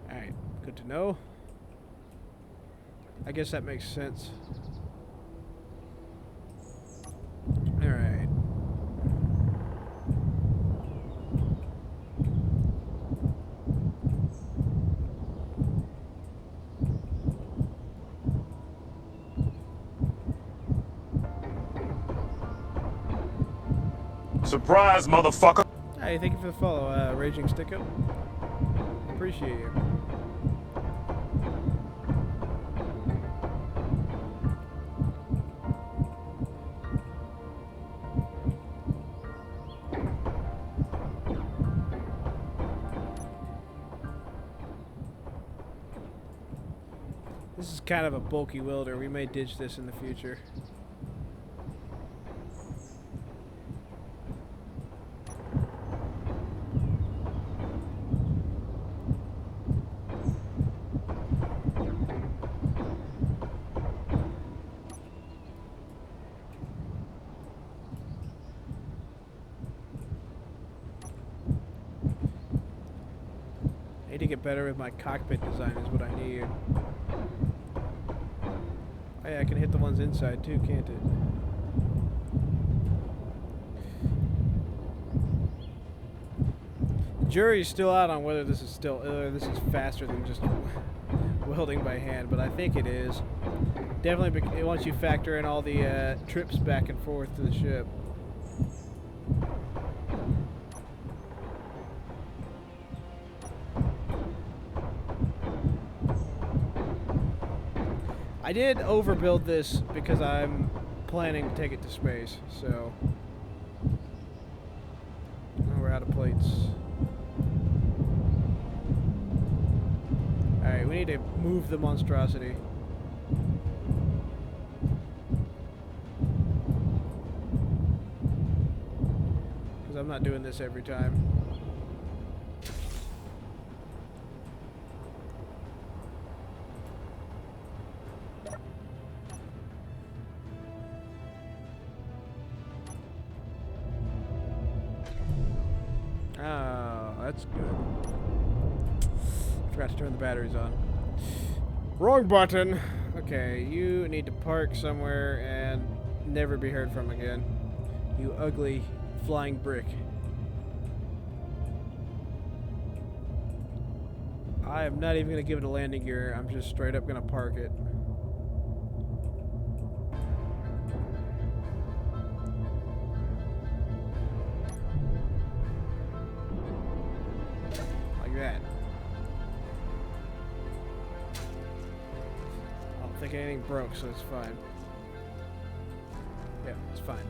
Alright, good to know. I guess that makes sense. Alright.
Surprise, motherfucker!
Hey, thank you for the follow, Raging Sticko. Appreciate you. This is kind of a bulky welder. We may ditch this in the future. I need to get better with my cockpit design is what I need. Oh yeah, I can hit the ones inside too, can't it? The jury's still out on whether this is faster than just welding by hand, but I think it is. Definitely once you factor in all the trips back and forth to the ship. I did overbuild this because I'm planning to take it to space, so... Oh, we're out of plates. Alright, we need to move the monstrosity. Because I'm not doing this every time. Oh, that's good. Forgot to turn the batteries on. Wrong button! Okay, you need to park somewhere and never be heard from again. You ugly flying brick. I am not even going to give it a landing gear. I'm just straight up going to park it. That. I don't think anything broke, so it's fine. Yeah, it's fine.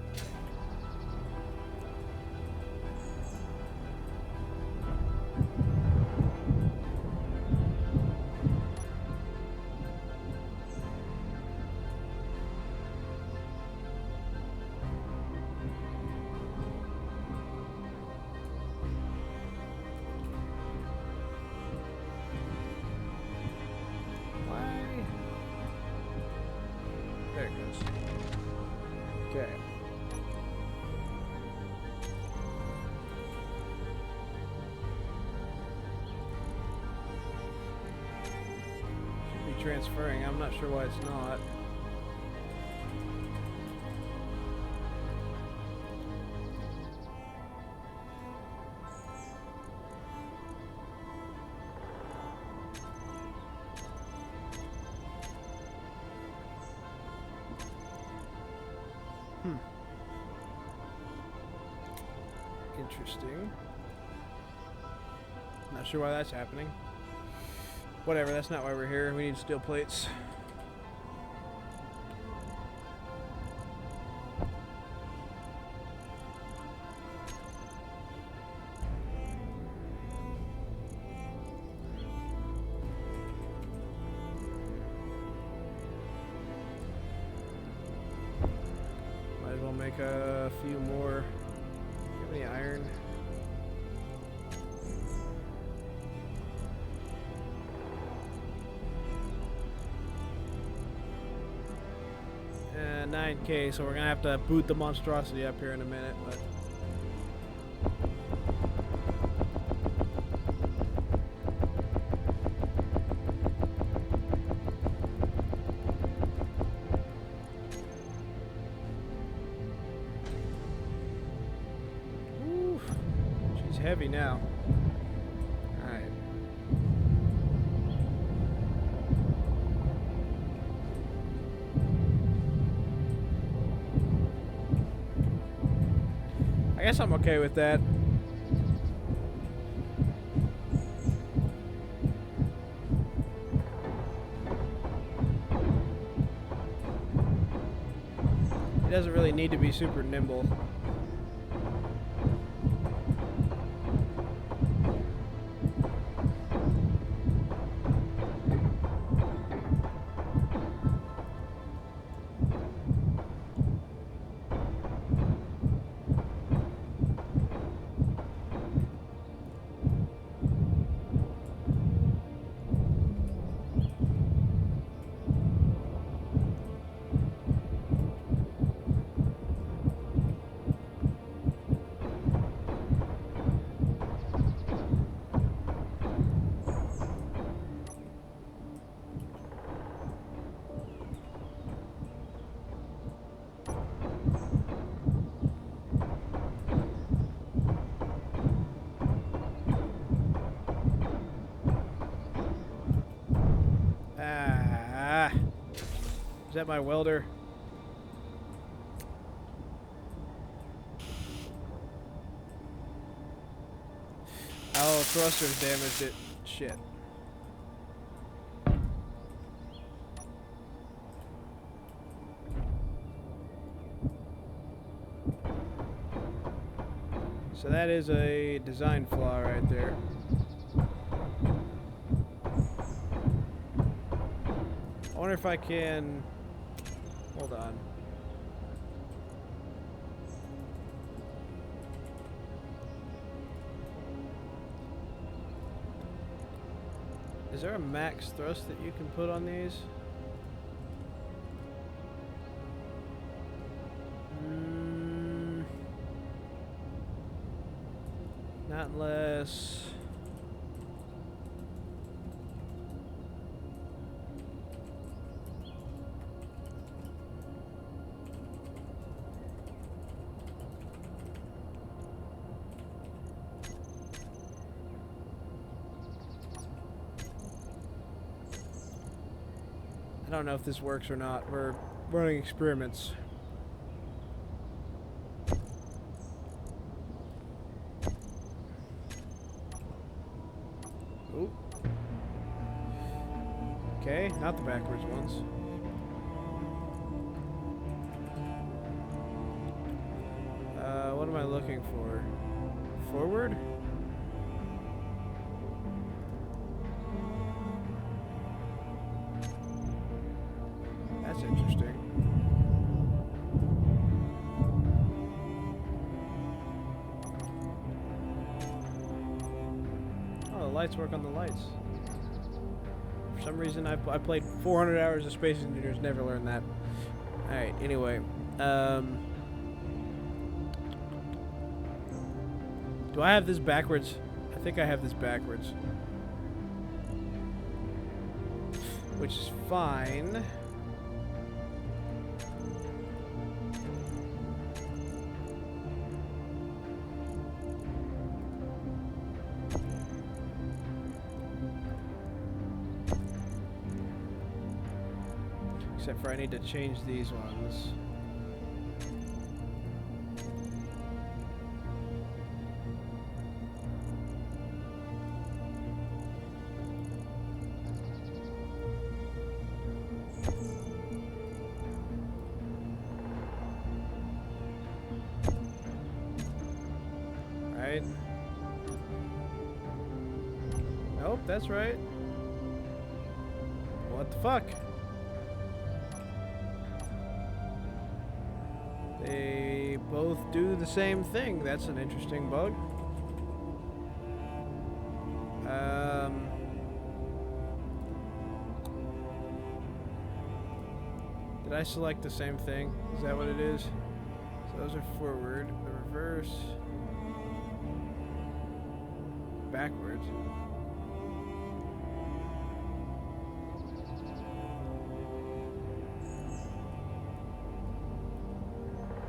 There it goes. Okay. Should be transferring. I'm not sure why it's not. Interesting. Not sure why that's happening. Whatever, that's not why we're here. We need steel plates. Might as well make a few more. Do you have any iron? And 9K, so we're gonna have to boot the monstrosity up here in a minute, but Oof, she's heavy now. Alright. I guess I'm okay with that. doesn't really need to be super nimble. Ah. Is that my welder? Oh, thrusters damaged it. Shit. So that is a design flaw right there. I wonder if I can... Hold on. Is there a max thrust that you can put on these? Not unless... I don't know if this works or not. We're running experiments. Ooh. Okay, not the backwards ones. What am I looking for? Forward? That's interesting. Oh, the lights work on the lights. For some reason, I played 400 hours of Space Engineers, never learned that. Alright, anyway. Do I have this backwards? I think I have this backwards. Which is fine. Except for I need to change these ones. Right? Nope, that's right. What the fuck? They both do the same thing. That's an interesting bug. Did I select the same thing? Is that what it is? So those are forward. The reverse. Backwards.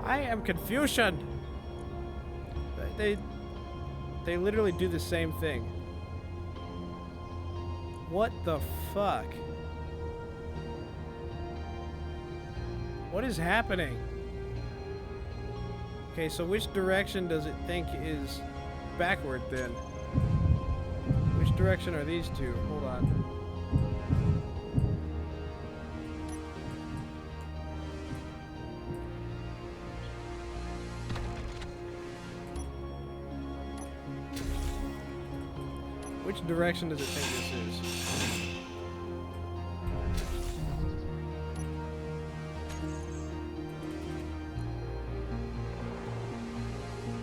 I am confusion. They literally do the same thing. What the fuck? What is happening? Okay, so which direction does it think is backward then? Which direction are these two? Hold on. Which direction does it think this is?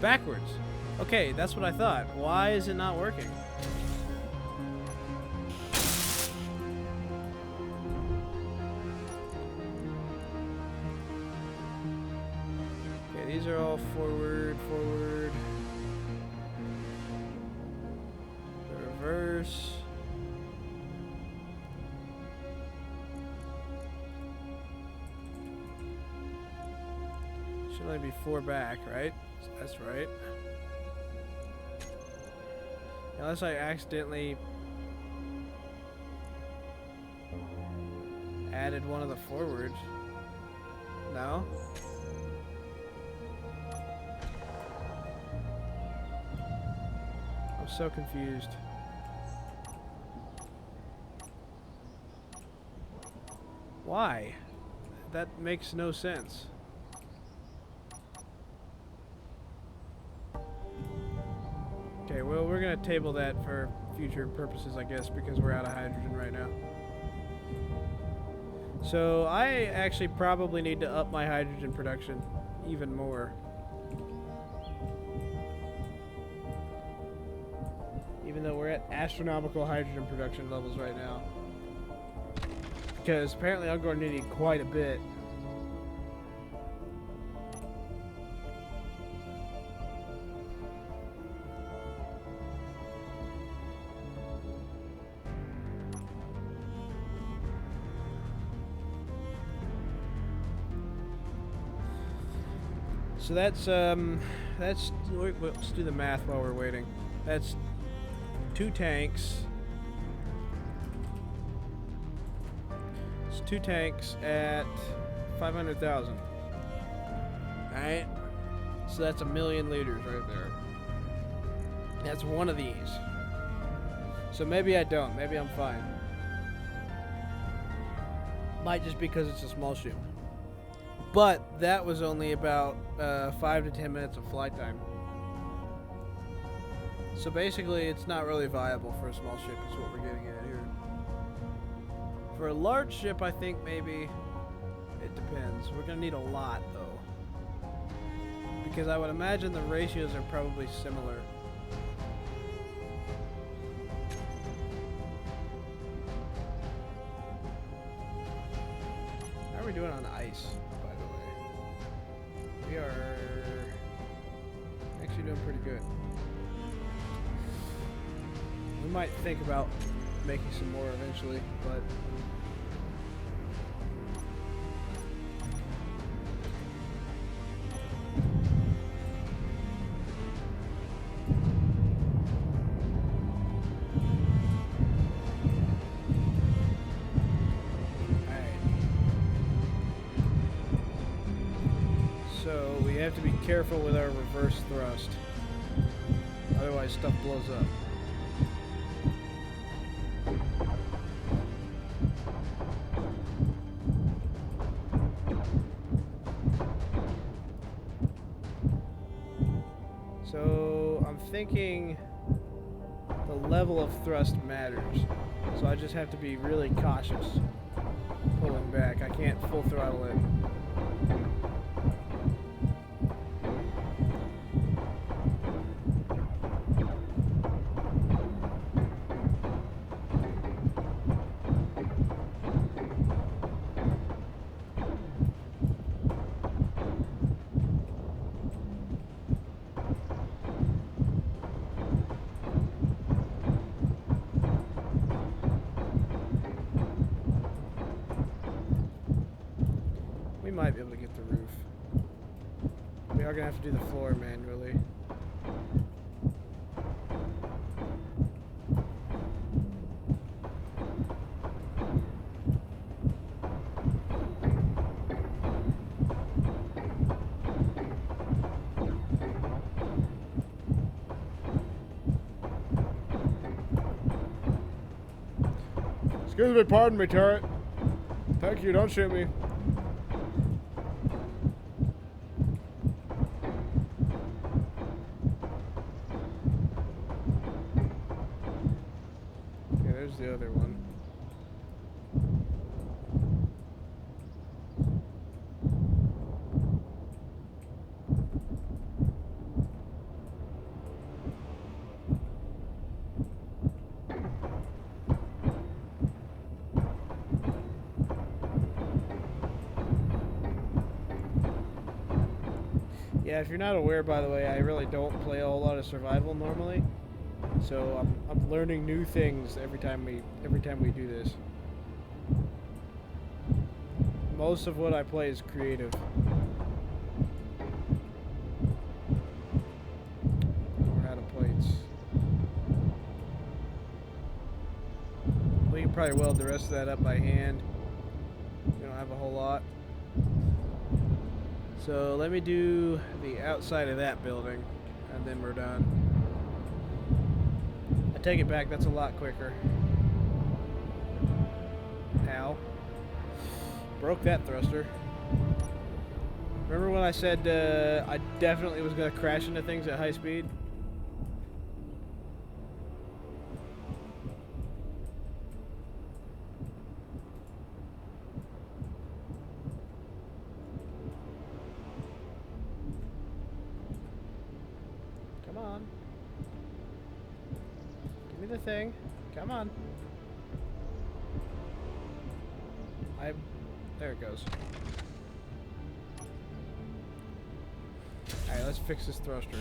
Backwards. Okay, that's what I thought. Why is it not working? Okay, these are all forward, forward. The reverse. Should only be 4 back, right? That's right. Unless I accidentally added one of the forwards. No? I'm so confused. Why? That makes no sense. Okay, well, we're gonna table that for future purposes, I guess, because we're out of hydrogen right now. So I actually probably need to up my hydrogen production even more. Even though we're at astronomical hydrogen production levels right now. Because apparently I'm going to need quite a bit. So let's do the math while we're waiting. That's 2 tanks. It's 2 tanks at 500,000. Alright? So that's 1,000,000 liters right there. That's one of these. So maybe I don't. Maybe I'm fine. Might just because it's a small ship. But that was only about 5 to 10 minutes of flight time. So basically, it's not really viable for a small ship, is what we're getting at here. For a large ship, I think maybe it depends. We're going to need a lot, though. Because I would imagine the ratios are probably similar. How are we doing on ice? We are actually doing pretty good. We might think about making some more eventually, but have to be careful with our reverse thrust. Otherwise stuff blows up. So I'm thinking the level of thrust matters. So I just have to be really cautious pulling back. I can't full throttle it. Might be able to get the roof. We are gonna have to do the floor manually. Excuse me, pardon me, turret. Thank you, don't shoot me. the other one. Yeah, if you're not aware, by the way, I really don't play a whole lot of survival normally, so I'm learning new things every time we do this. Most of what I play is creative. We're out of plates. We can probably weld the rest of that up by hand. We don't have a whole lot. So let me do the outside of that building, and then we're done. I take it back, that's a lot quicker. Ow. Broke that thruster. Remember when I said I definitely was going to crash into things at high speed? Come on. Give me the thing. Come on. There it goes. Alright, let's fix this thruster.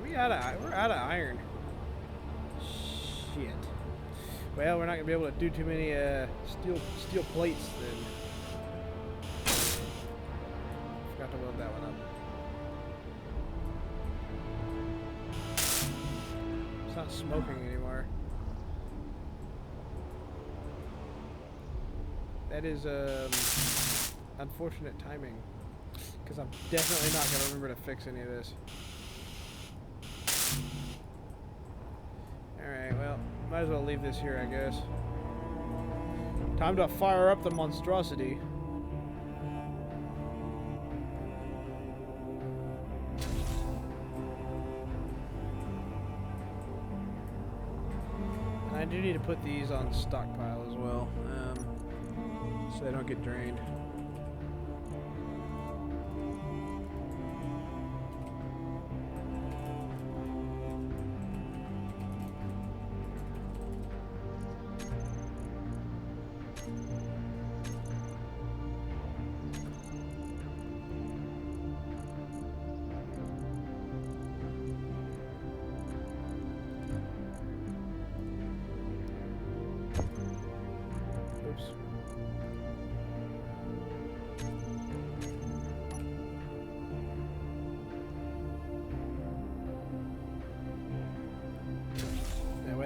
We're out of iron. Shit. Well, we're not gonna be able to do too many steel plates then. Forgot to weld that one up. It's not smoking anymore. That is unfortunate timing, because I'm definitely not gonna remember to fix any of this. Alright, well, might as well leave this here, I guess. Time to fire up the monstrosity. And I do need to put these on stockpile as well, so they don't get drained.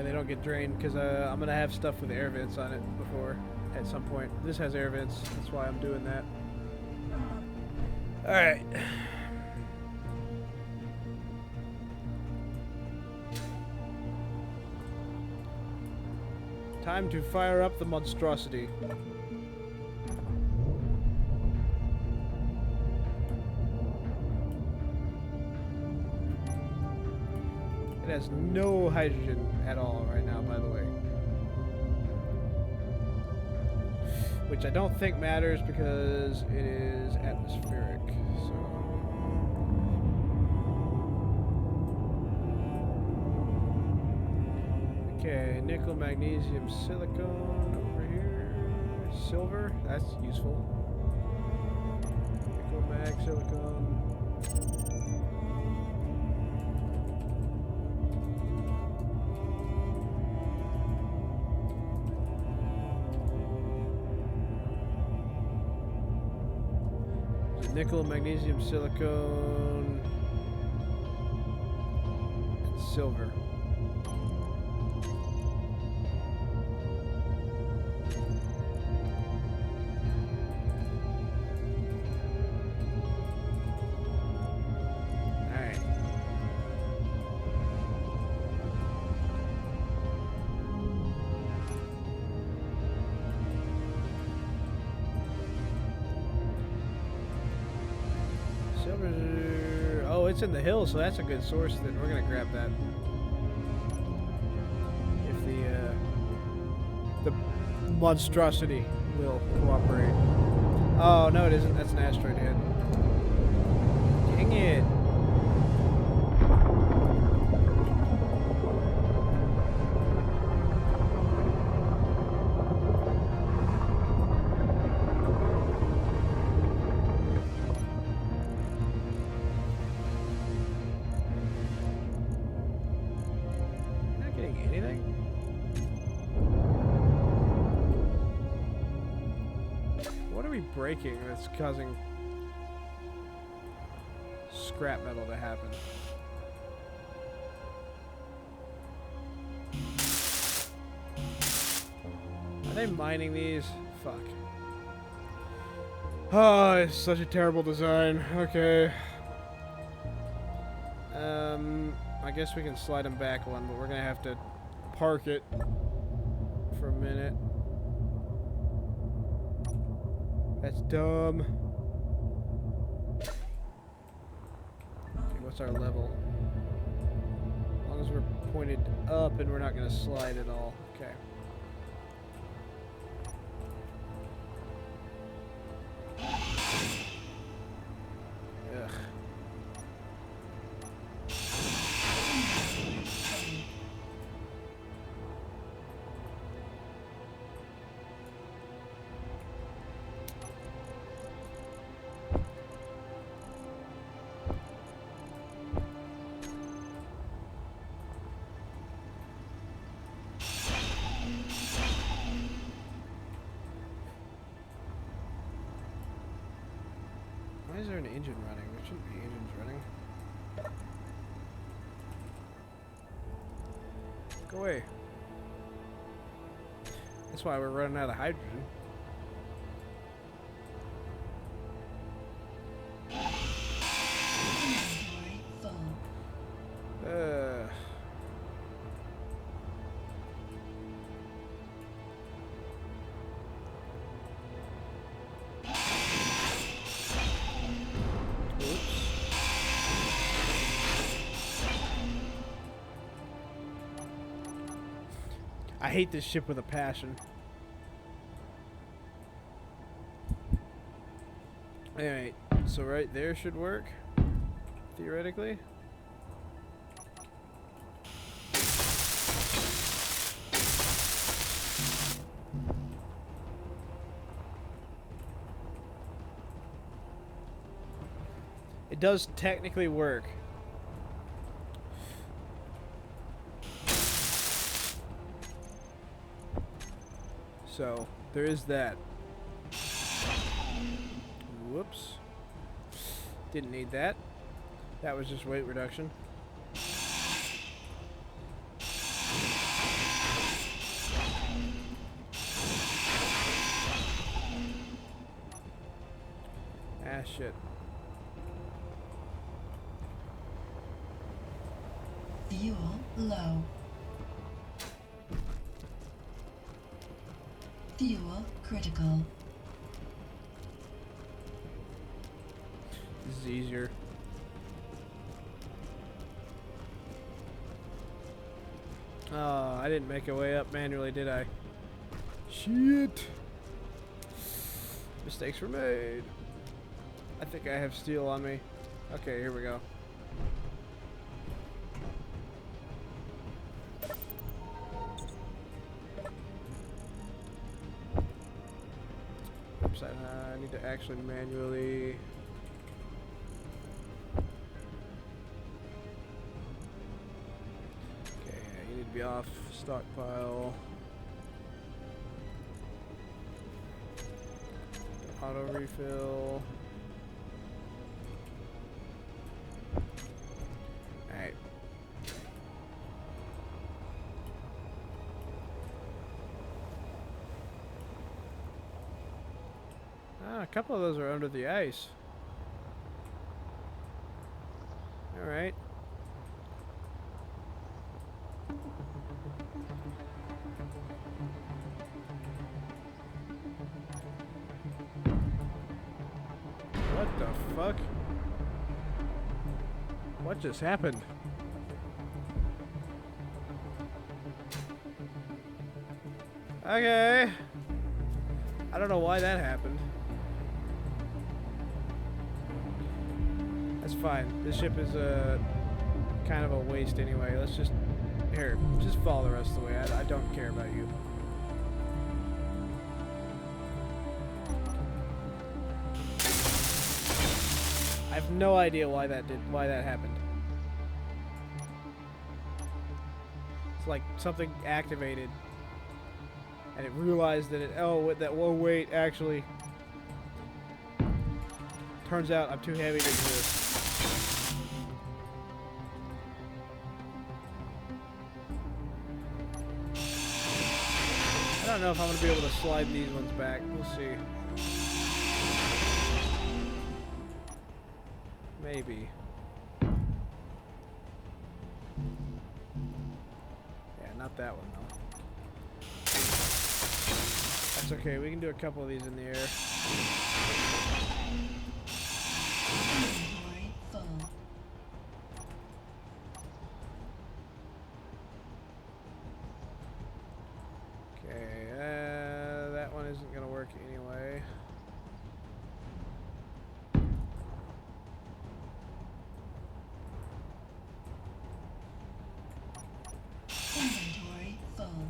They don't get drained, because I'm gonna have stuff with air vents on it before at some point. This has air vents, that's why I'm doing that. Alright. Time to fire up the monstrosity. It has no hydrogen at all right now, by the way. Which I don't think matters because it is atmospheric, so... Okay, nickel, magnesium, silicone over here. Silver, that's useful. Nickel, mag, silicone. Nickel, magnesium, silicone, and silver. Alright. Silver. Oh, it's in the hills, so that's a good source. Then we're gonna grab that. If the monstrosity will cooperate. Oh no, it isn't. That's an asteroid head. Dang it. Not getting anything. What are we breaking that's causing scrap metal to happen? Are they mining these? Fuck. Oh, it's such a terrible design. Okay. I guess we can slide them back one, but we're gonna have to park it for a minute. That's dumb. Okay, what's our level? As long as we're pointed up and we're not gonna slide at all. Okay. Ugh. Why is there an engine running? There shouldn't be engines running. Go away. That's why we're running out of hydrogen.
Inventory full.
I hate this ship with a passion. Alright, so right there should work, theoretically. It does technically work. So, there is that. Whoops. Didn't need that. That was just weight reduction. Ah, shit.
Fuel low. Fuel critical.
This is easier. Oh, I didn't make a way up manually, did I? Shit. Mistakes were made. I think I have steel on me. Okay, here we go. Oops, I need to actually manually... Okay, you need to be off stockpile. Auto refill. Alright. Ah, a couple of those are under the ice. Alright. What the fuck? What just happened? Okay. I don't know why that happened. That's fine. This ship is kind of a waste anyway. Let's just... Here, just follow the rest of the way. I don't care about you. I have no idea why that happened. It's like something activated, and it realized that wait, actually, turns out I'm too heavy to do this. I don't know if I'm gonna be able to slide these ones back. We'll see. Maybe. Yeah, not that one though. That's okay. We can do a couple of these in the air.
Inventory full.
Okay, that one isn't gonna work anyway.
Inventory full.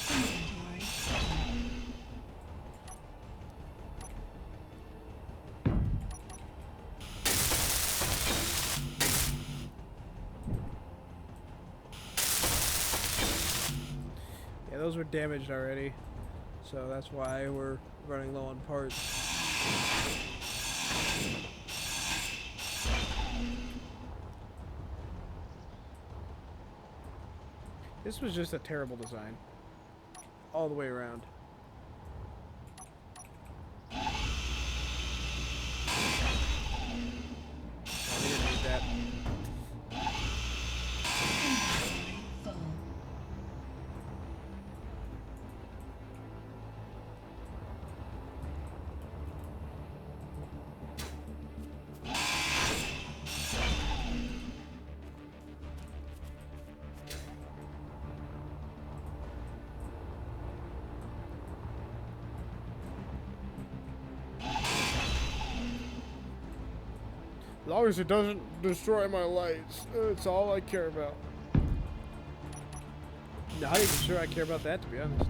Inventory full.
Yeah, those were damaged already, so that's why we're running low on parts. This was just a terrible design. All the way around. Yeah, we didn't need that.
Inventory full.
As long as it doesn't destroy my lights, that's all I care about. Not even sure I care about that, to be honest.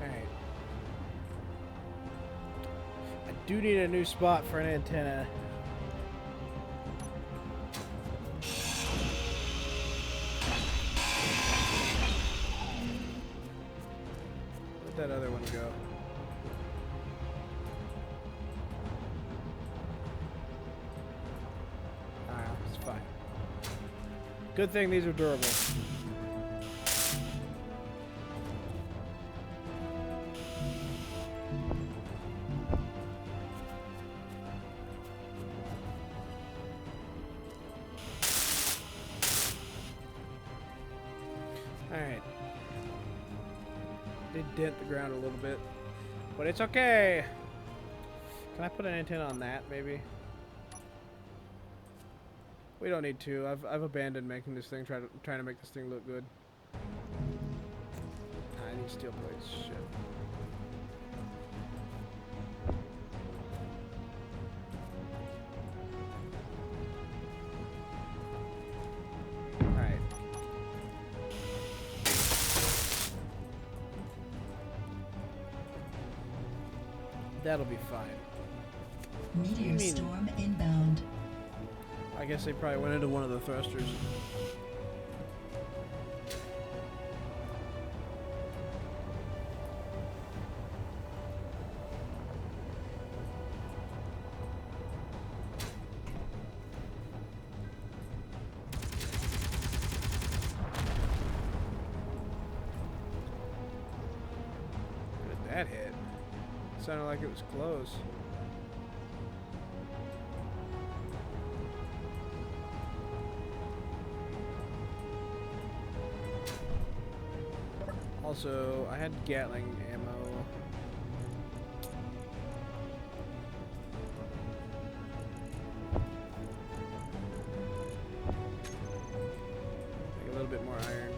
Alright. I do need a new spot for an antenna. Where'd that other one go? Ah, it's fine. Good thing these are durable. Alright. Did dent the ground a little bit. But it's okay. Can I put an antenna on that, maybe? We don't need to. I've abandoned making this thing, trying to make this thing look good. I need steel plates. Shit. Alright. That'll be fine.
Meteor
mean-
storm inbound.
I guess they probably went into one of the thrusters. that hit? Sounded like it was close. Also, I had Gatling ammo. Make a little bit more iron.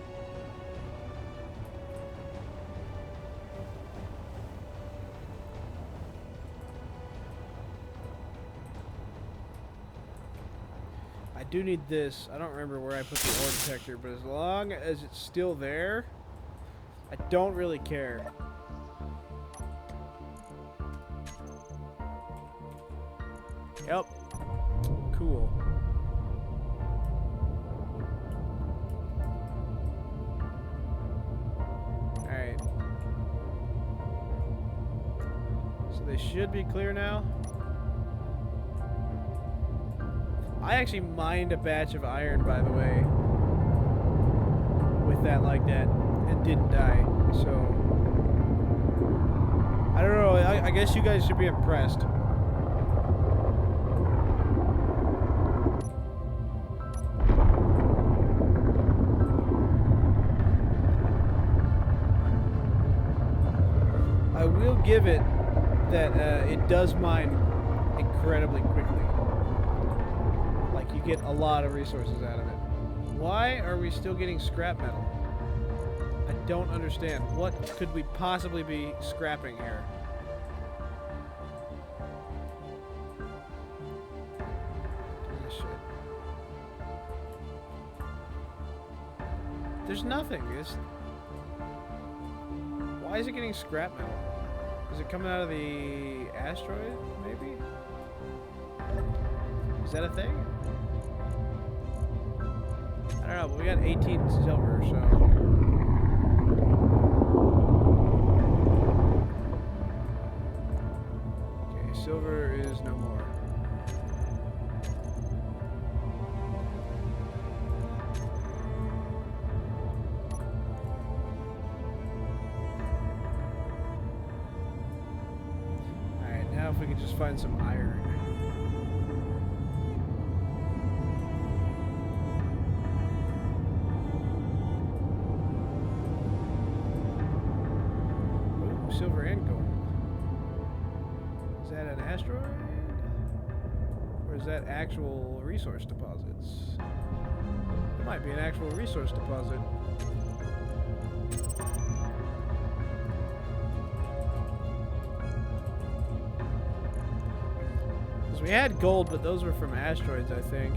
I do need this. I don't remember where I put the ore detector, but as long as it's still there, I don't really care. Yep. Cool. Alright. So they should be clear now. I actually mined a batch of iron, by the way, with that like that, and didn't die. So I don't know. I guess you guys should be impressed. I will give it that it does mine incredibly quickly. Like, you get a lot of resources out of it. Why are we still getting scrap metal? I don't understand. What could we possibly be scrapping here? Oh, shit. There's nothing. Why is it getting scrap metal? Is it coming out of the asteroid, maybe? Is that a thing? I don't know, but we got 18 silver, so... Okay, silver is no more. Alright, now if we could just find some iron. Silver and gold. Is that an asteroid? Or is that actual resource deposits? It might be an actual resource deposit. Because we had gold, but those were from asteroids, I think.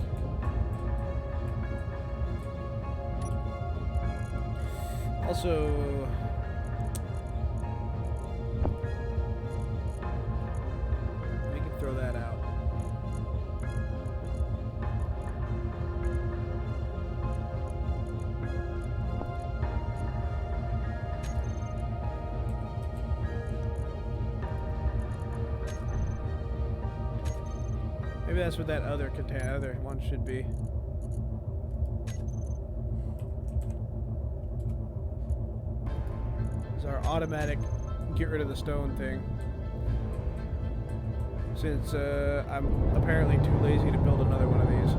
Also... throw that out. Maybe that's what that other one should be. It's our automatic get rid of the stone thing. Since I'm apparently too lazy to build another one of these.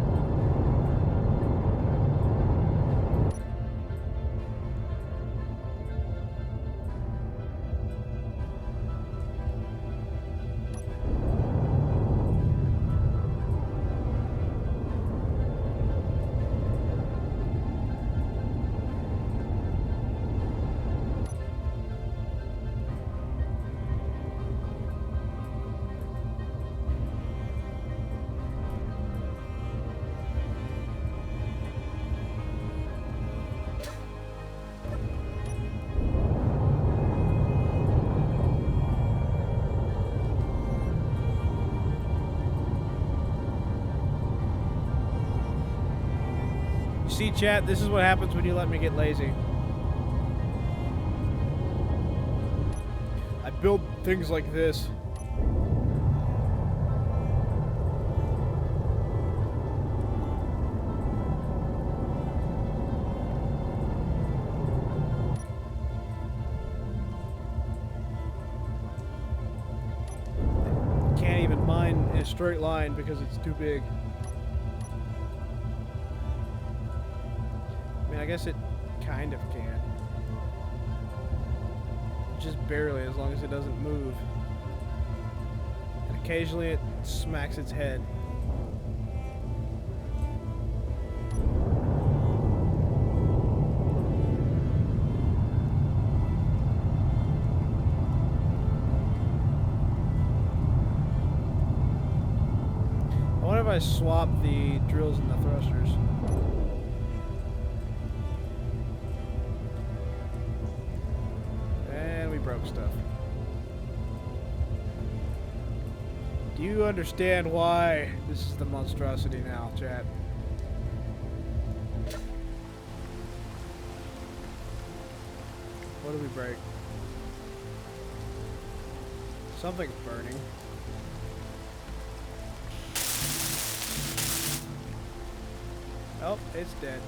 See, chat, this is what happens when you let me get lazy. I build things like this. can't even mine in a straight line because it's too big. I mean, I guess it kind of can. Just barely, as long as it doesn't move. And occasionally it smacks its head. I wonder if I swap the drills and the thrusters. And we broke stuff. Do you understand why this is the monstrosity now, chat? What did we break? Something's burning. Oh, it's dead.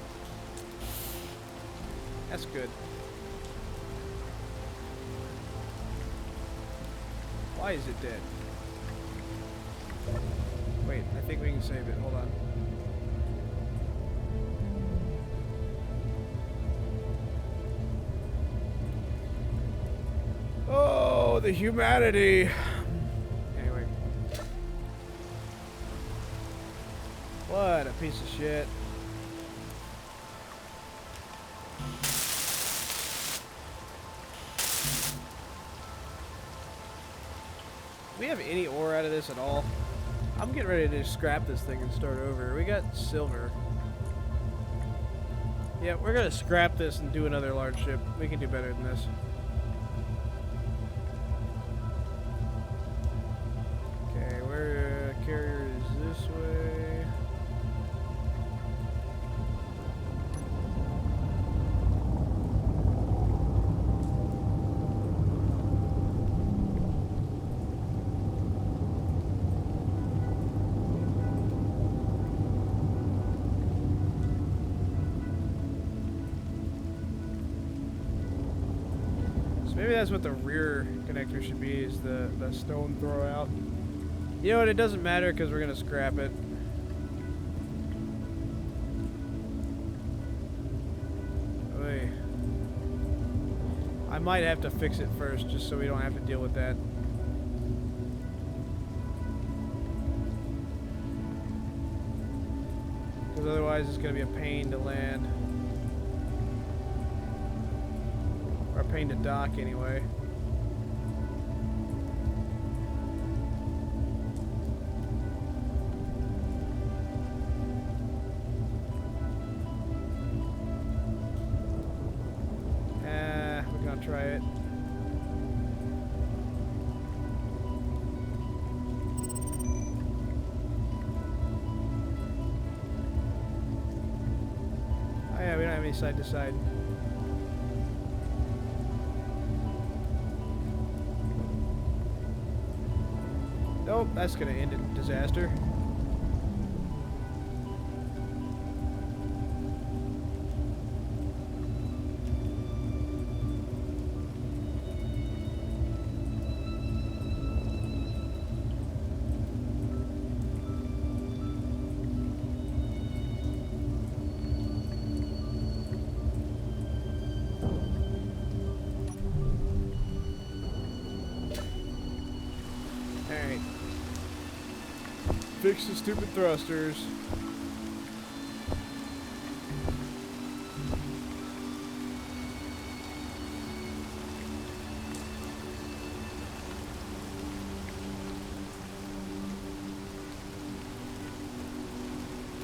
That's good. Why is it dead? Wait, I think we can save it. Hold on. Oh, the humanity! Anyway. What a piece of shit. Do we have any ore out of this at all? I'm getting ready to scrap this thing and start over. We got silver. Yeah, we're gonna scrap this and do another large ship. We can do better than this. Okay, where carrier is this way? Maybe that's what the rear connector should be, is the stone throw out. You know what, it doesn't matter because we're going to scrap it. Oy. I might have to fix it first just so we don't have to deal with that. Because otherwise it's going to be a pain to land. Or a pain to dock anyway. We're gonna try it. Oh yeah, we don't have any side to side. Nope, that's gonna end in disaster. Alright. Fix the stupid thrusters.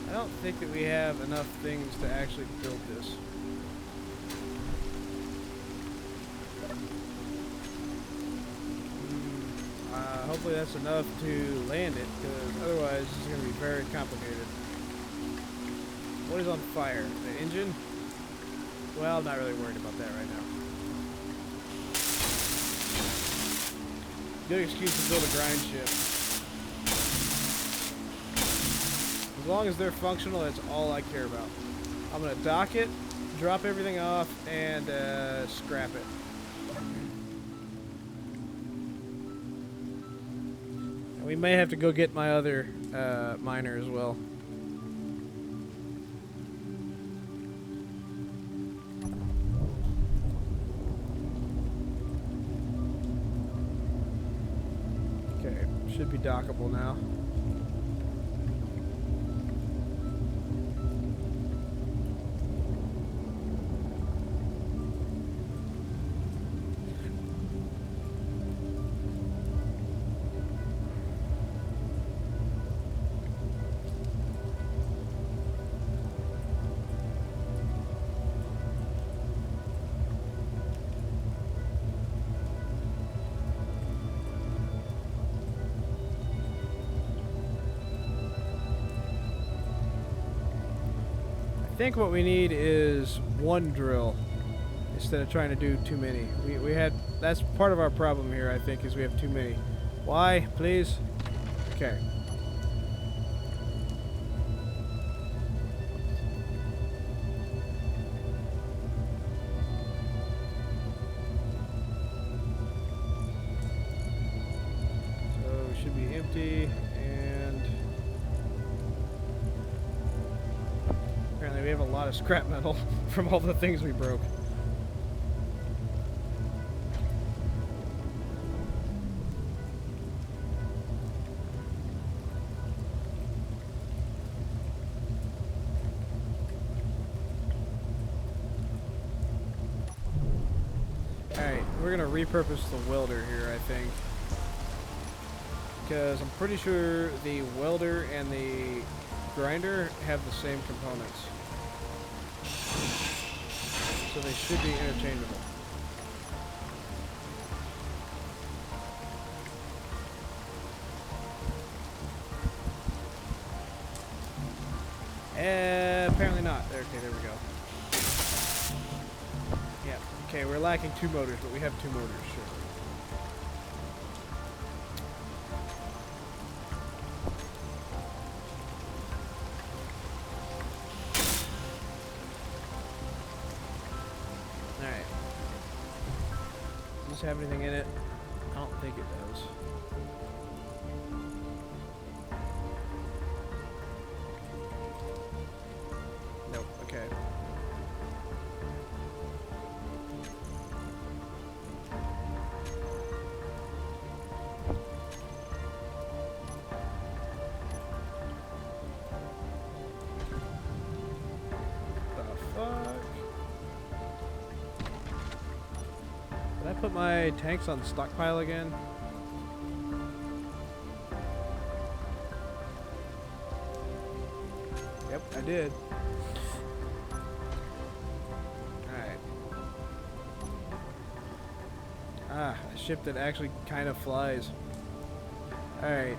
I don't think that we have enough things to actually build this. Hopefully that's enough to land it, because otherwise this is going to be very complicated. What is on fire? The engine? Well, I'm not really worried about that right now. Good excuse to build a grind ship. As long as they're functional, that's all I care about. I'm going to dock it, drop everything off, and scrap it. We may have to go get my other miner as well. Okay, should be dockable now. I think what we need is one drill instead of trying to do too many. We had that's part of our problem here, I think, is we have too many. Why, please? Okay. So it should be empty, and apparently we have a lot of scrap metal from all the things we broke. Alright, we're gonna repurpose the welder here, I think. Because I'm pretty sure the welder and the grinder have the same components. So they should be interchangeable. Apparently not. Okay, there we go. Yeah, okay, we're lacking 2 motors, but we have 2 motors, sure. Alright. Does this have anything in it? I don't think it does. Nope, okay. The fuck? Did I put my tanks on stockpile again? Yep, I did. Alright. Ah, a ship that actually kind of flies. Alright.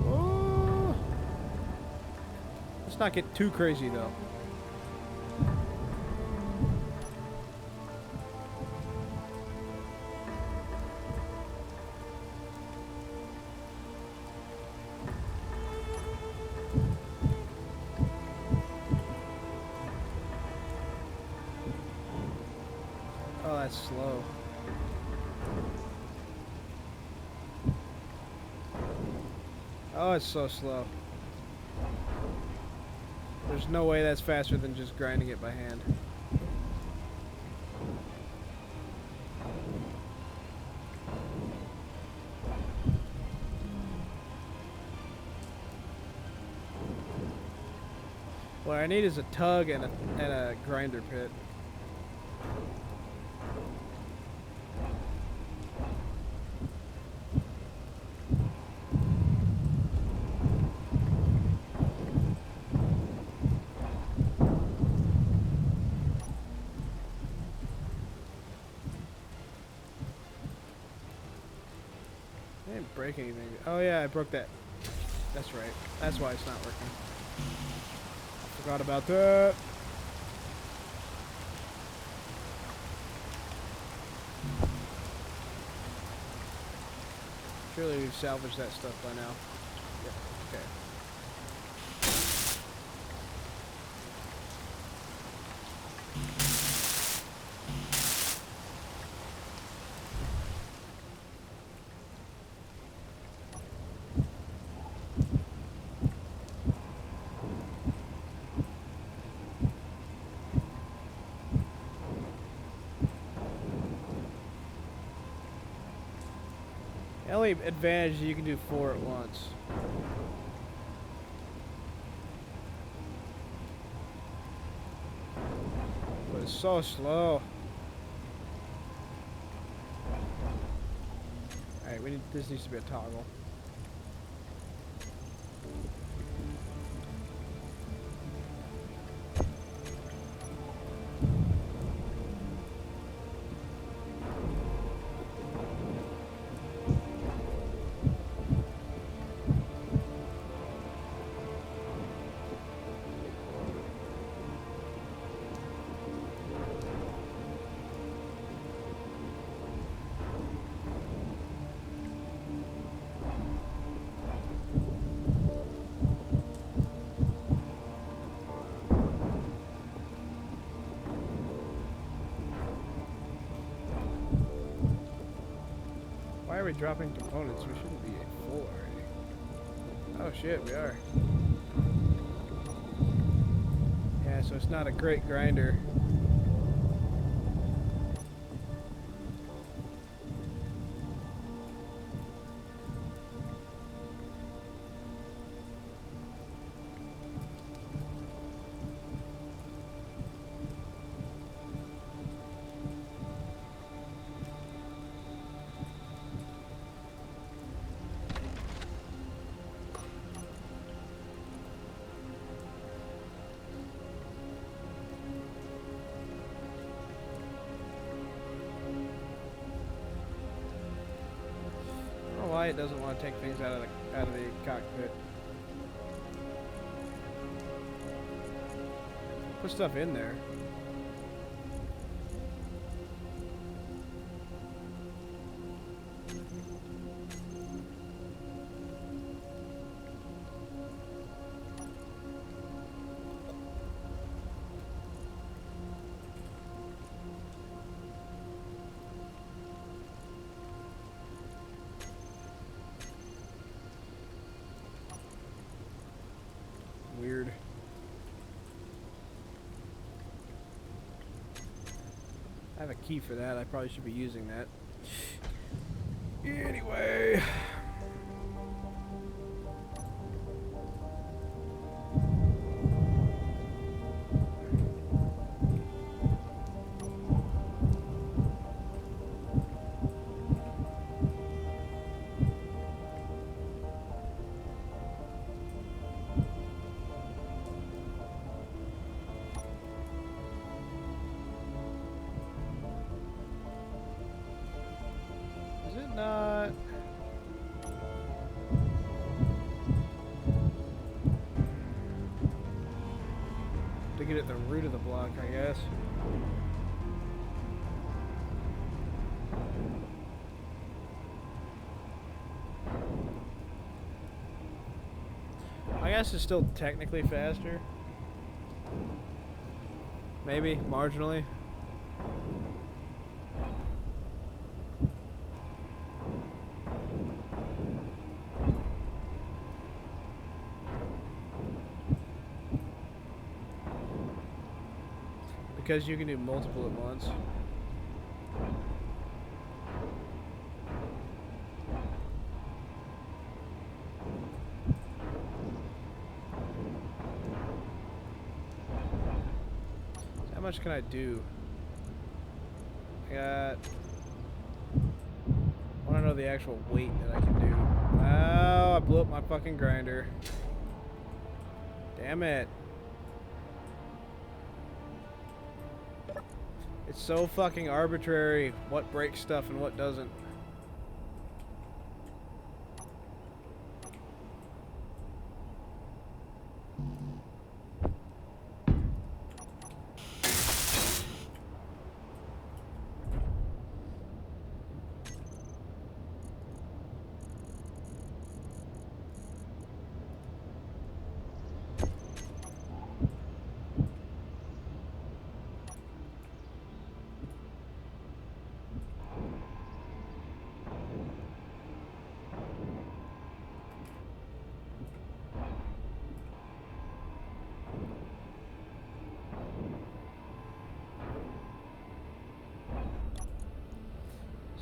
Oh. Let's not get too crazy though. Oh, that's slow. Oh, it's so slow. There's no way that's faster than just grinding it by hand. What I need is a tug and a grinder pit. I didn't break anything. Oh yeah, I broke that. That's right. That's why it's not working. Forgot about that. Surely we've salvaged that stuff by now. Yep. Okay. The only advantage is you can do 4 at once. But it's so slow. Alright, this needs to be a toggle. Why are we dropping components? We shouldn't be at full already. Oh shit, we are. Yeah, so it's not a great grinder. Why it doesn't want to take things out of the cockpit. Put stuff in there. Weird. I have a key for that. I probably should be using that. Anyway. Is it not? To get at the root of the block, I guess. I guess it's still technically faster. Maybe, marginally. Because you can do multiple at once. How much can I do? I got... I want to know the actual weight that I can do. Oh, I blew up my fucking grinder. Damn it. It's so fucking arbitrary what breaks stuff and what doesn't.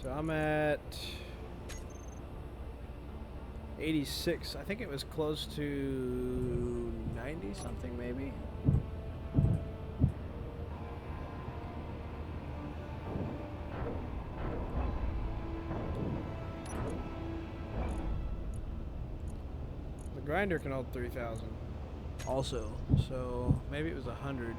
So I'm at 86. I think it was close to 90 something, maybe. The grinder can hold 3,000 also, so maybe it was 100.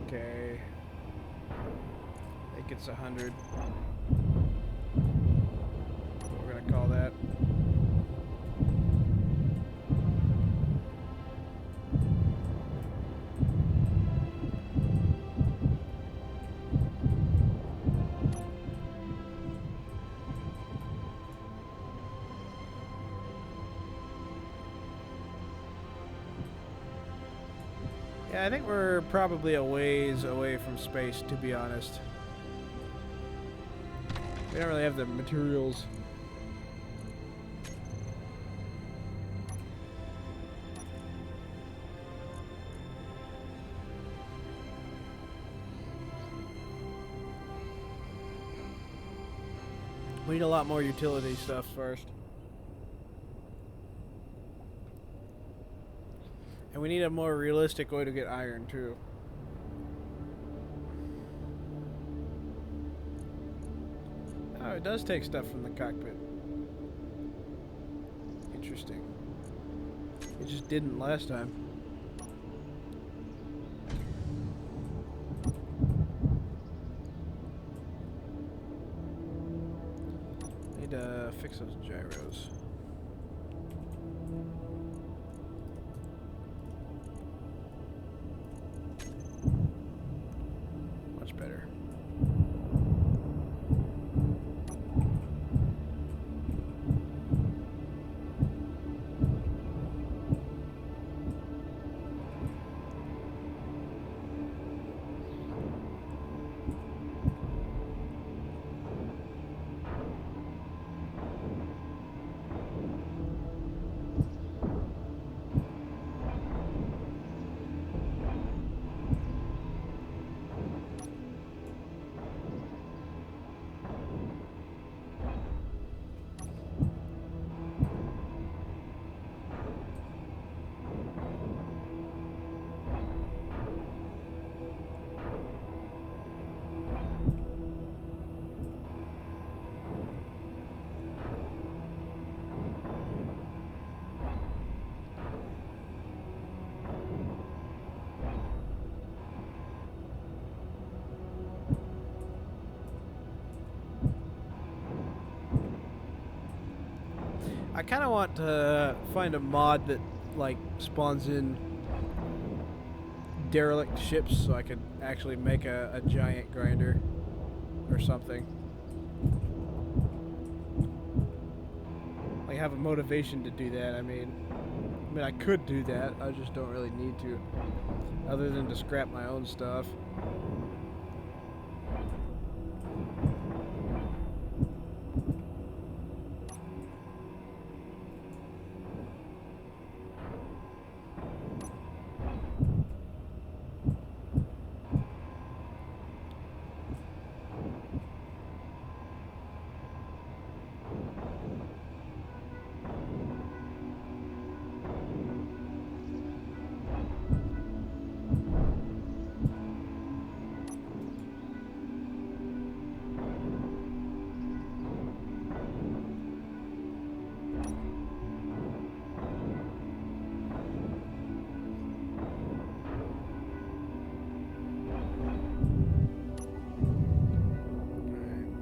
Okay. I think it's 100. We're gonna call that. Yeah, I think we're probably a ways away from space, to be honest. We don't really have the materials. We need a lot more utility stuff first. And we need a more realistic way to get iron, too. Oh, it does take stuff from the cockpit. Interesting. It just didn't last time. Need to fix those gyros. Much better. I kind of want to find a mod that, like, spawns in derelict ships so I could actually make a giant grinder or something. Like, have a motivation to do that. I mean, I could do that. I just don't really need to, other than to scrap my own stuff.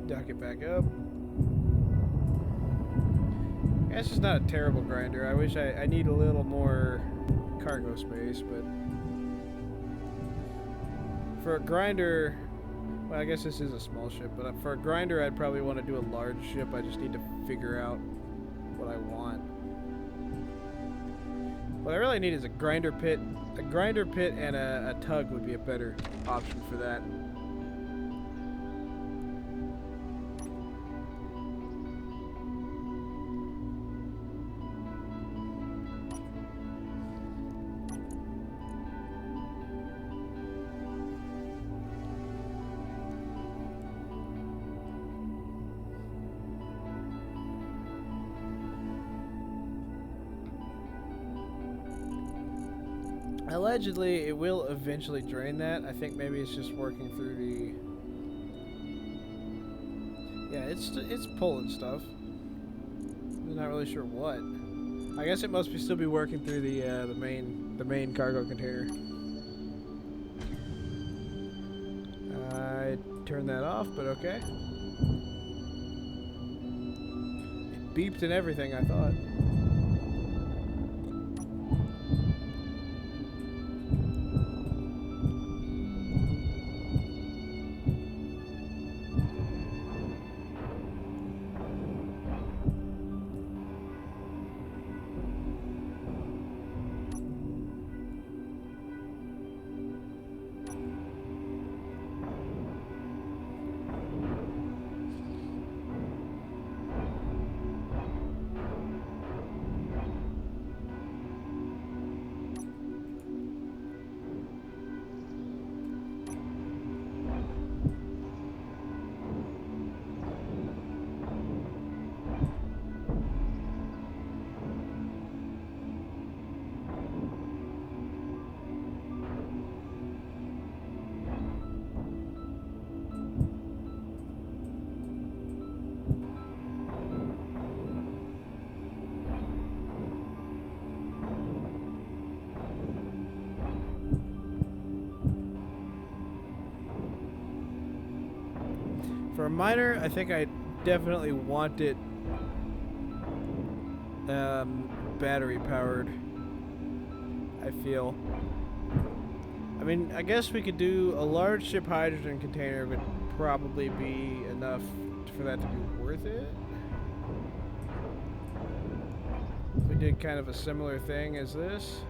Dock it back up. Yeah, it's just not a terrible grinder. I wish I need a little more cargo space, but for a grinder, well, I guess this is a small ship, but for a grinder, I'd probably want to do a large ship. I just need to figure out what I want. What I really need is a grinder pit. A grinder pit and a tug would be a better option for that. Allegedly, it will eventually drain that. I think maybe it's just working through the. Yeah, it's pulling stuff. I'm not really sure what. I guess it must still be working through the main cargo container. I turned that off, but okay. It beeped and everything, I thought. For a miner, I think I definitely want it battery powered. I feel. I mean, I guess we could do a large ship hydrogen container would probably be enough for that to be worth it. If we did kind of a similar thing as this.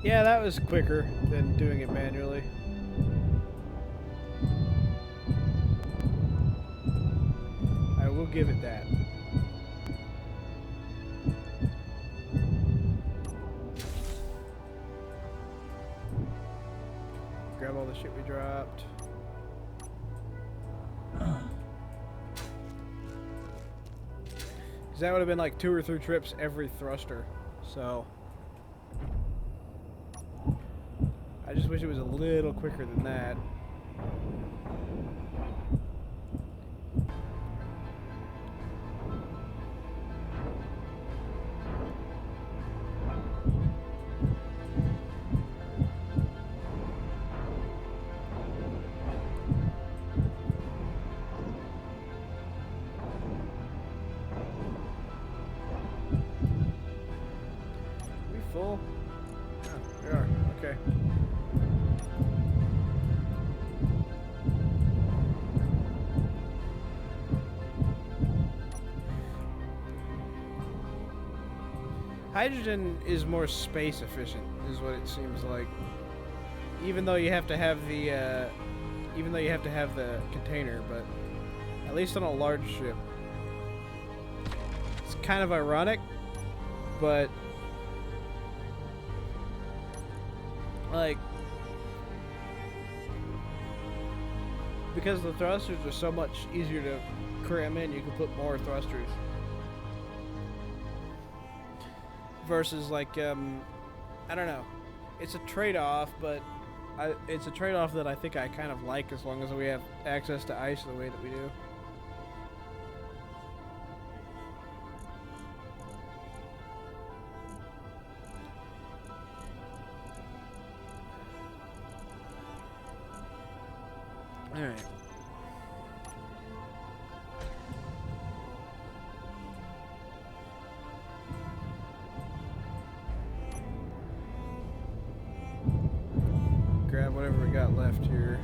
Yeah, that was quicker than doing it manually. I will give it that. Grab all the shit we dropped. Because that would have been like 2 or 3 trips every thruster. So I just wish it was a little quicker than that. We full? Oh, we are. Okay. Hydrogen is more space efficient, is what it seems like. Even though you have to have the, container, but at least on a large ship, it's kind of ironic, but like because the thrusters are so much easier to cram in, you can put more thrusters. Versus like I don't know, it's a trade-off, but it's a trade-off that I think I kind of like as long as we have access to ice the way that we do. All right. Grab whatever we got left here.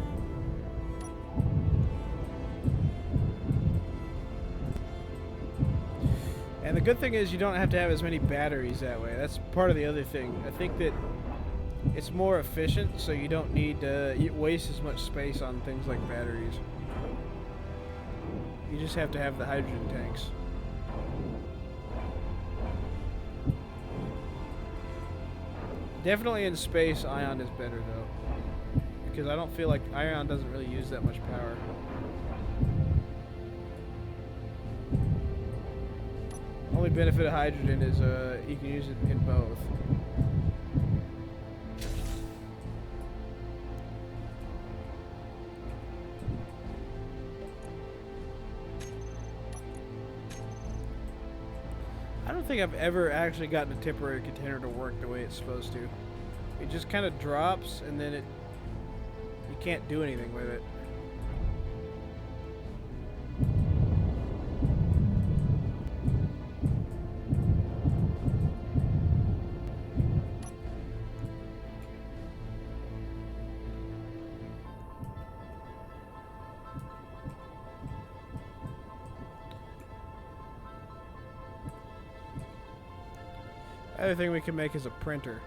And the good thing is you don't have to have as many batteries that way. That's part of the other thing. I think that It's more efficient, so you don't need to waste as much space on things like batteries. You just have to have the hydrogen tanks. Definitely in space, ion is better though, because I don't feel like ion doesn't really use that much power. Only benefit of hydrogen is you can use it in both. I don't think I've ever actually gotten a temporary container to work the way it's supposed to. It just kind of drops and then you can't do anything with it. Other thing we can make is a printer.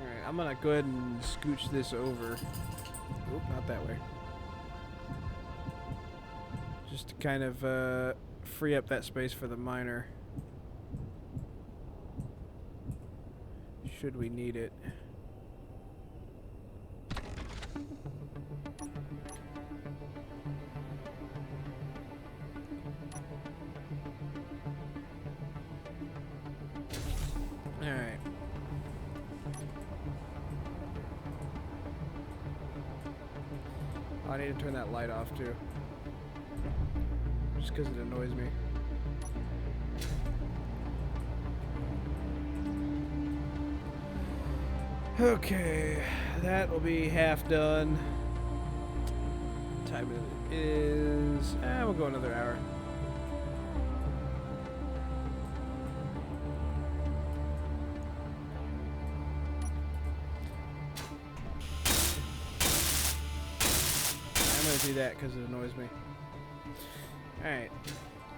Alright, I'm gonna go ahead and scooch this over. Oop, not that way. Just to kind of free up that space for the miner. Should we need it. Alright. Oh, I need to turn that light off too. Just because it annoys me. Okay, that will be half done. Time it is. We'll go another hour. I'm gonna do that because it annoys me. Alright,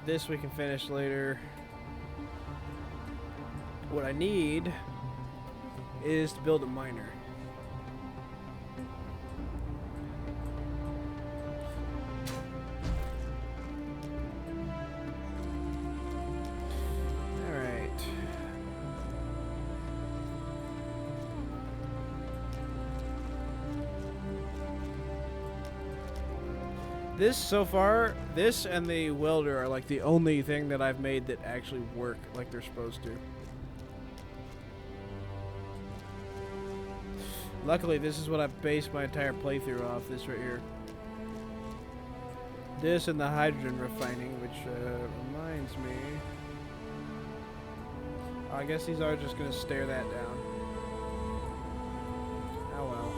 this we can finish later. What I need is to build a miner. Alright. This, so far, this and the welder are like the only thing that I've made that actually work like they're supposed to. Luckily, this is what I've based my entire playthrough off, this right here. This and the hydrogen refining, which reminds me... I guess these are just going to stare that down. Oh well.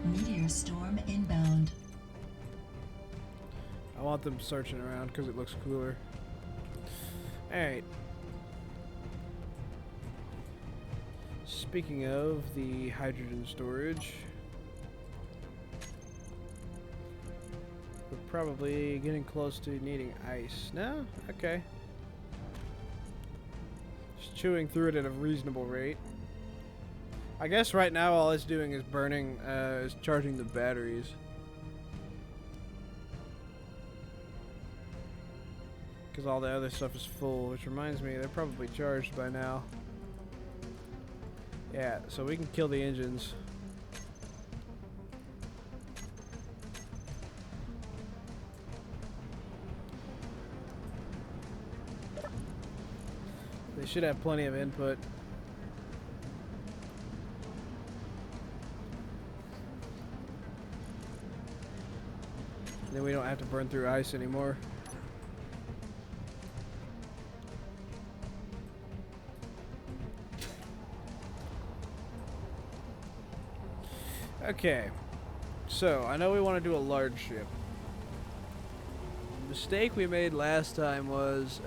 Meteor storm inbound.
I want them searching around because it looks cooler. Alright. Speaking of the hydrogen storage, we're probably getting close to needing ice. No? Okay. Just chewing through it at a reasonable rate. I guess right now all it's doing is burning, is charging the batteries. Because all the other stuff is full, which reminds me, they're probably charged by now. Yeah, so we can kill the engines. They should have plenty of input. Then we don't have to burn through ice anymore. Okay, So, I know we want to do a large ship. The mistake we made last time was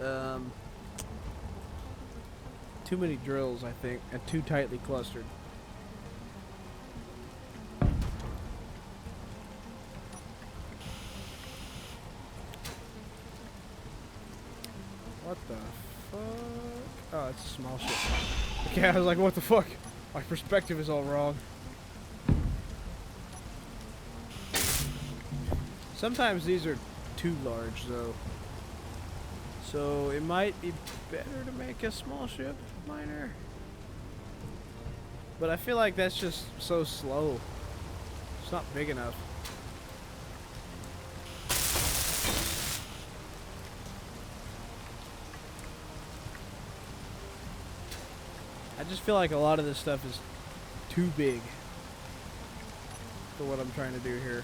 too many drills, I think, and too tightly clustered. What the fuck? Oh, it's a small ship. Okay, I was like, what the fuck? My perspective is all wrong. Sometimes these are too large, though. So it might be better to make a small ship minor. But I feel like that's just so slow. It's not big enough. I just feel like a lot of this stuff is too big for what I'm trying to do here.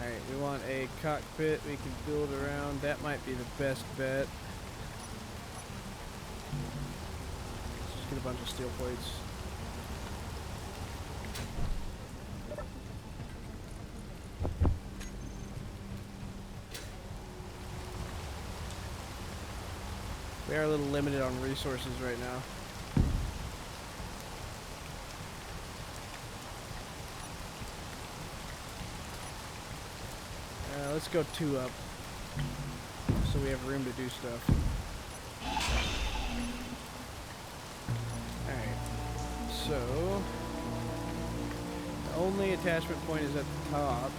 Alright, we want a cockpit we can build around. That might be the best bet. Let's just get a bunch of steel plates. We are a little limited on resources right now. Let's go 2 up, so we have room to do stuff. Alright, so the only attachment point is at the top.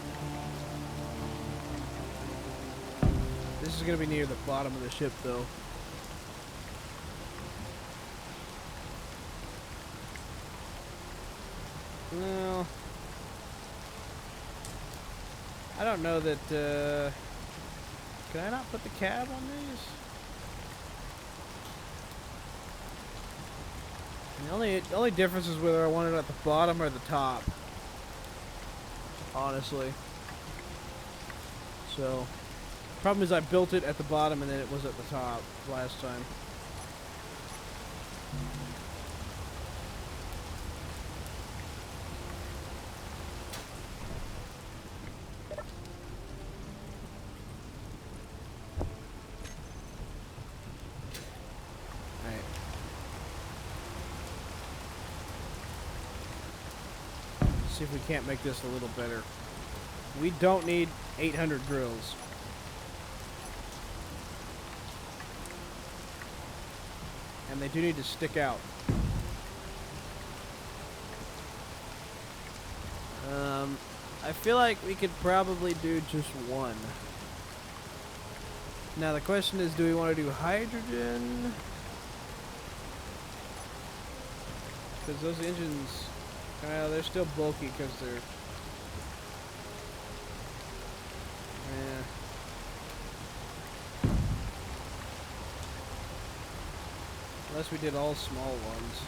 This is going to be near the bottom of the ship, though. Well, I don't know that, can I not put the cab on these? And the only difference is whether I want it at the bottom or the top. Honestly. So, problem is I built it at the bottom and then it was at the top last time. See if we can't make this a little better. We don't need 800 drills. And they do need to stick out. I feel like we could probably do just one. Now the question is, do we want to do hydrogen? Because those engines... they're still bulky because they're... Yeah. Unless we did all small ones.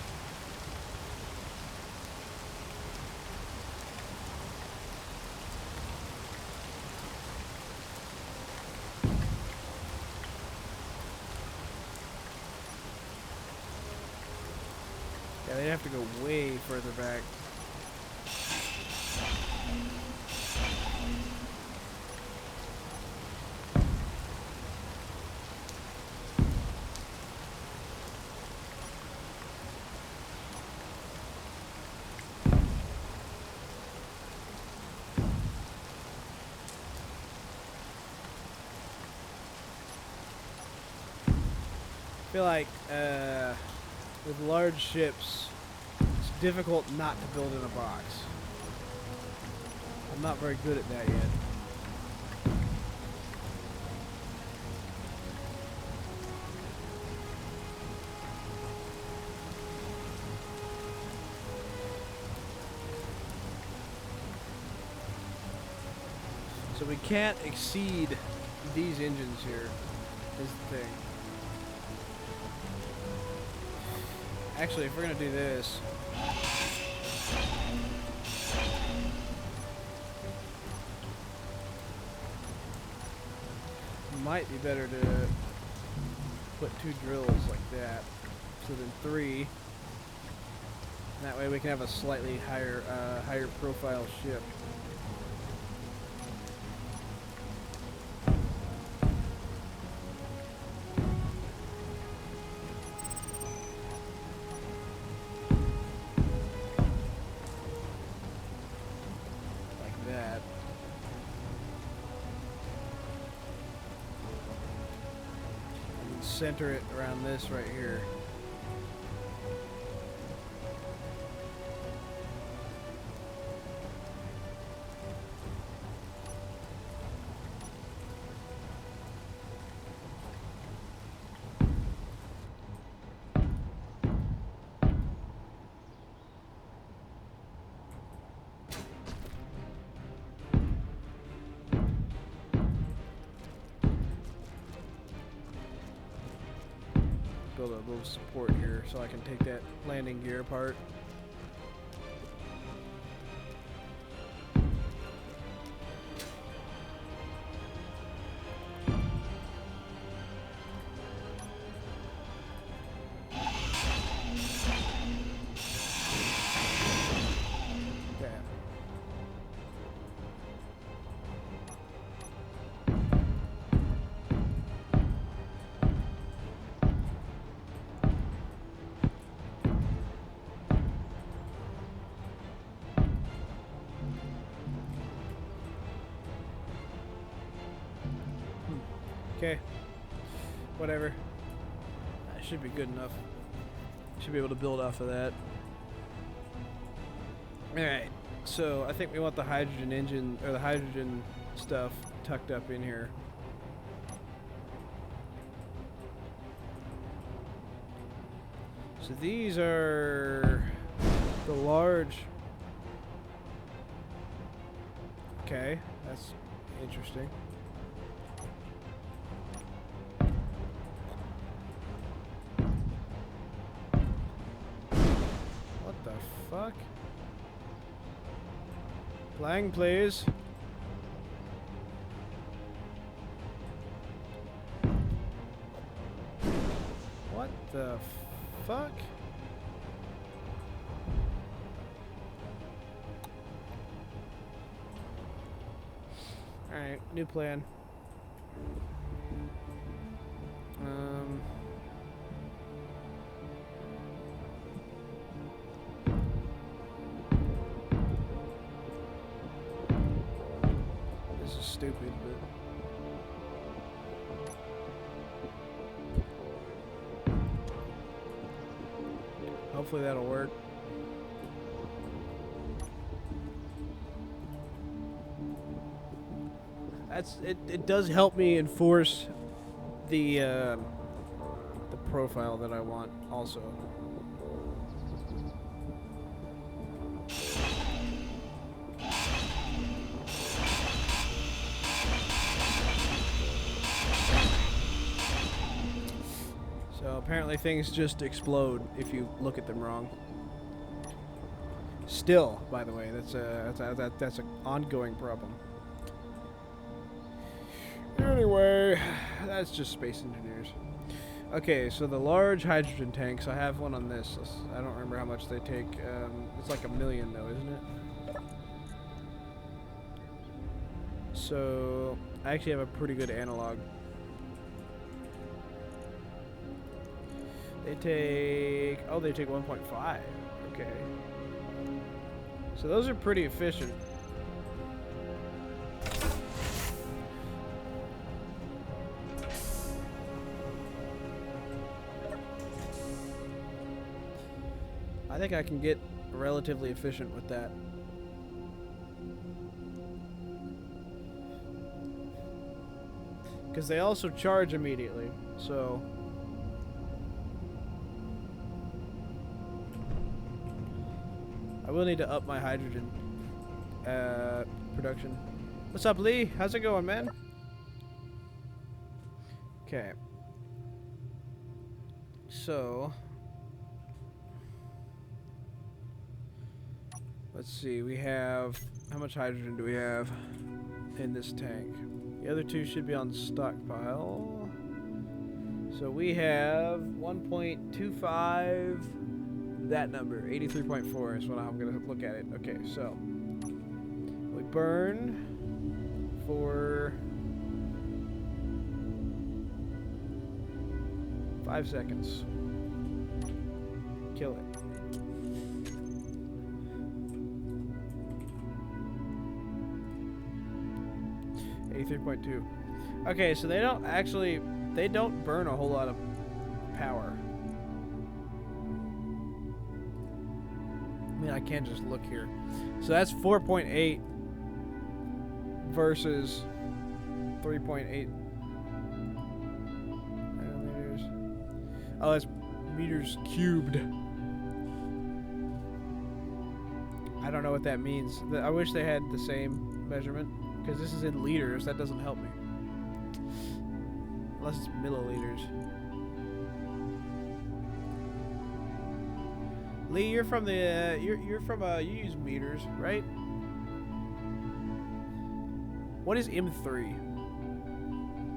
Yeah, they'd have to go way further back. I feel like with large ships, it's difficult not to build in a box. I'm not very good at that yet. So we can't exceed these engines here, is the thing. Actually, if we're gonna do this, it might be better to put 2 drills like that. So then 3. That way we can have a slightly higher profile ship. Like that. And center it around this right here. Build a little support here so I can take that landing gear apart. Okay. Okay. Whatever. That should be good enough. Should be able to build off of that. Alright. So I think we want the hydrogen engine, or the hydrogen stuff tucked up in here. So these are the large. Okay, that's interesting. What the fuck? Flying, please. What the fuck? Alright, new plan. This is stupid, but hopefully that'll work. It does help me enforce the profile that I want also. So apparently things just explode if you look at them wrong. Still, by the way, that's an ongoing problem. Anyway, that's just space engineers. Okay, so the large hydrogen tanks, I have one on this. I don't remember how much they take. It's like 1 million though, isn't it? So, I actually have a pretty good analog. They take 1.5. Okay. So those are pretty efficient. I think I can get relatively efficient with that. Because they also charge immediately, so... I will need to up my hydrogen production. What's up, Lee? How's it going, man? Okay. So... let's see, we have... how much hydrogen do we have in this tank? The other two should be on stockpile. So we have 1.25 that number, 83.4 is what I'm going to look at it. Okay, so we burn for 5 seconds. Kill it. $83.2. Okay, so they don't burn a whole lot of power. I mean, I can't just look here. So that's 4.8 versus 3.8 meters. Oh, that's meters cubed. I don't know what that means. I wish they had the same measurement, because this is in liters. That doesn't help me. Unless it's milliliters. Lee, you're from the you use meters, right? What is M3?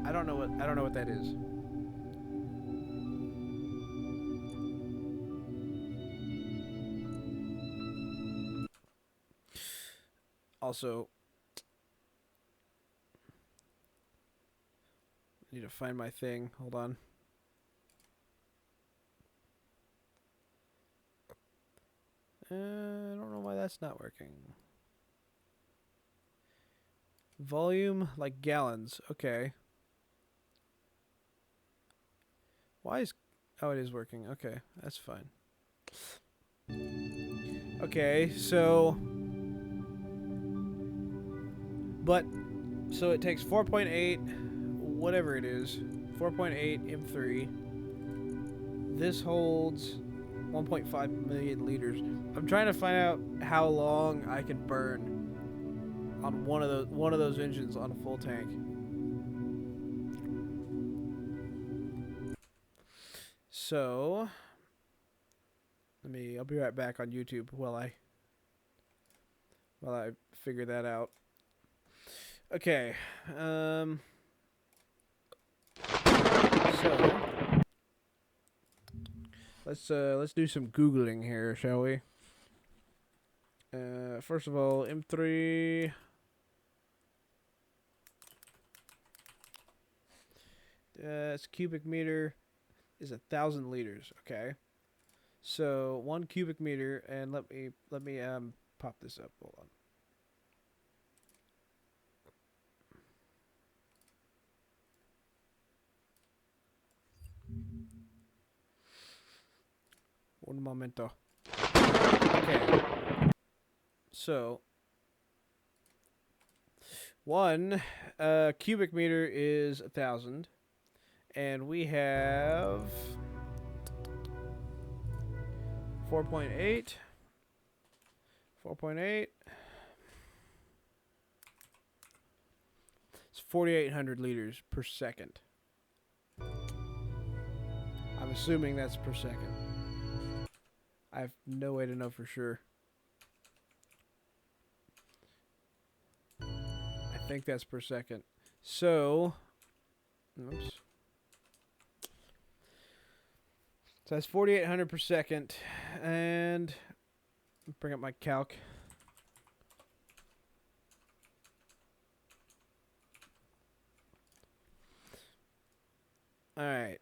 I don't know what that is. Also, I need to find my thing. Hold on. I don't know why that's not working. Volume, like gallons. Okay. Why is... Oh, it is working. Okay, that's fine. Okay, so... But... So it takes 4.8... Whatever it is. 4.8 M3. This holds 1.5 million liters. I'm trying to find out how long I can burn on one of those engines on a full tank. So I'll be right back on YouTube while I figure that out. Okay. So let's do some Googling here, shall we? First of all, M3. It's cubic meter is 1,000 liters. Okay, so 1 cubic meter, and let me pop this up. Hold on. Un momento. Okay. So 1 cubic meter is 1,000. And we have 4.8. 4.8. It's 4,800 liters per second. I'm assuming that's per second. I have no way to know for sure. I think that's per second. So, oops. So that's 4,800 per second, and bring up my calc. All right.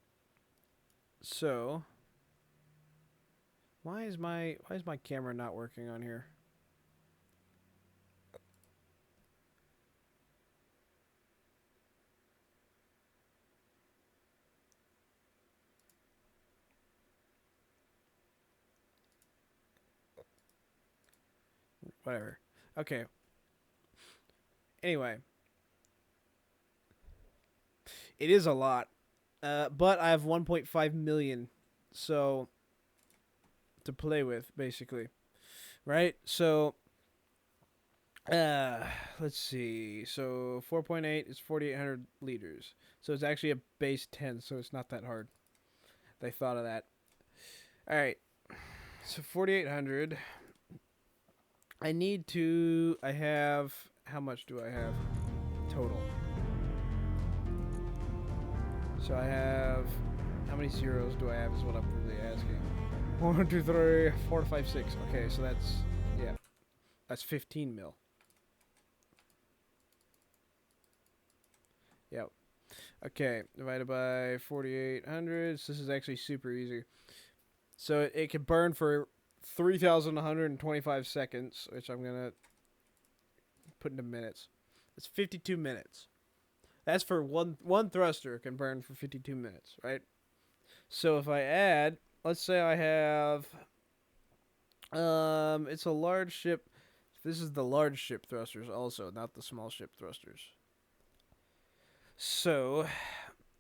So why is my camera not working on here? Whatever. Okay. Anyway. It is a lot. But I have 1.5 million. So, to play with, basically. Right? So, let's see. So, 4.8 is 4,800 liters. So, it's actually a base 10, so it's not that hard. They thought of that. Alright. So, 4,800... I have, how much do I have total? So I have, how many zeros do I have is what I'm really asking. 1, 2, 3, 4, 5, 6. Okay, so that's 15 mil. Yep. Okay, divided by 4,800. So this is actually super easy. So it can burn for 3,125 seconds, which I'm gonna put into minutes. It's 52 minutes. That's for one thruster can burn for 52 minutes, right? So if I add, let's say I have, it's a large ship. This is the large ship thrusters also, not the small ship thrusters. So,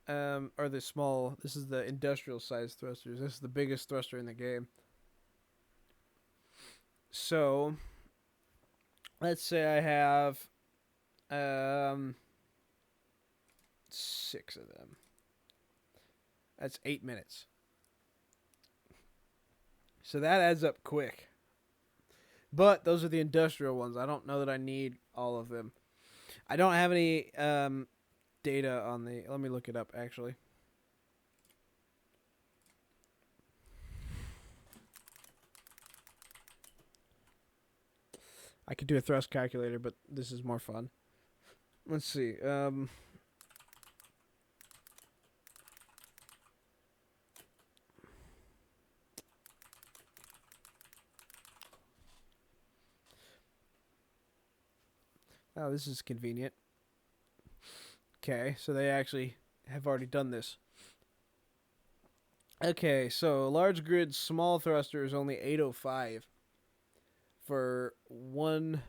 or the small. This is the industrial size thrusters. This is the biggest thruster in the game. So, let's say I have, 6 of them. That's 8 minutes. So that adds up quick. But those are the industrial ones. I don't know that I need all of them. I don't have any data on the... Let me look it up, actually. I could do a thrust calculator, but this is more fun. Let's see. Oh, this is convenient. Okay, so they actually have already done this. Okay, so large grid small thruster is only 805 for 1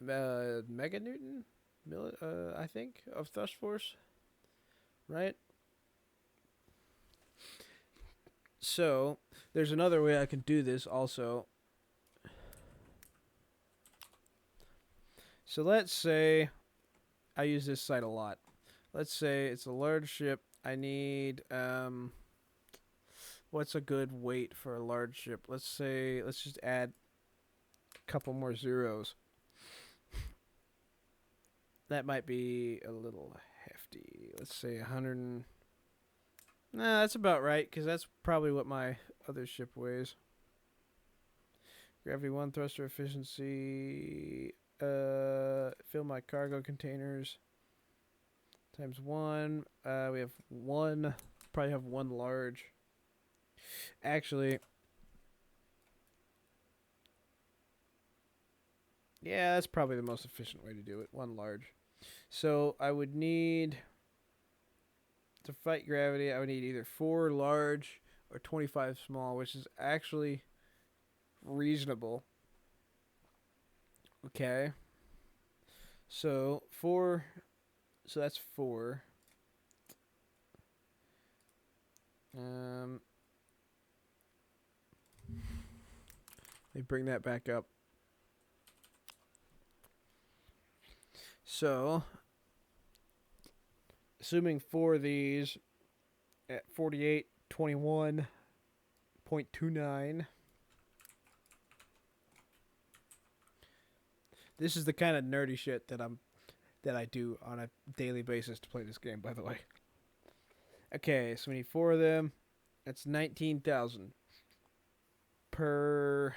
meganewton, I think, of thrust force, right? So there's another way I can do this also. So let's say I use this site a lot. Let's say it's a large ship. I need what's a good weight for a large ship? Let's just add a couple more zeros. That might be a little hefty. Let's say 100. Nah, that's about right, because that's probably what my other ship weighs. Gravity 1, thruster efficiency. Fill my cargo containers. Times 1. We have 1. Probably have 1 large. Actually, yeah, that's probably the most efficient way to do it. 1 large. So I would need, to fight gravity, I would need either 4 large or 25 small, which is actually reasonable. Okay. So 4, so that's 4. Let me bring that back up. So, assuming 4 of these at 4821.29. This is the kind of nerdy shit that I do on a daily basis to play this game, by the way. Okay, so we need 4 of them. That's 19,000 per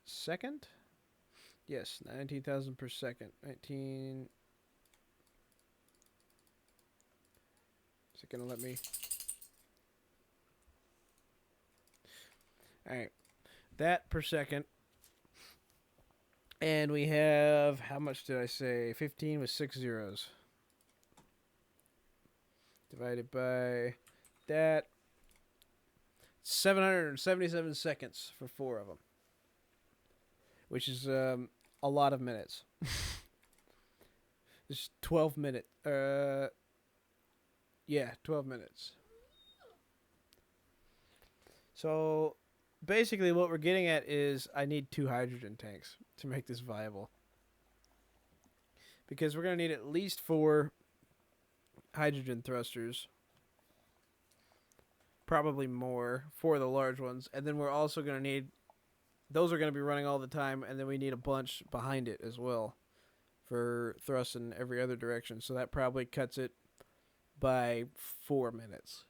second? Yes, 19,000 per second. 19. Is it gonna let me? Alright. That per second. And we have, how much did I say? 15 with 6 zeros. Divided by that. 777 seconds for 4 of them. Which is a lot of minutes. It's 12 minutes. Yeah, 12 minutes. So basically what we're getting at is I need 2 hydrogen tanks to make this viable. Because we're going to need at least 4 hydrogen thrusters. Probably more for the large ones. And then we're also going to need... Those are going to be running all the time, and then we need a bunch behind it as well for thrust in every other direction. So that probably cuts it by 4 minutes.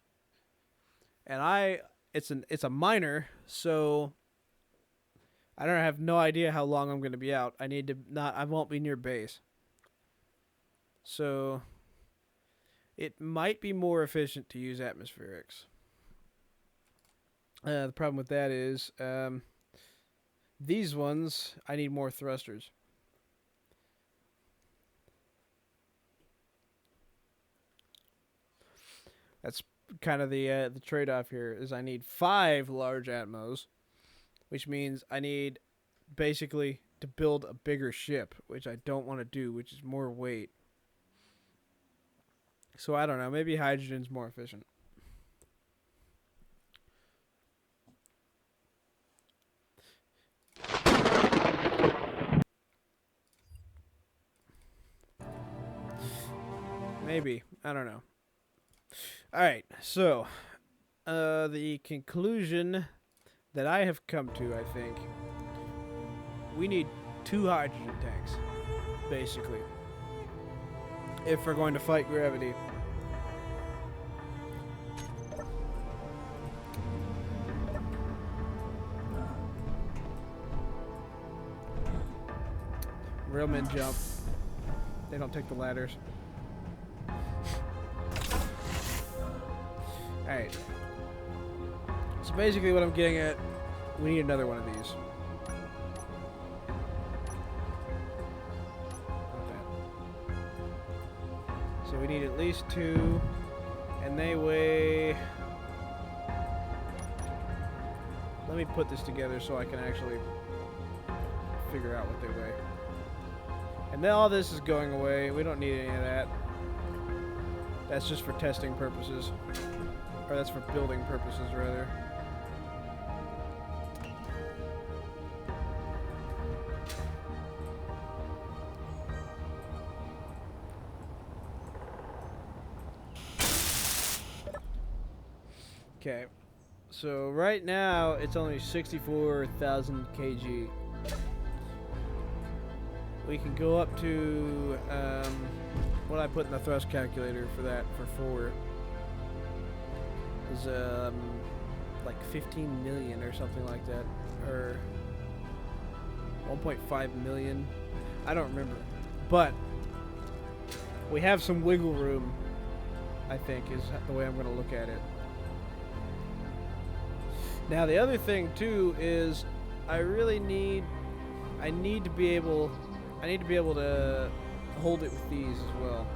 And it's a minor, so I don't have no idea how long I'm gonna be out. I won't be near base. So it might be more efficient to use atmospherics. The problem with that is these ones I need more thrusters. That's kind of the trade-off here is I need 5 large atmos, which means I need basically to build a bigger ship, which I don't want to do, which is more weight. So I don't know, maybe hydrogen's more efficient. Maybe, I don't know. All right, so the conclusion that I have come to, I think, we need 2 hydrogen tanks, basically, if we're going to fight gravity. Real men jump. They don't take the ladders. Alright. So basically what I'm getting at, we need another one of these. Okay. So we need at least 2, and they weigh... Let me put this together so I can actually figure out what they weigh. And then all this is going away. We don't need any of that. That's just for testing purposes. Or that's for building purposes, rather. Okay. So right now, it's only 64,000 kg. We can go up to what I put in the thrust calculator for that for 4 is like 15 million or something like that, or 1.5 million. I don't remember, but we have some wiggle room, I think, is the way I'm going to look at it. Now the other thing too is I need to be able to hold it with these as well.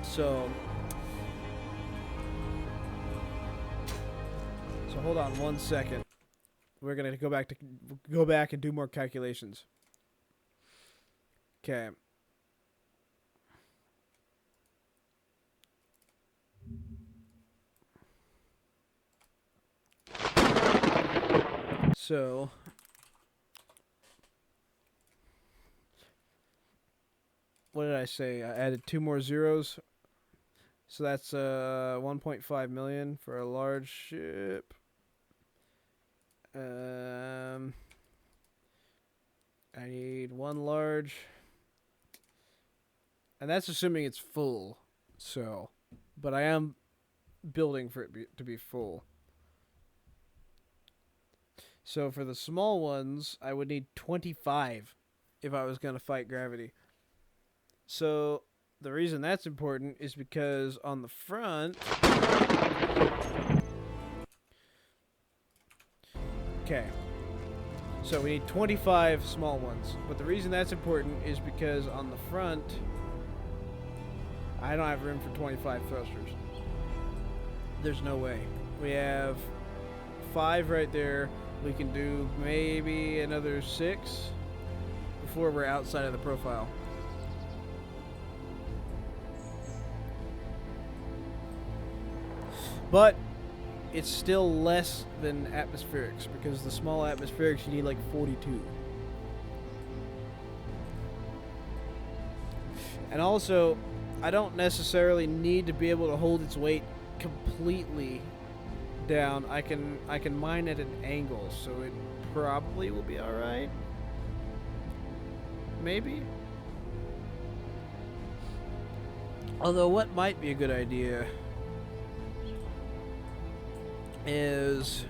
So hold on 1 second. We're gonna go back and do more calculations. Okay. So what did I say? I added 2 more zeros. So that's 1.5 million for a large ship. I need 1 large. And that's assuming it's full. So, but I am building for it to be full. So for the small ones, I would need 25 if I was going to fight gravity. So the reason that's important is because on the front... Okay. So we need 25 small ones. But the reason that's important is because on the front, I don't have room for 25 thrusters. There's no way. We have 5 right there. We can do maybe another 6 before we're outside of the profile. But it's still less than atmospherics, because the small atmospherics you need like 42. And also, I don't necessarily need to be able to hold its weight completely down. I can mine at an angle, so it probably will be alright. Maybe. Although what might be a good idea is...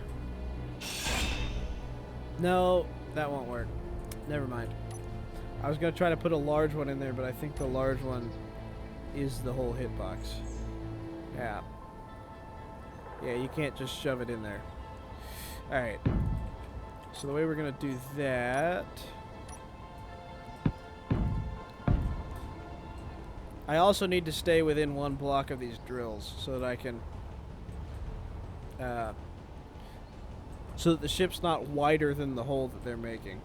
No, that won't work. Never mind. I was going to try to put a large one in there, but I think the large one is the whole hitbox. Yeah. Yeah, you can't just shove it in there. Alright. So the way we're going to do that... I also need to stay within 1 block of these drills so that I can... so that the ship's not wider than the hole that they're making.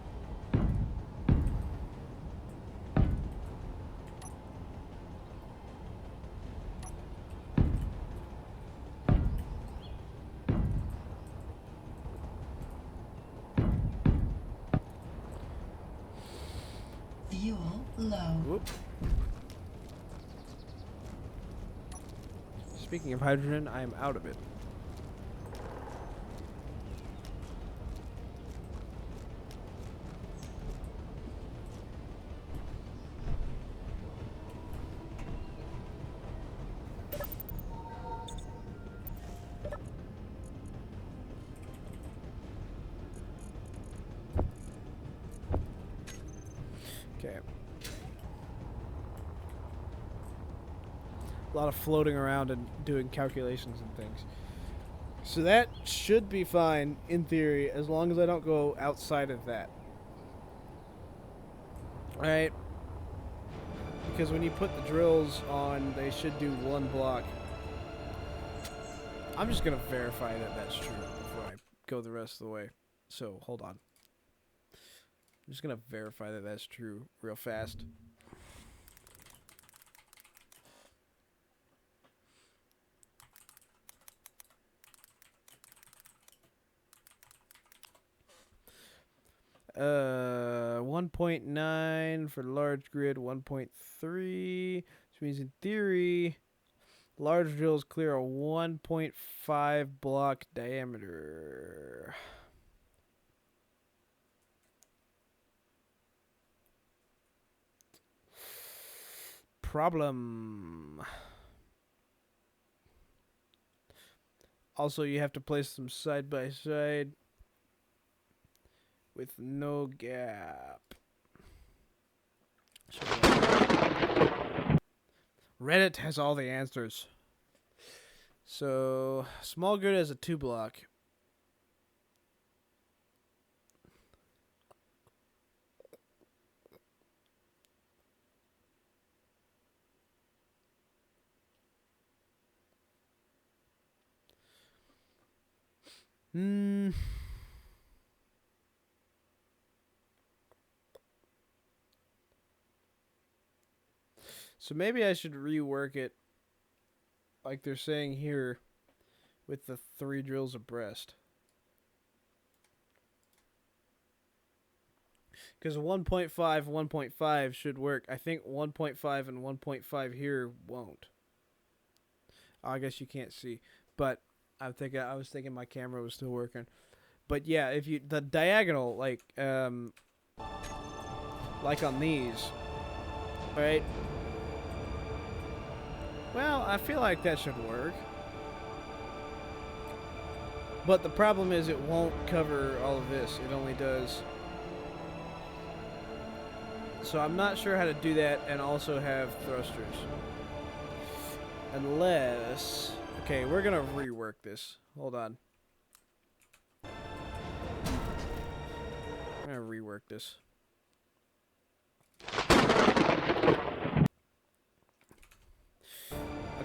Fuel low.
Whoop. Speaking of hydrogen, I am out of it. Okay. A lot of floating around and doing calculations and things. So that should be fine, in theory, as long as I don't go outside of that. Alright? Because when you put the drills on, they should do 1 block. I'm just going to verify that that's true before I go the rest of the way. So, hold on. I'm just going to verify that that's true real fast. Uh, 1.9 for large grid, 1.3, which means in theory, large drills clear a 1.5 block diameter. Problem. Also, you have to place them side by side with no gap. Reddit has all the answers. So, small grid has a 2 block. So maybe I should rework it like they're saying here with the 3 drills abreast. Because 1.5, 1.5 should work. I think 1.5 and 1.5 here won't. I guess you can't see. But I was thinking my camera was still working. But yeah, if you the diagonal like on these, right? Well, I feel like that should work. But the problem is it won't cover all of this. It only does. So I'm not sure how to do that and also have thrusters. Unless... Okay, we're going to rework this. Hold on. I'm going to rework this.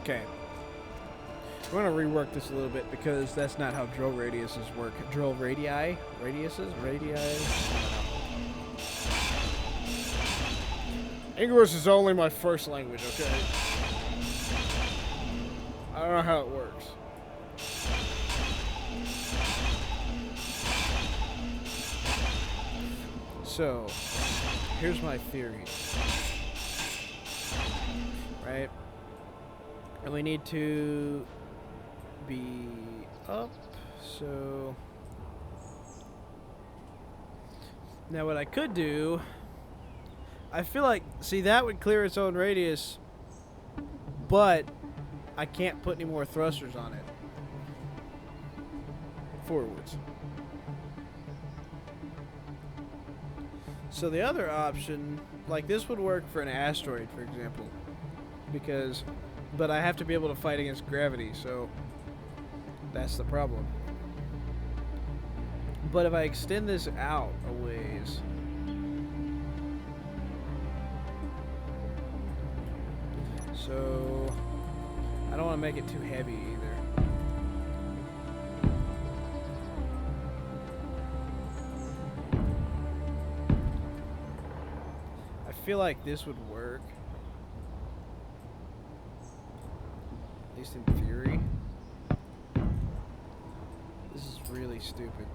Okay. We're going to rework this a little bit because that's not how drill radiuses work. Drill radii? Radiuses? Radii? English is only my first language, okay? I don't know how it works. So, here's my theory. Right? And we need to be up, so... Now what I could do... I feel like, see, that would clear its own radius, but I can't put any more thrusters on it. forwards. So the other option, like this would work for an asteroid, for example, but I have to be able to fight against gravity, so that's the problem. But if I extend this out a ways, so I don't want to make it too heavy either. I feel like this would work, at least in theory. This is really stupid.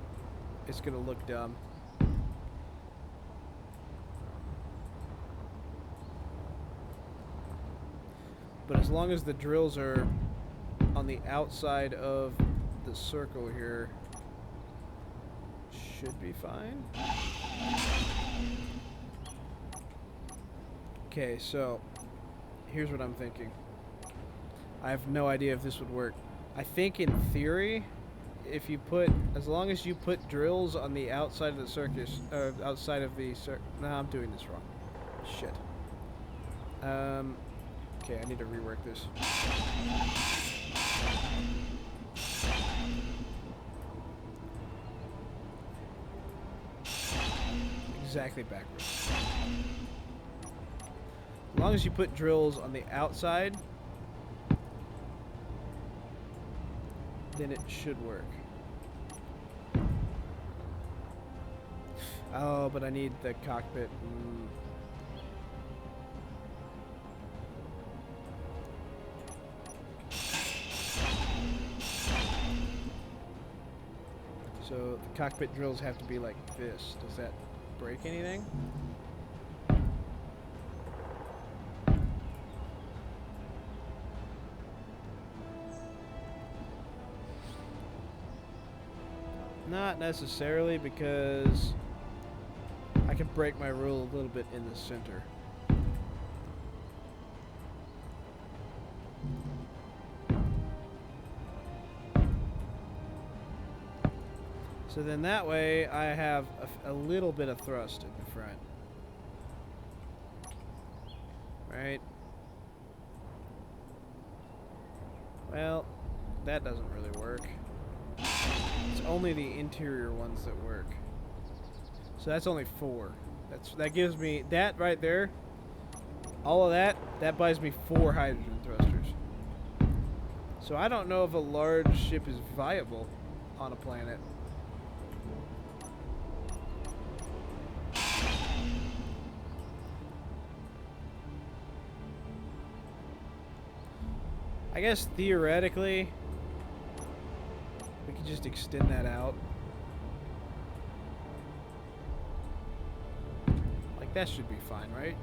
It's gonna look dumb. But as long as the drills are on the outside of the circle here, should be fine. Okay, so here's what I'm thinking. I have no idea if this would work. I think in theory, if you put, as long as you put drills on the outside of the circus, outside of the no, I'm doing this wrong. Shit. Okay, I need to rework this. Exactly backwards. As long as you put drills on the outside, then it should work. Oh, but I need the cockpit. So the cockpit drills have to be like this. Does that break anything? Not necessarily, because I can break my rule a little bit in the center. So then that way I have a little bit of thrust in the front. Right? Well, that doesn't really work. It's only the interior ones that work. So that's only 4. That gives me that right there. All of that buys me 4 hydrogen thrusters. So I don't know if a large ship is viable on a planet. I guess theoretically we could just extend that out. Like that should be fine, right?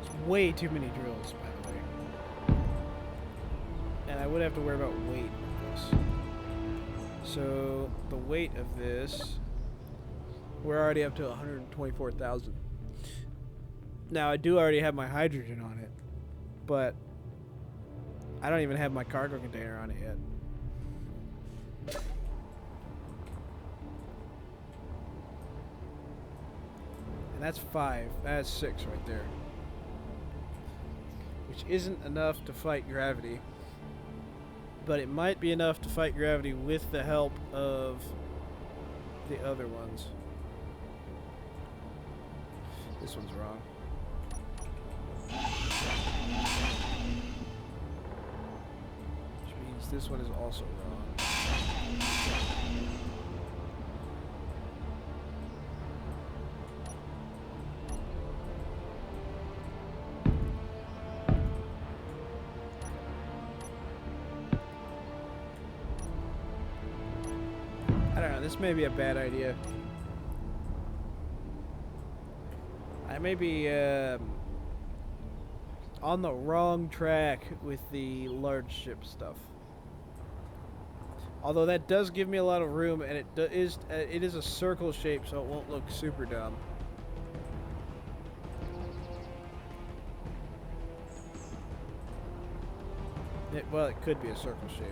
It's way too many drills, by the way. And I would have to worry about weight with this. So the weight of this, we're already up to 124,000. Now I do already have my hydrogen on it, but I don't even have my cargo container on it yet. And that's 5. That's 6 right there. Which isn't enough to fight gravity. But it might be enough to fight gravity with the help of the other ones. This one's wrong. Which means this one is also wrong. I don't know, this may be a bad idea. I may be on the wrong track with the large ship stuff. Although that does give me a lot of room, and it is a circle shape, so it won't look super dumb. Well, it could be a circle shape.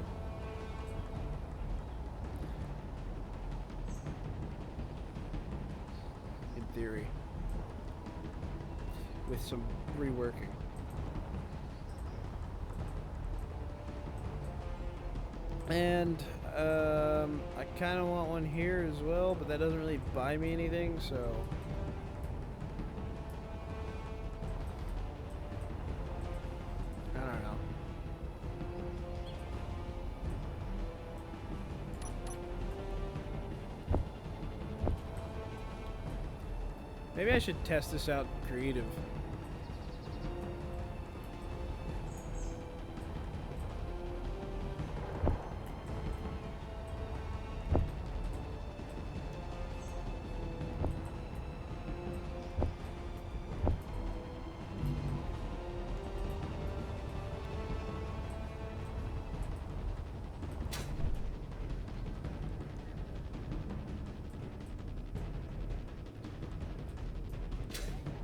In theory. With some reworking. And I kind of want one here as well, but that doesn't really buy me anything, so I don't know. Maybe I should test this out in creative.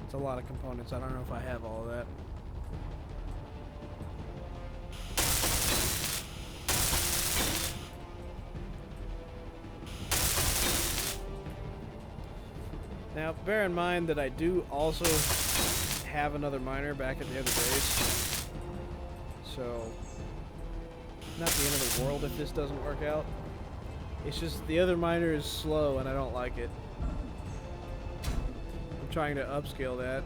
It's a lot of components. I don't know if I have all of that. Now, bear in mind that I do also have another miner back at the other base. So, not the end of the world if this doesn't work out. It's just the other miner is slow and I don't like it. I'm trying to upscale that.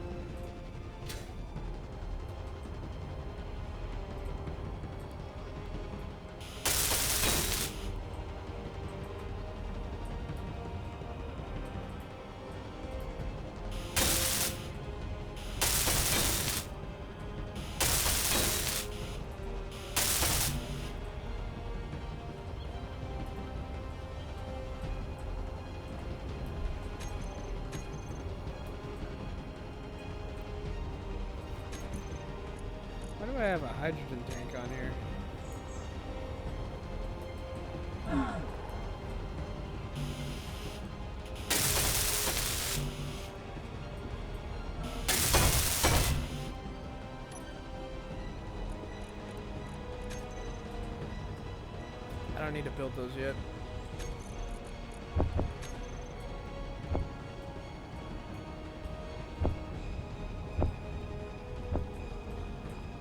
Why do I have a hydrogen tank on here? I don't need to build those yet.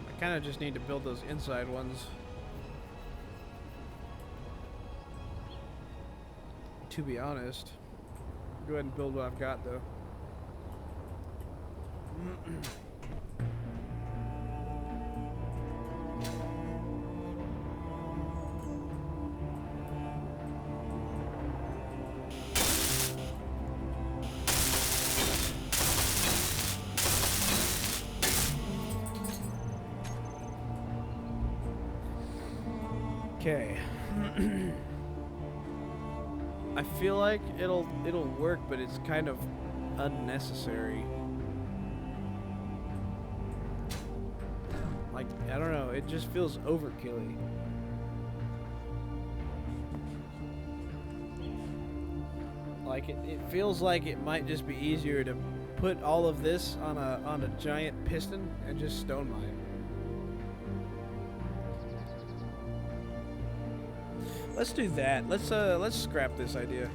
I kind of just need to build those inside ones. To be honest. Go ahead and build what I've got though. Okay. I feel like it'll work, but it's kind of unnecessary. Like, I don't know, it just feels overkilly. Like it feels like it might just be easier to put all of this on a giant piston and just stone mine. Let's do that. Let's scrap this idea.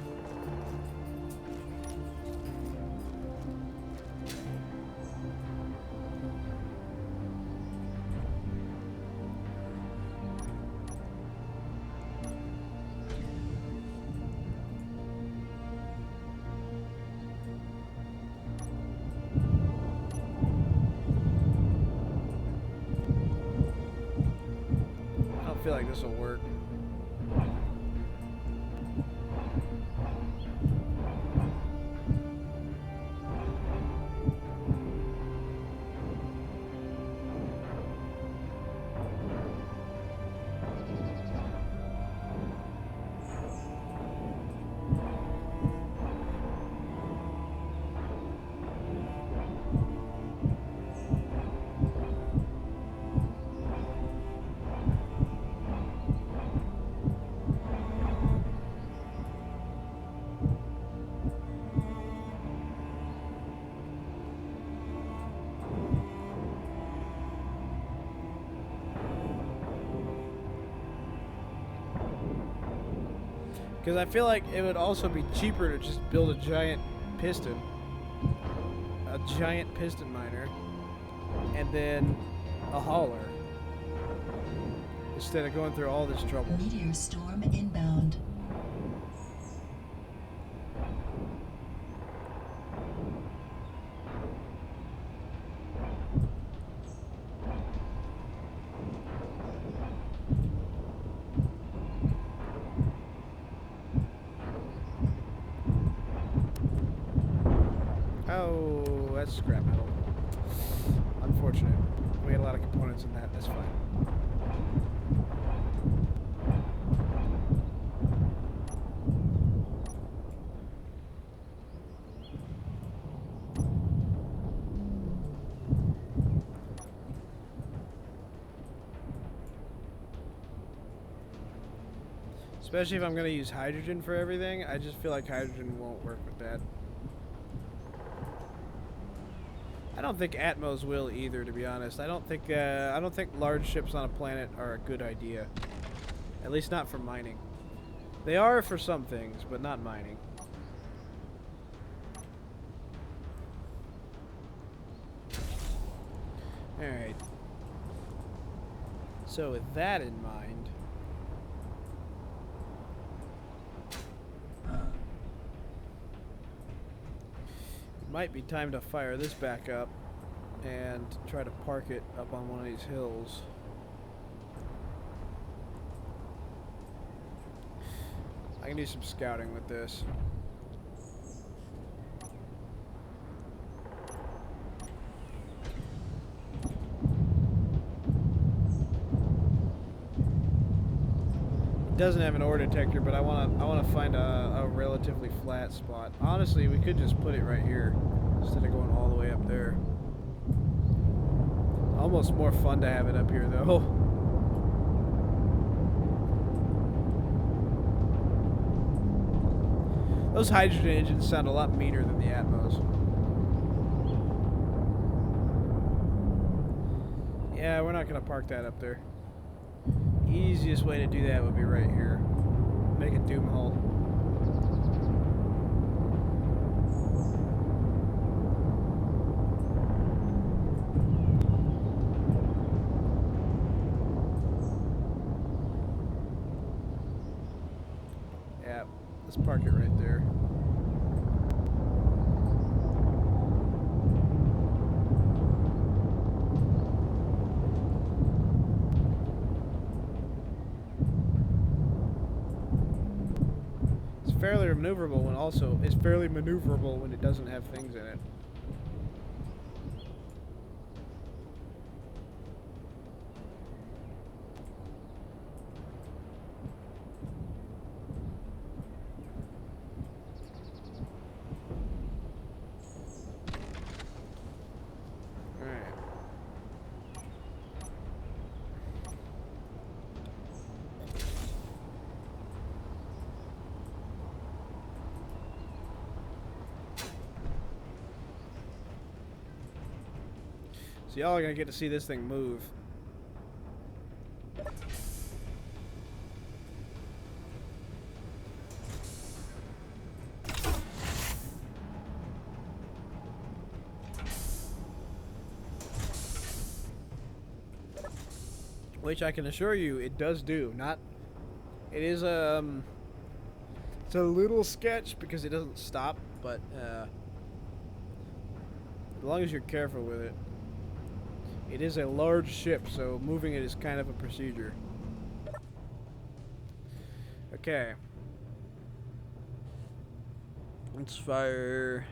I don't feel like this will work. Because I feel like it would also be cheaper to just build a giant piston. A giant piston miner. And then a hauler. Instead of going through all this trouble.
Meteor storm inbound.
Oh, that's scrap metal. Unfortunate. We had a lot of components in that. That's fine. Especially if I'm going to use hydrogen for everything. I just feel like hydrogen won't work with that. I don't think Atmos will either, to be honest. I don't think large ships on a planet are a good idea. At least not for mining. They are for some things, but not mining. Alright. So with that in mind... it might be time to fire this back up and try to park it up on one of these hills. I can do some scouting with this. It doesn't have an ore detector, but I wanna find a relatively flat spot. Honestly, we could just put it right here instead of going all the way up there. Almost more fun to have it up here, though. Those hydrogen engines sound a lot meaner than the Atmos. Yeah, we're not gonna park that up there. Easiest way to do that would be right here. Make a doom hole. Yeah, let's park it right there. Fairly maneuverable when it's fairly maneuverable when it doesn't have things in it. Alright. So y'all are gonna get to see this thing move. Which I can assure you it does do. It is it's a little sketch because it doesn't stop, but as long as you're careful with it. It is a large ship, so moving it is kind of a procedure. Okay. Let's fire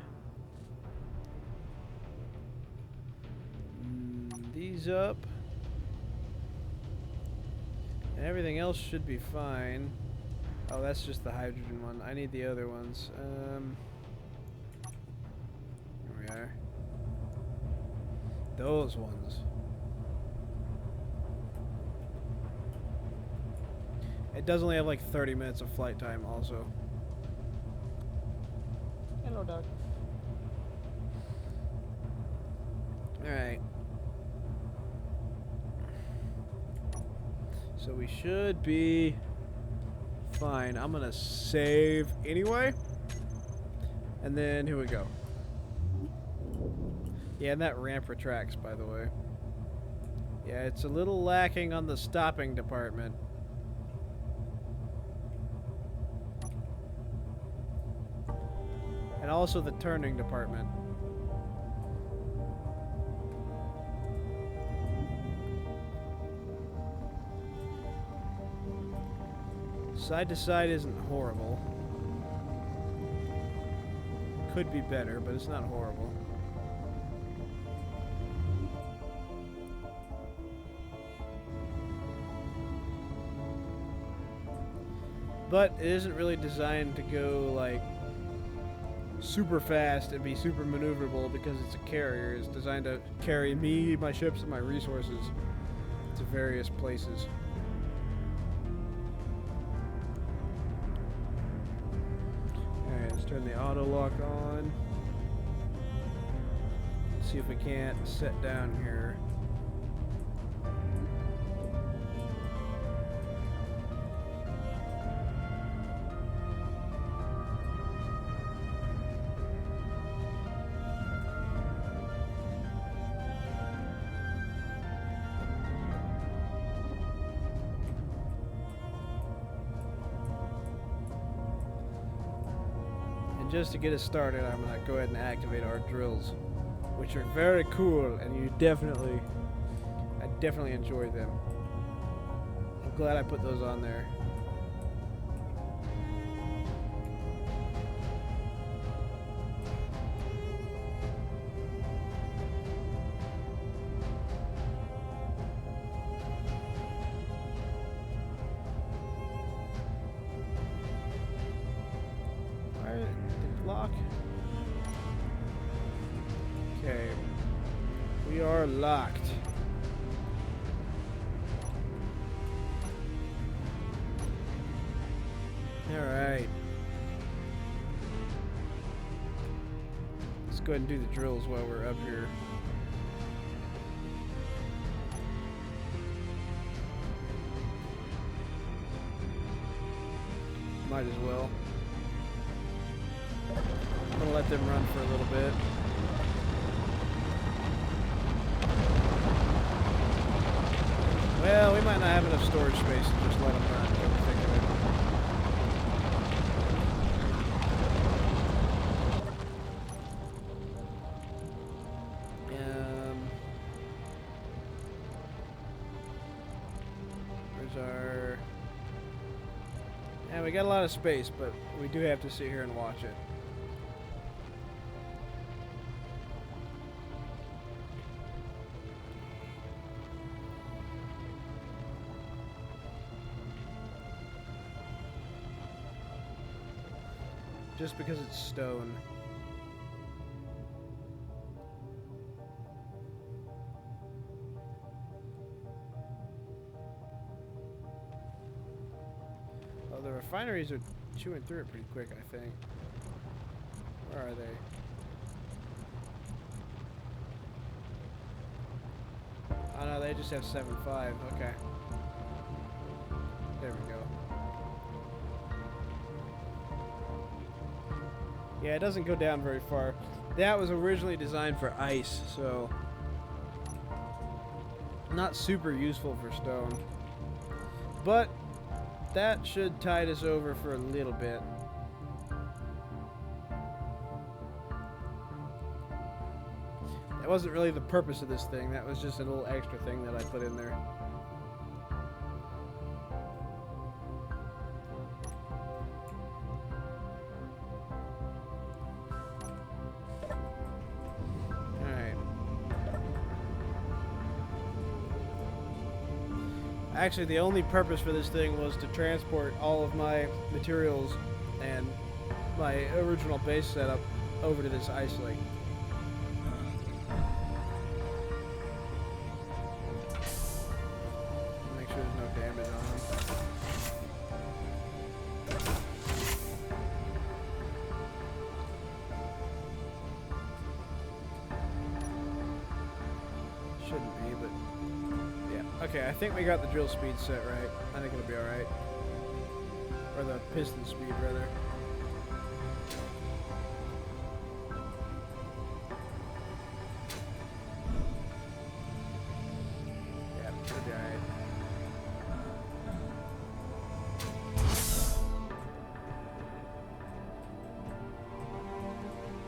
these up. And everything else should be fine. Oh, that's just the hydrogen one. I need the other ones. Here we are. Those ones. It does only have like 30 minutes of flight time also. Hello, dog. Alright. So we should be Fine, I'm gonna save anyway. And then here we go. Yeah, and that ramp retracts, by the way. Yeah, it's a little lacking on the stopping department. And also the turning department. Side to side isn't horrible. Could be better, but it's not horrible. But it isn't really designed to go like super fast and be super maneuverable because it's a carrier. It's designed to carry me, my ships, and my resources to various places. Alright, let's turn the auto lock on. Let's see if we can't set down here. Just to get us started, I'm going to go ahead and activate our drills, which are very cool, and I definitely enjoy them. I'm glad I put those on there. Lock. Okay. We are locked. Alright. Let's go ahead and do the drills while we're up here. Might as well. I'm gonna let them run for a little bit. Well, we might not have enough storage space to just let them run. Come to think of it. Where's our? Yeah, we got a lot of space, but we do have to sit here and watch it. Just because it's stone. Oh, the refineries are chewing through it pretty quick, I think. Where are they? Oh no, they just have 7.5. Okay. There we go. Yeah, it doesn't go down very far. That was originally designed for ice, so not super useful for stone. But that should tide us over for a little bit. That wasn't really the purpose of this thing. That was just a little extra thing that I put in there. Actually, the only purpose for this thing was to transport all of my materials and my original base setup over to this ice lake. Make sure there's no damage on them. Shouldn't be, but yeah. Okay, I think we got the drill speed set right. I think it'll be alright. Or the piston speed, rather. Yeah, should be alright.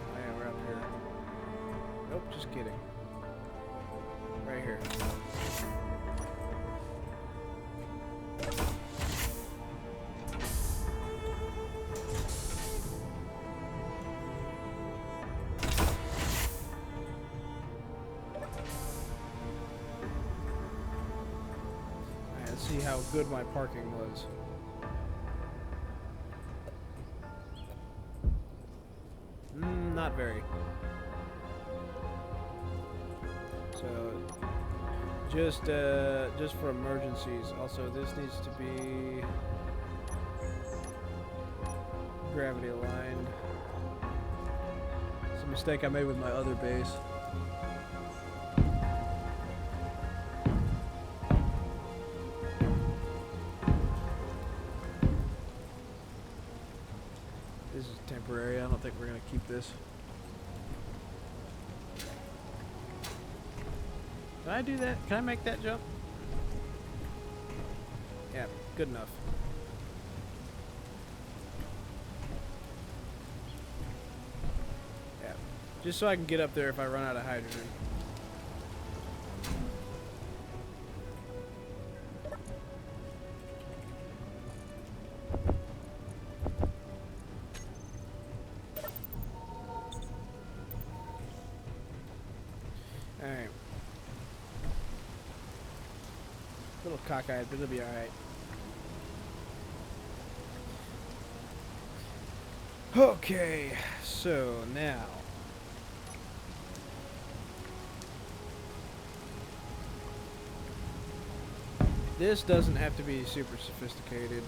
Oh yeah, we're up here. Nope, just kidding. Right here. Let's see how good my parking was. Not very. So, just for emergencies. Also, this needs to be gravity aligned. It's a mistake I made with my other base. This is temporary. I don't think we're gonna keep this. Can I do that? Can I make that jump? Yeah, good enough. Yeah, just so I can get up there if I run out of hydrogen. Alright. A little cockeyed, but it'll be alright. Okay, so now this doesn't have to be super sophisticated.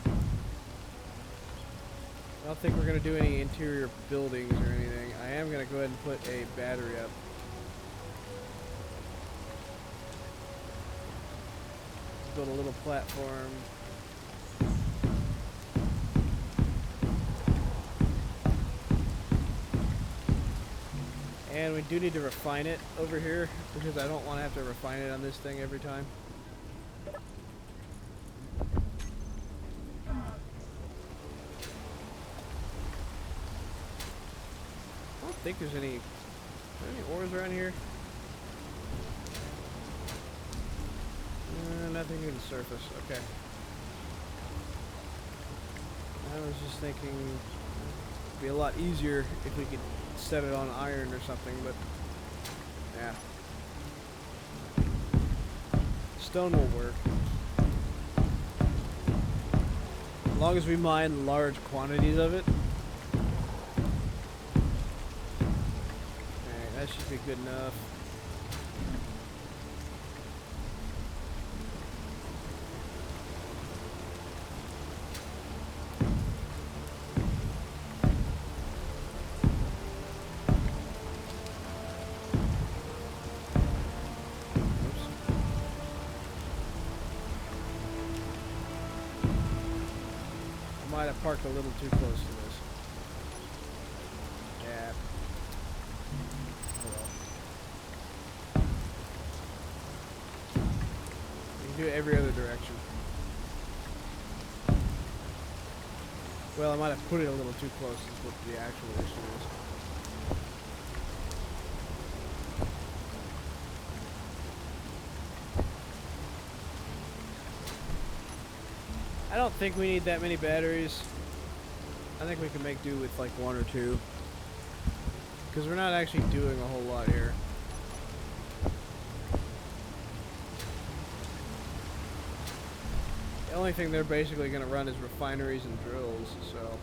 I don't think we're going to do any interior buildings or anything. I am going to go ahead and put a battery up. Build a little platform. And we do need to refine it over here because I don't want to have to refine it on this thing every time. I don't think there's any ores around here. Nothing near the surface. Okay. I was just thinking it'd be a lot easier if we could set it on iron or something, but yeah. Stone will work. As long as we mine large quantities of it. Alright, that should be good enough. Might have parked a little too close to this. Yeah. Oh well. You can do it every other direction. Well, I might have put it a little too close is what the actual issue is. I don't think we need that many batteries. I think we can make do with like one or two. Because we're not actually doing a whole lot here. The only thing they're basically going to run is refineries and drills, so...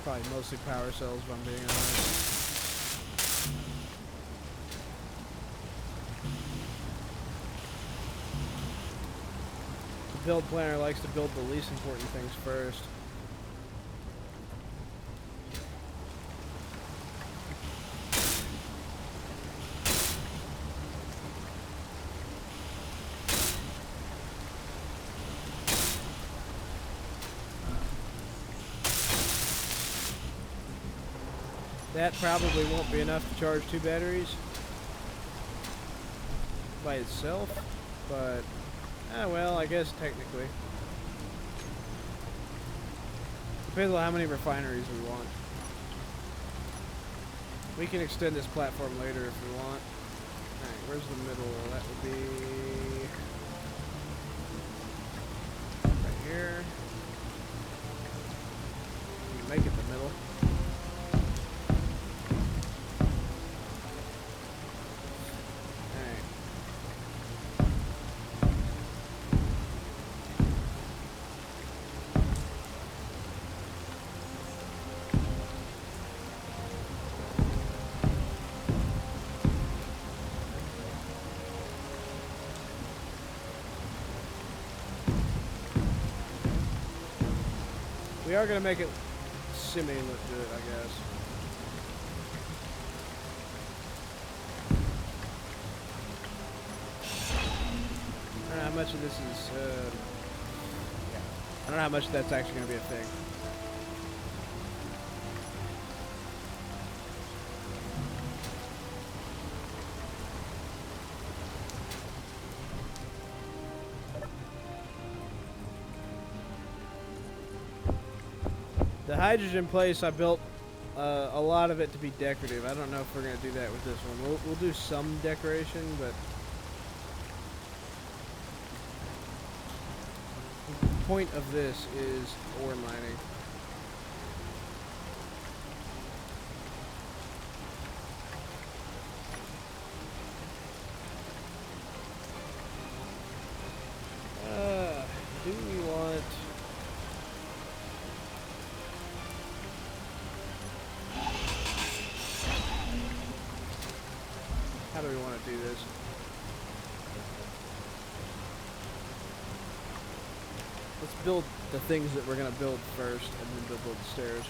Probably mostly power cells, if I'm being honest. The build planner likes to build the least important things first. That probably won't be enough to charge 2 batteries by itself, but, well, I guess technically. Depends on how many refineries we want. We can extend this platform later if we want. Alright, where's the middle? That would be right here. You can make it the middle. We are going to make it semi look good, I guess. I don't know how much of this is, yeah. I don't know how much that's actually going to be a thing. The hydrogen place, I built a lot of it to be decorative. I don't know if we're going to do that with this one. We'll do some decoration, but the point of this is ore mining. Do we want... How do we want to do this? Let's build the things that we're going to build first, and then build the stairs.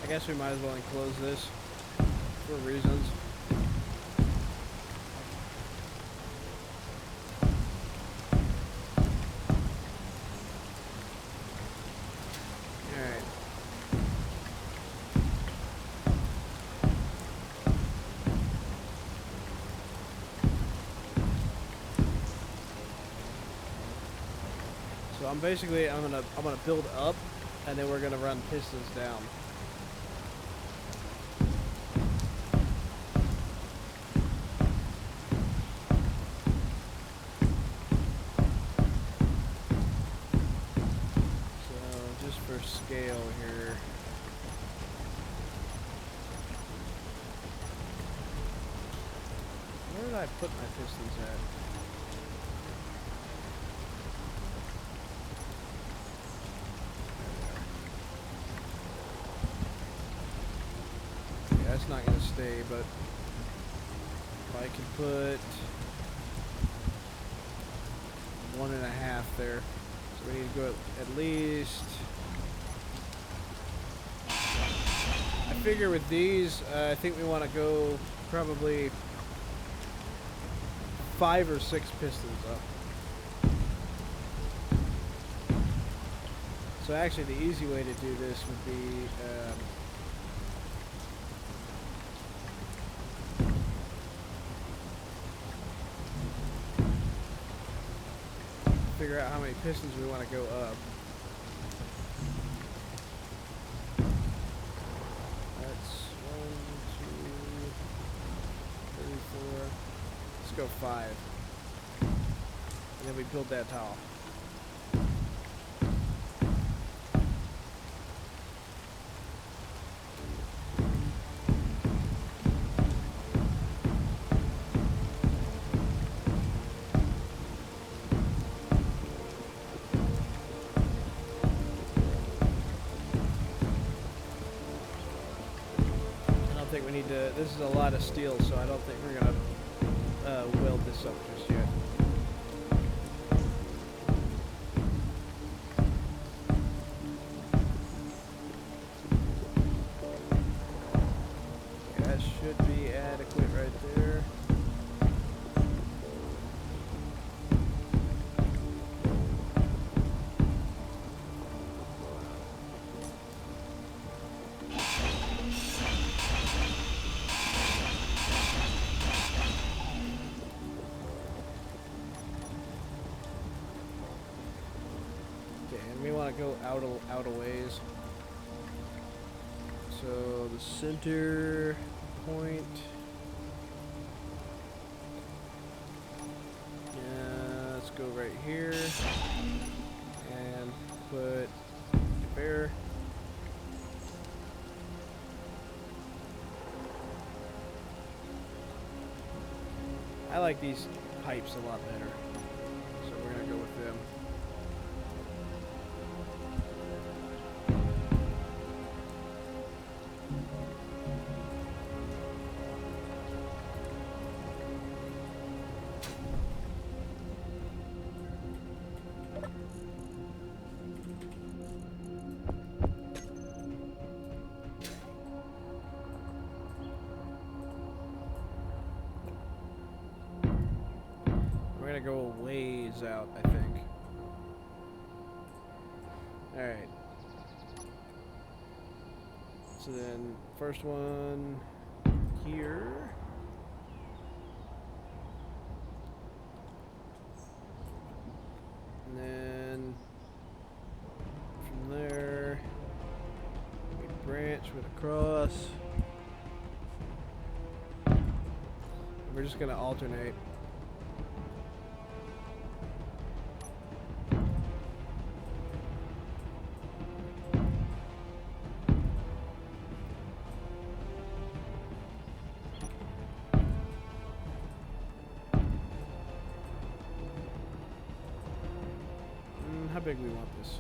I guess we might as well enclose this for reasons. Alright. So I'm gonna build up, and then we're gonna run pistons down. Scale here. Where did I put my pistons at? Yeah, that's not going to stay, but if I can put 1.5 there. So we need to go at least... I figure with these, I think we want to go probably 5 or 6 pistons up. So actually the easy way to do this would be figure out how many pistons we want to go up. That's 1, 2, 3, 4. Let's go 5. And then we build that tall. This is a lot of steel, so I don't think we're gonna weld this up just yet. Okay, that should be adequate right there. We want to go out a ways. So the center point. Yeah, let's go right here and put there. I like these pipes a lot better, so we're gonna go with them. Go a ways out, I think. Alright. So then, first one here. And then from there, we branch with a cross. We're just gonna alternate. How big we want this?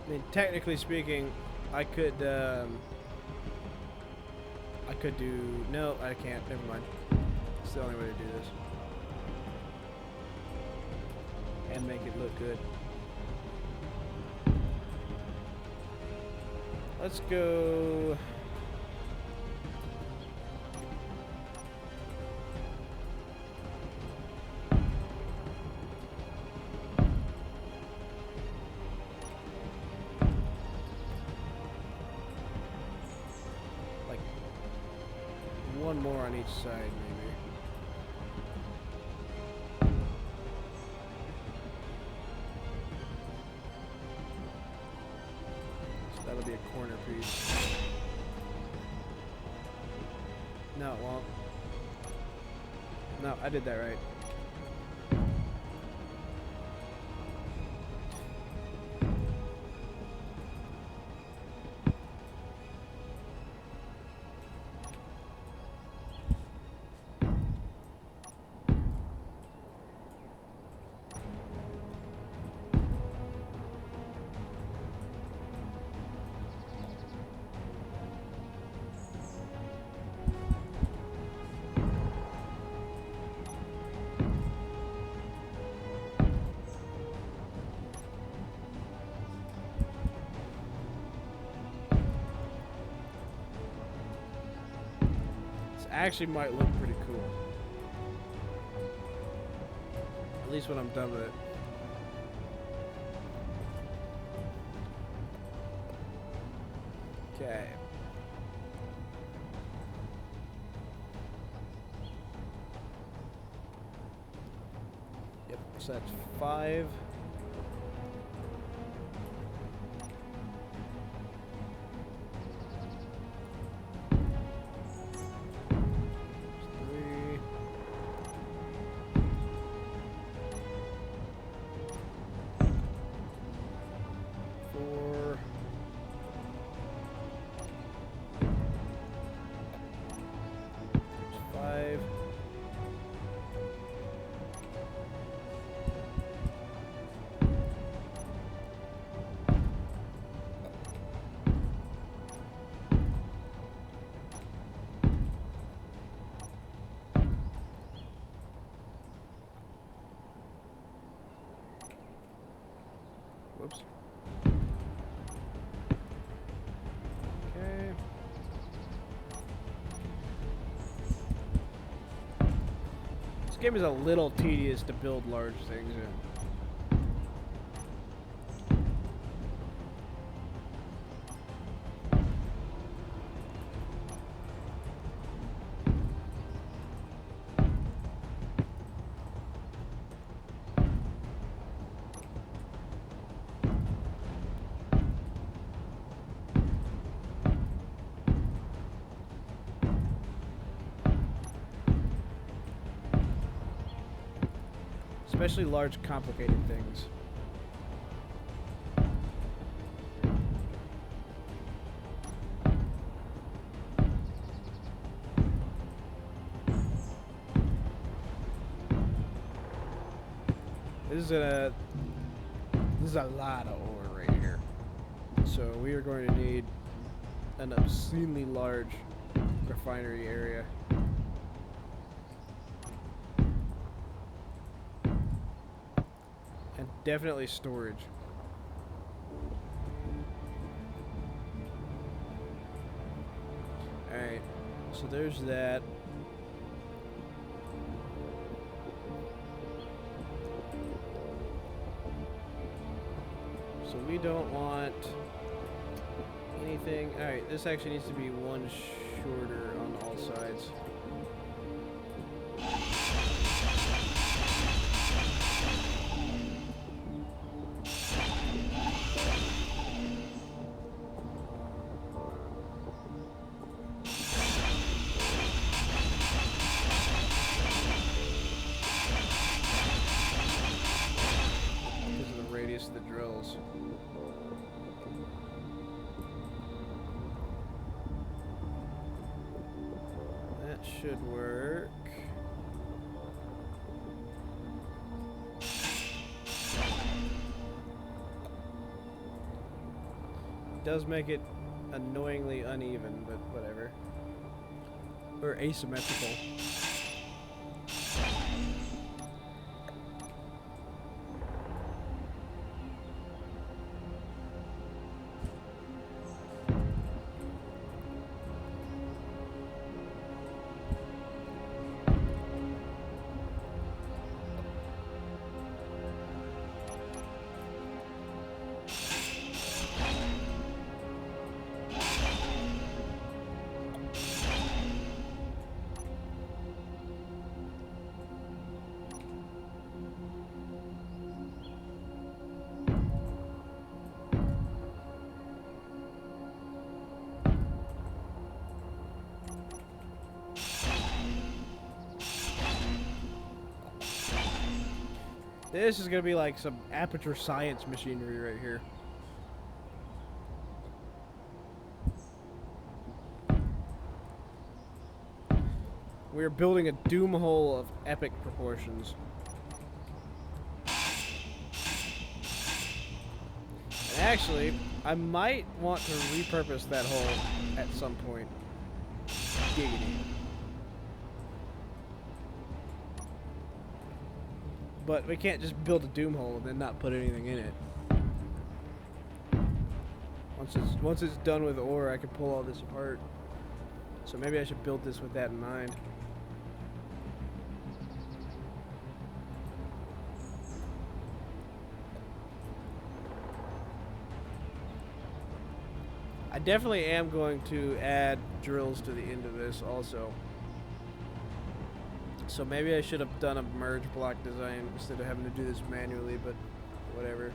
I mean, technically speaking, I could do... No, I can't. Never mind. It's the only way to do this. And make it look good. Let's go. Like one more on each side, maybe. That'll be a corner piece. No, it won't. No, I did that right. Actually might look pretty cool. At least when I'm done with it. Okay. Yep, so that's 5. Whoops. Okay. This game is a little tedious to build large things in. Especially large, complicated things. This is a lot of ore right here. So we are going to need an obscenely large refinery area. And definitely storage. Alright, so there's that. So we don't want anything. Alright, this actually needs to be one shorter on all sides. The drills. That should work. It does make it annoyingly uneven, but whatever. Or asymmetrical. This is gonna be like some aperture science machinery right here. We're building a doom hole of epic proportions. And actually, I might want to repurpose that hole at some point. Giggity. But we can't just build a doom hole and then not put anything in it. Once it's done with ore, I can pull all this apart. So maybe I should build this with that in mind. definitely am going to add drills to the end of this also. So maybe I should have done a merge block design instead of having to do this manually, but whatever.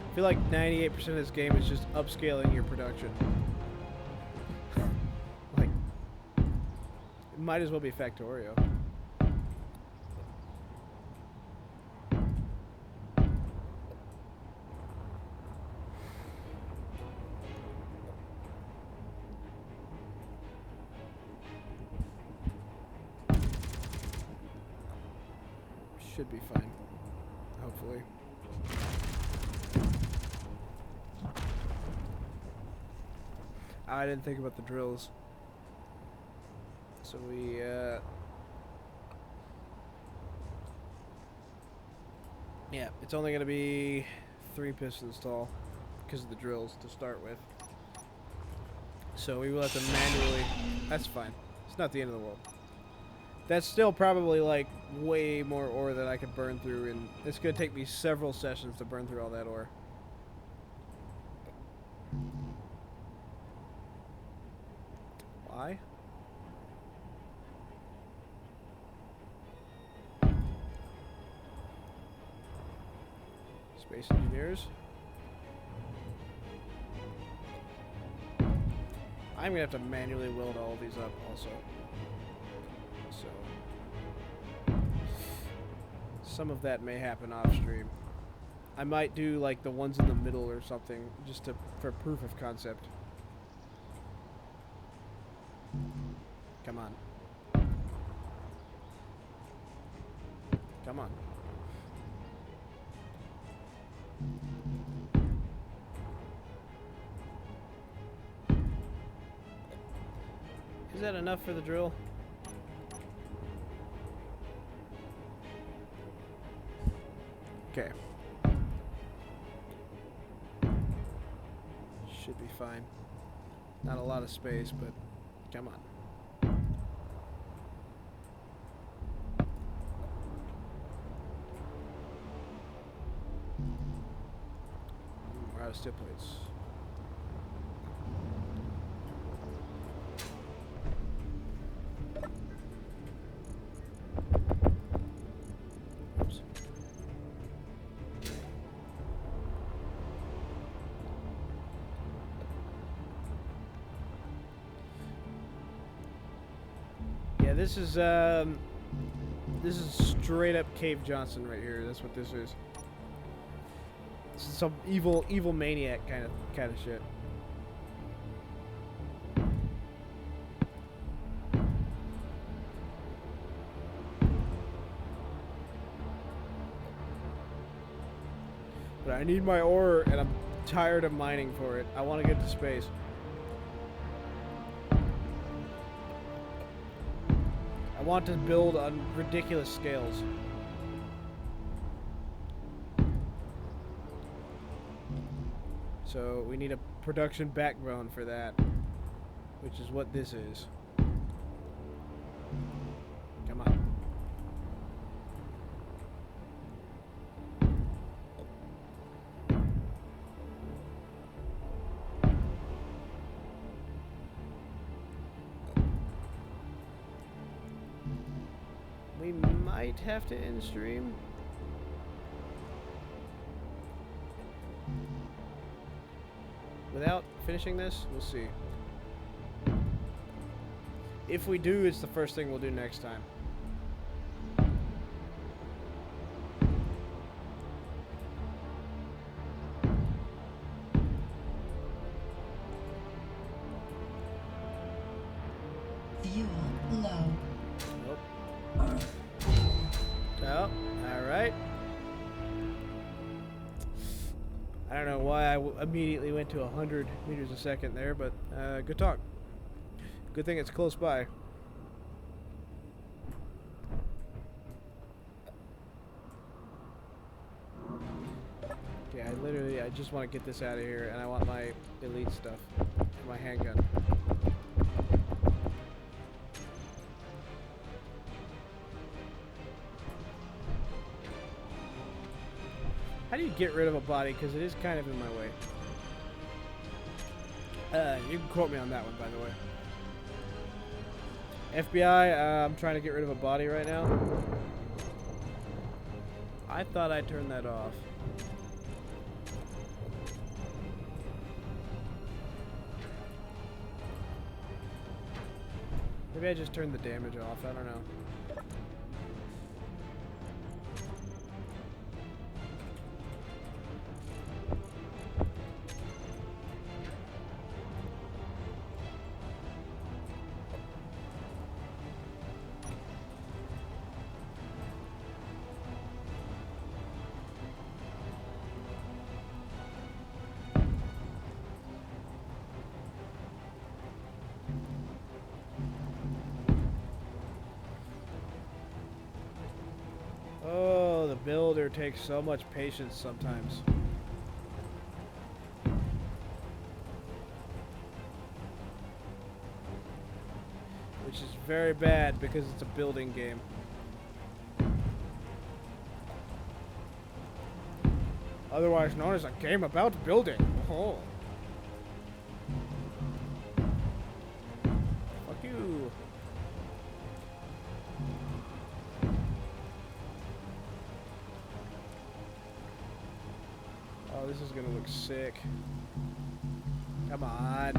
I feel like 98% of this game is just upscaling your production. Like, it might as well be Factorio. Should be fine, hopefully. I didn't think about the drills. So we, yeah, it's only going to be 3 pistons tall because of the drills to start with. So we will have to manually, that's fine. It's not the end of the world. That's still probably like way more ore than I could burn through, and it's going to take me several sessions to burn through all that ore. Why? Space engineers. I'm gonna have to manually weld all these up also. So some of that may happen off stream. I might do like the ones in the middle or something just to for proof of concept. Come on. Come on. Is that enough for the drill? Okay. Should be fine. Not a lot of space, but come on. We're out of steel plates. Oops. Yeah, this is straight up Cave Johnson right here. That's what this is. This is some evil maniac kind of shit. But I need my ore, and I'm tired of mining for it. I want to get to space. I want to build on ridiculous scales. So we need a production backbone for that, which is what this is. Come on. We might have to end stream. Without finishing this, we'll see. If we do, it's the first thing we'll do next time.
Fuel low.
Oh, alright. I don't know why I immediately went to 100 meters a second there, but good talk. Good thing it's close by. Okay, I just want to get this out of here, and I want my elite stuff, my handgun. How do you get rid of a body? Because it is kind of in my way. You can quote me on that one, by the way. FBI, I'm trying to get rid of a body right now. I thought I turned that off. Maybe I just turned the damage off. I don't know. Oh, the builder takes so much patience sometimes. Which is very bad because it's a building game. Otherwise known as a game about building. Oh. Fuck you. Oh, this is gonna look sick. Come on.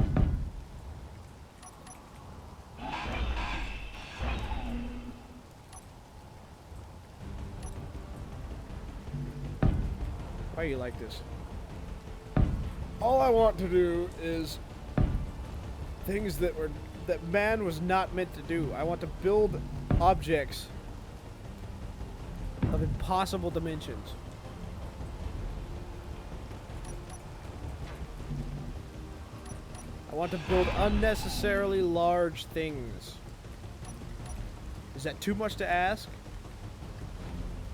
Why are you like this? All I want to do is things that man was not meant to do. I want to build objects of impossible dimensions. I want to build unnecessarily large things. Is that too much to ask?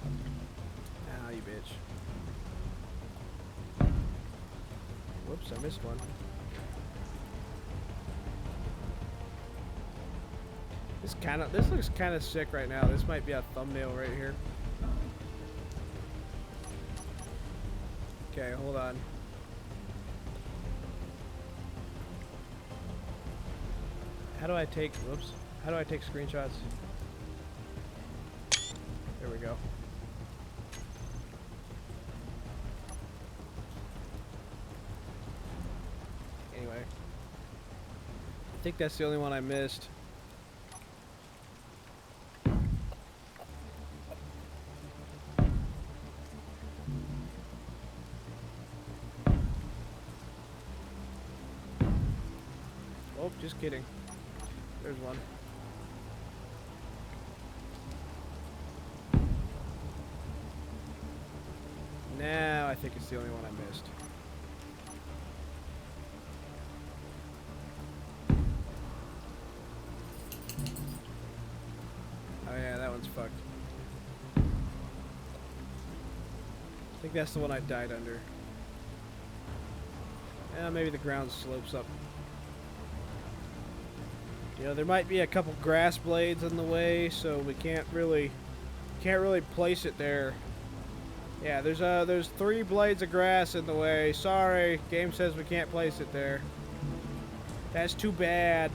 Ah, you bitch. Whoops, I missed one. This looks kind of sick right now. This might be a thumbnail right here. Okay, hold on. How do I take screenshots? There we go. Anyway. I think that's the only one I missed. Oh, just kidding. There's one. Now I think it's the only one I missed. Oh yeah, that one's fucked. I think that's the one I died under. Maybe the ground slopes up. You know, there might be a couple grass blades in the way, so we can't really place it there. Yeah, there's 3 blades of grass in the way. Sorry, game says we can't place it there. That's too bad.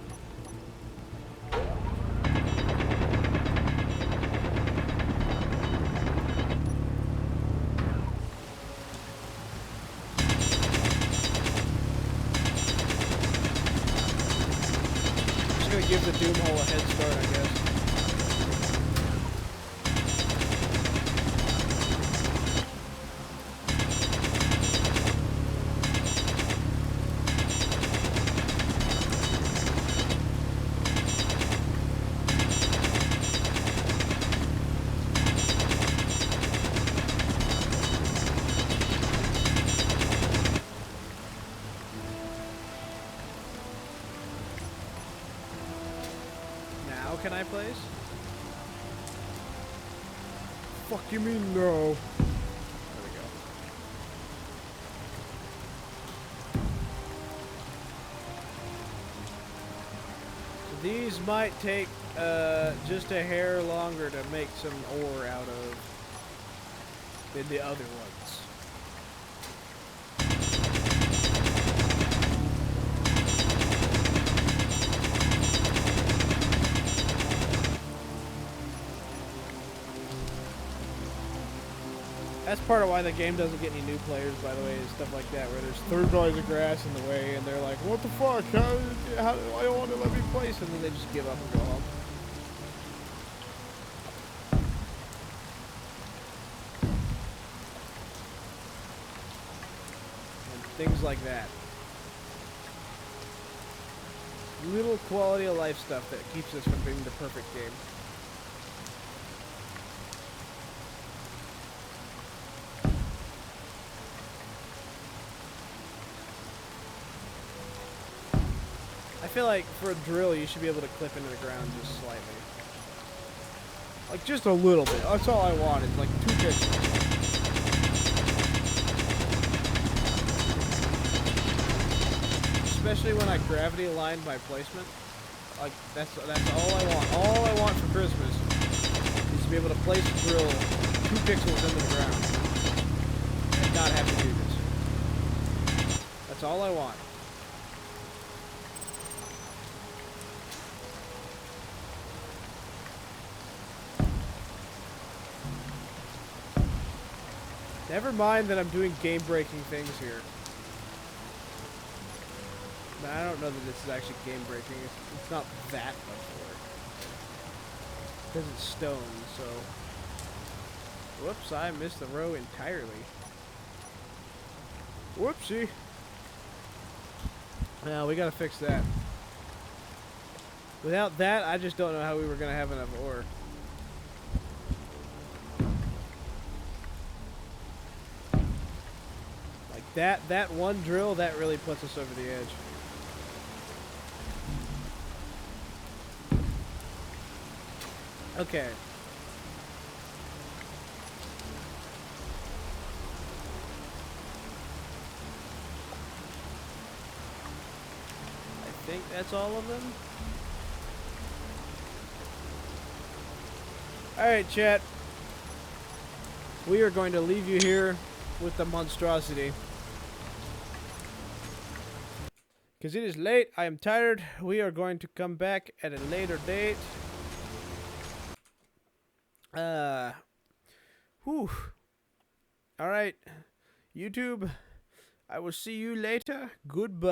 Give the doom hole a head start, I guess. can I place? Fuck you mean no? There we go. So these might take just a hair longer to make some ore out of than the other ones. That's part of why the game doesn't get any new players, by the way, is stuff like that, where there's 3 blades of grass in the way, and they're like, what the fuck, how I don't want to let me place, and then they just give up and go home. And things like that. Little quality of life stuff that keeps us from being the perfect game. I feel like for a drill, you should be able to clip into the ground just slightly. Like, just a little bit. That's all I want, is like 2 pixels. Especially when I gravity align my placement. Like, that's all I want. All I want for Christmas is to be able to place a drill 2 pixels into the ground. And not have to do this. That's all I want. Never mind that I'm doing game-breaking things here. I don't know that this is actually game-breaking. It's not that much work. Because it's stone, so... Whoops, I missed the row entirely. Whoopsie. Now, we gotta fix that. Without that, I just don't know how we were gonna have enough ore. That one drill, that really puts us over the edge. Okay. I think that's all of them. Alright, chat. We are going to leave you here with the monstrosity. Because it is late, I am tired. We are going to come back at a later date. Whew. Alright, YouTube, I will see you later. Goodbye.